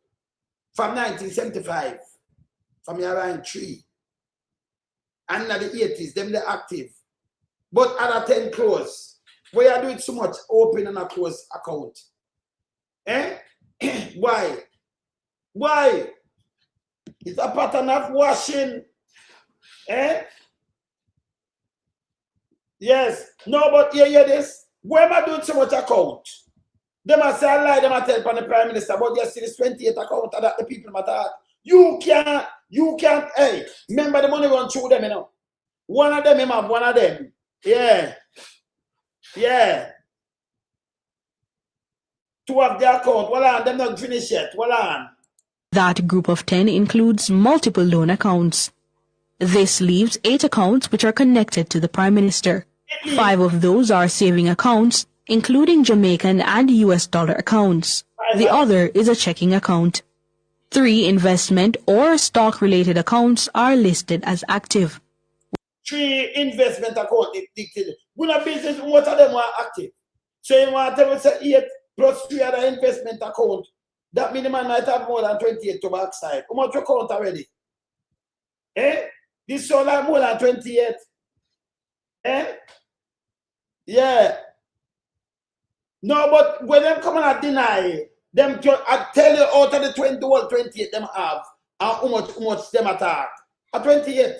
From 1975. From your around 3. And in the 80s, them they active. But other 10 close. Why are doing so much open and a close account? Eh? Why? Why? It's a pattern of washing. Eh? Yes. No, but hear this. Why am I doing so much account? They must say I lie, they must tell upon the Prime Minister, but you see this 28 account that the people matter. You can't, hey, remember the money run through them, you know. One of them, him have one of them. Yeah. Yeah. 2 of the account. Well on, them not finished yet. Well on. That group of 10 includes multiple loan accounts. This leaves 8 accounts which are connected to the Prime Minister. 5 of those are saving accounts, including Jamaican and US dollar accounts. The other is a checking account. 3 investment or stock-related accounts are listed as active. 3 investment accounts dictated. We not business, what of them are active? So you want to say 8 plus 3 other investment account. That means the man might have more than 28 to backside. How much you count already? Eh? This sound like more than 28. Eh? Yeah. No, but when them come and deny, them I tell you out of the 28 them have, and how much them attack. At 28.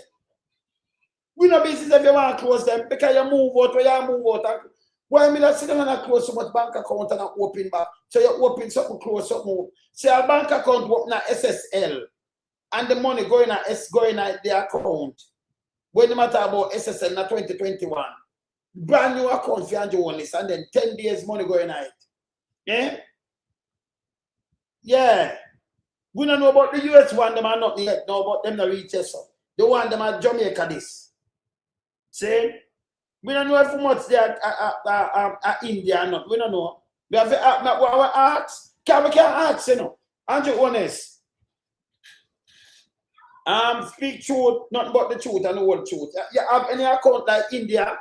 We no business if you want to close them because you move out or you move out. Why me not sit down and close so much bank account and open back? So you open something, close something. Say a bank account open a SSL and the money going at the account. When the matter about SSL in 2021, brand new account for Andrew Holness and then 10 days money going at it. Yeah? Yeah. We don't know about the US one, them are not yet know about them not reach us. The one them are Jamaica this. See? We don't know how much they are India or not. We don't know. We have to ask. We can't ask, you know. Andrew Holness. Speak truth, not but the truth and the whole truth. You have any account like India?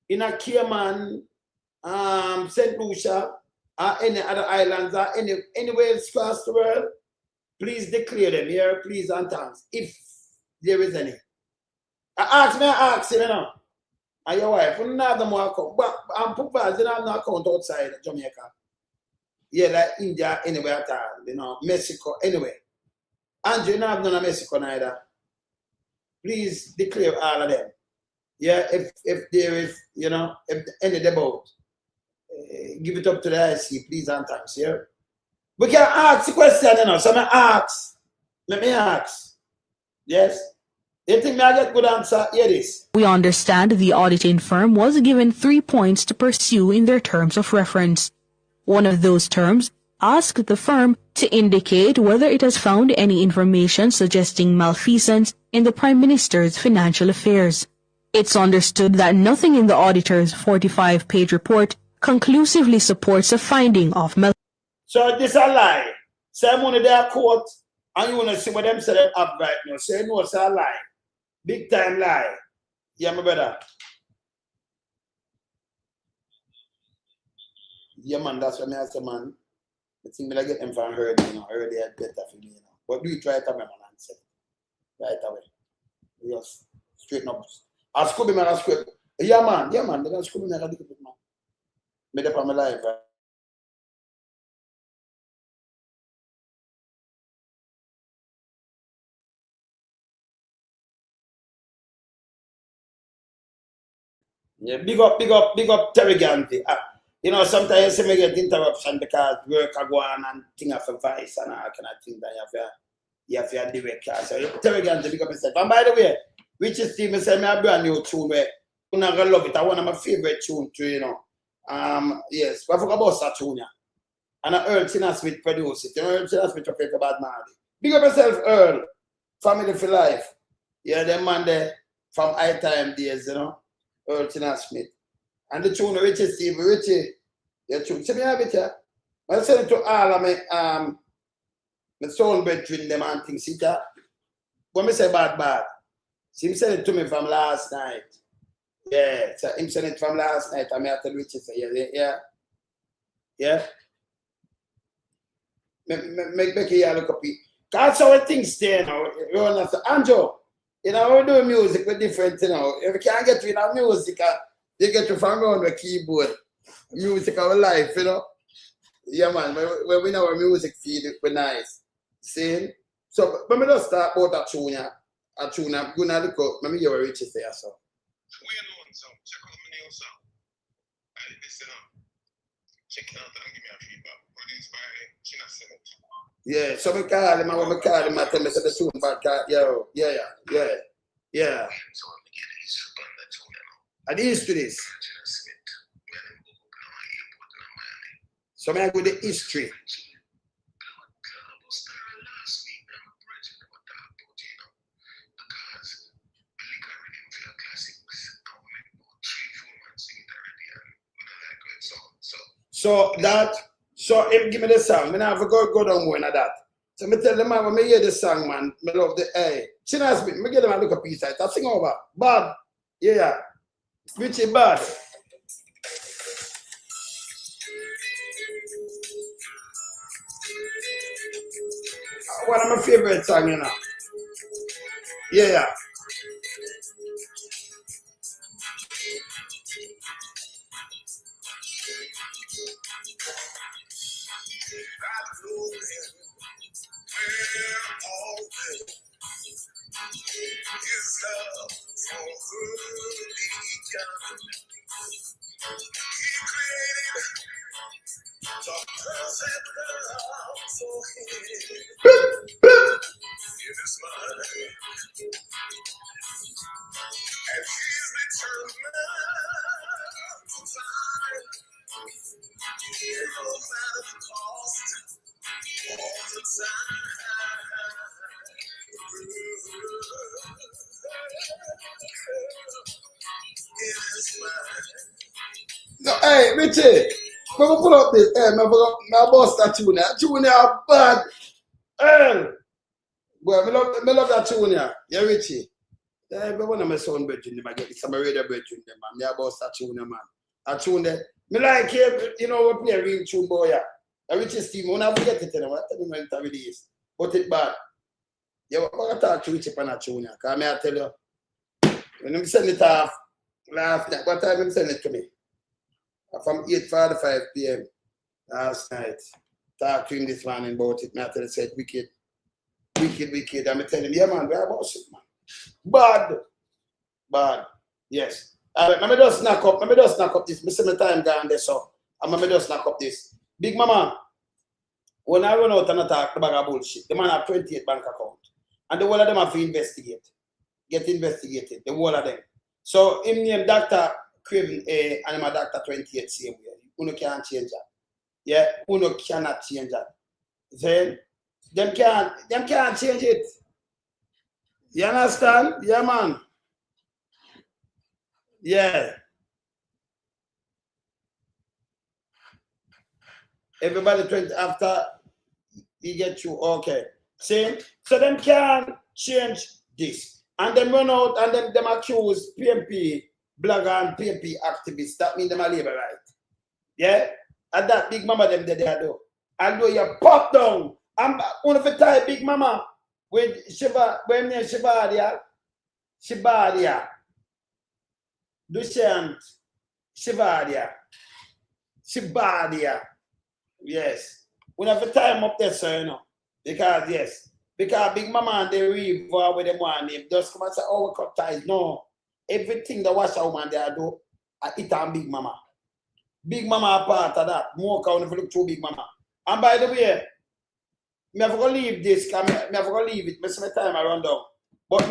in a Cayman, St. Lucia, or any other islands, or anywhere else across the world, please declare them here, please and thanks, if there is any. I ask you, you know, and your wife, we don't have them account, but I'm put they don't have no account outside Jamaica. Yeah, like India, anywhere at all, you know, Mexico, anywhere. And you don't have none of Mexico neither. Please declare all of them. Yeah, if there is, you know, if any debate, give it up to the IC, please and thanks, yeah? We can ask the question, you know, so let me ask. Yes? You think I get good answer? Hear this. We understand the auditing firm was given 3 points to pursue in their terms of reference. One of those terms asked the firm to indicate whether it has found any information suggesting malfeasance in the Prime Minister's financial affairs. It's understood that nothing in the auditor's 45-page report conclusively supports a finding of malfeasance. So this a lie. Say I'm on their court and you want to see what them say them up right now. Say no, it's a lie. Big time lie. Yeah, my brother. Yeah, man, that's what I say, man. I think I get them from heard, you know, heard they had better for me, you know. But do it right away, man, and say. Right away. Just straighten up. I scoop him and I scoop. Yeah, man, they're going to scoop him and I do it, man. Made up on my life, right? Yeah, big up Terry Ganti. You know, sometimes you may get interruption because work are going and things have a voice and all kind of thing that you have to direct. So Terry Ganti, big up yourself. And by the way, Richie Stevens said me a brand new tune where you're not gonna love it. One of my favorite tunes too, you know. Yes, but I forgot about that tune, yeah. And Earl Tina Smith produced it. You know, Earl Tina Smith played for Bad Marley. Big up yourself, Earl. Family for life. Yeah, them man there from high time days, you know. Earl Tina Smith. And the tune Richie Steve, Richie, your tune. See me have it here. I send it to all of my soul brethren them and things. See that? When me say bad. See him send it to me from last night. Yeah, so him send it from last night. I may have to Richie say, yeah. Make you look up. That's how things stay now. You understand? Andrew, you know, we do music with different, you know. If you can't get to our music, you get to from around the keyboard. Music our life, you know. Yeah, man. When we know our music feed, it's nice. See? So, when we just start about a tune, I'm going to look up. Let me hear what Richie say, so. We alone, so check out my new song. I listen up. Check it out and give me a feedback. Produced by China Senate. Yeah, so I call him, I tell me the tune back. Yeah. And he's to this. So I go to the history. So him give me the song. I never go down more than that. So I tell the man when I hear the song, man, I love the China Smith, I get them and look a piece of it. I sing over. Bad. Yeah. Richie bad. One of my favorite songs, you know. Yeah. No, hey, Richie, when we pull up this, my boss that tune. That tune is bad. Well, I love that tune. Yeah, Richie. Every one of my son brethren, them I get this. I'm a radio brethren, them man. Me about a tune, man. A tune there. Me like it, you know, we play a real tune, boy. Yeah. I reach a steam. When I forget it, you know, I tell you when it is. But it bad. Yeah, what I talk to Richie on a tune, because I tell you, when I send it off last night, what time you send it to me? From 8:45 p.m. last night. Talk to him this morning about it. I tell him, said, wicked. I'm telling him, yeah, man, we're about it, man. Bad. Yes. Let me just knock up this. I see my time gone there, so I'm going to just knock up this. Big Mama, when I run out and attack the bag of bullshit, the man have 28 bank account. And the whole of them have to investigate. Get investigated. The whole of them. So, him name Dr. Craven A and I'm a Dr. 28 same way. Uno can't change that. Yeah, Uno cannot change that. Then, them can't change it. You understand? Yeah, man. Yeah. Everybody 20 after you get you, okay. See? So them can change this. And them run out and them accuse PMP blogger and PMP activists. That means them are labor right. Yeah? And that Big Mama them there do. And do you pop down. I'm one of the time Big Mama with Shiva, when near Shibadia. Dushyant Shibadia. Yes. We have a time up there, sir, you know. Because, yes. Because Big Mama and the river with them one name just come and say, oh, we cut ties. No. Everything the washer woman they do, I eat on Big Mama. Big Mama are part of that. More count if you look through Big Mama. And by the way, I have to leave this, because I have to leave it. I see my time I run down. But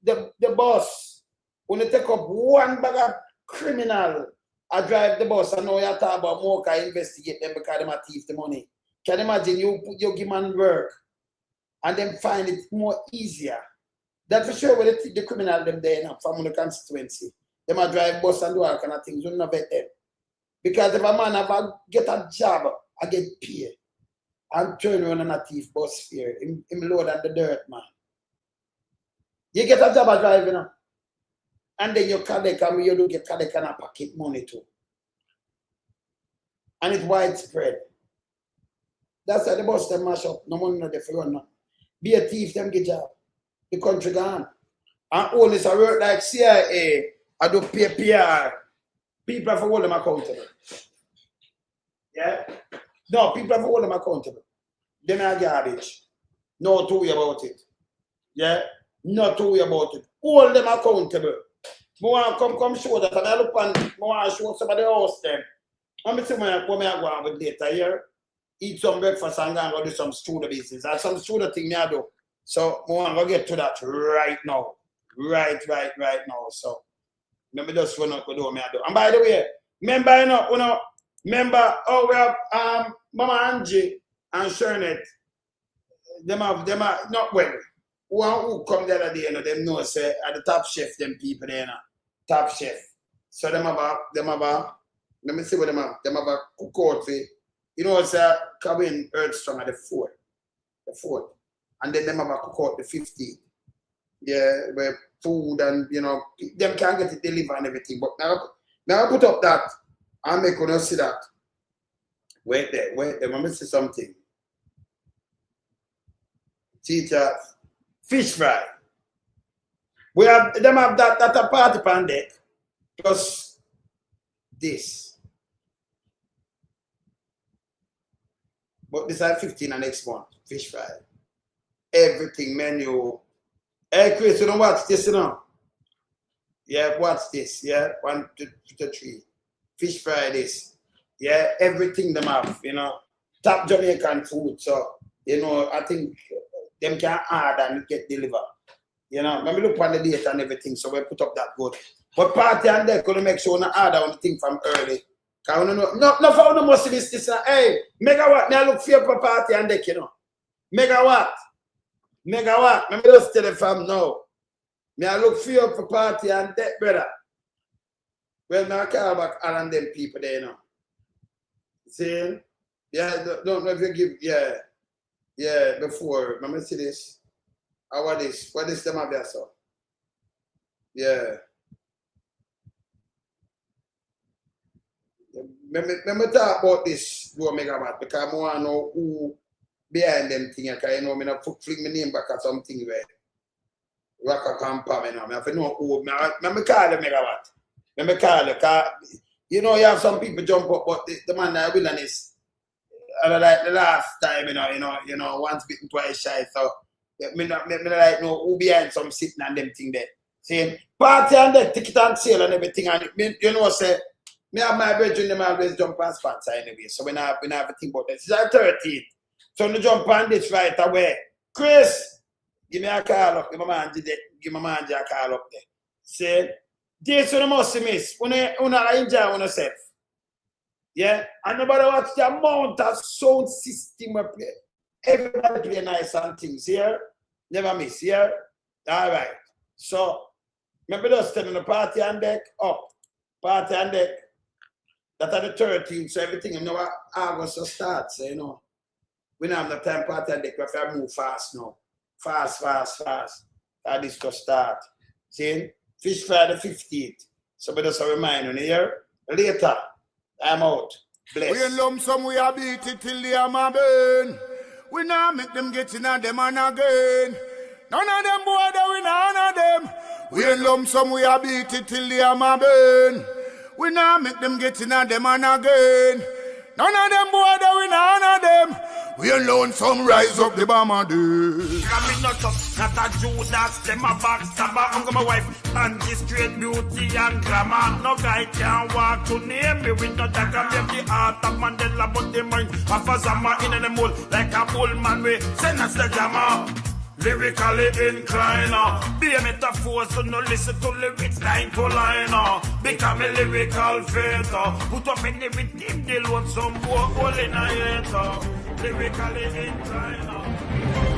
the boss, when you take up one bag of criminal, I drive the bus and now you talk about more can investigate them because they might thief the money. Can you imagine you give man work and then find it more easier? That's for sure when the criminal them there now from the constituency. They might drive bus and do all kind of things. You don't bet them. Because if a man get a job, I get paid. And turn around on a thief bus fare. Him load on the dirt, man. You get a job at driving, you know? And then you collect and you do get collect and a pocket money too. And it's widespread. That's why the bus them mash up. No money no there for run. Be a thief, them get job. The country gone. And all this I work like CIA. I do PR. People have to hold them accountable. Yeah? No, people have to hold them accountable. Them are garbage. No to worry about it. Yeah? Not to worry about it. Hold them accountable. I want to come show that and I look and I want to show somebody else them. I'm going to go on with later here. Eat some breakfast and go do some studio business. That's some studio thing I do. So I want to get to that right now. Right now. So let me just run out and do what I do. And by the way, remember how we have Mama Angie and Shernette. Them are not well. Who come the other day, you know, them know say at the top chef, them people there, you know, top chef. So them have let me see what them have. Them have a cookout for, you know, it's a cabin Earth Strong at the fourth. And then them have a cookout the 15th. Yeah, where food and, you know, them can't get it delivered and everything. But now I put up that and make you see that. Wait there, let me see something. Teacher. Fish fry. We have them have that a party pan deck. Plus this. But this is 15 and next month. Fish fry. Everything menu. Hey Chris, you don't watch this, you know? Yeah, watch this. Yeah, 1, 2, 3. Fish fry this. Yeah, everything them have, you know. Top Jamaican food. So, you know, I think them can add and get delivered. You know, when we look on the date and everything, so we put up that good. But party and there could make sure we add on the thing from early. Because we know, no for no must this. Hey, megawatt, me I look for party and deck, you know. Megawatt. Let me just tell the fam now. Me I look for party and deck, brother. Well, now I call back all and them people there, you know. See? Yeah, don't know if you give, yeah, before. Let me see this. What is them have there, so? Yeah. Let me talk about this, Joe Megawatt, because I want to know who behind them things. Because you know, I fling my name back at something where Rocker Campa, you know. I have to know who. I call the Megawatt. I call the car. You know, you have some people jump up, but the man that wilderness, like the last time, you know, once bitten, twice shy. So, me like know who behind some sitting and them thing there. Saying, party and the ticket and sale and everything. And you know, say, me have my brethren, them always jump and sponsor anyway. So, we have to think about this. It's our 13th. So, we jump on this right away. Chris, give me a call up. Give my man a call up there. Say, this one must miss. Una enjoy yourself. Yeah? And nobody watch the amount of sound system we play. Everybody play nice and things here. Never miss here. All right. So, maybe just tell the party on deck up. Party on deck. That are the 13th, so everything, you know, August to start. So, you know, we don't have no time party on deck. We have to move fast now. Fast. That is to start. See? Fish fry the 15th. So, but just a reminder here. Later, I'm out. Bless. We in lump sum, we are beat it till the hammer burn. We now make them get in and them and again. None of them boy, we none of them. We in lump sum, we are beat it till the hammer burn. We now make them get in and them and again. None of them boy, we none of them. We alone some rise up the bomber dude. I'm not a Judas, them a backstabber. I'm my wife, and this straight beauty and glamour. No guy can walk to name me with no dagger. Them the heart of Mandela, but the mind of a Zama in the mold. Like a bull man, we send us the jammer. Lyrically inclined, be a metaphor, so no listen to lyrics line to line. Become a lyrical fighter. Put up in the rhythm, they want some more hole in a hater. Lyrically inclined.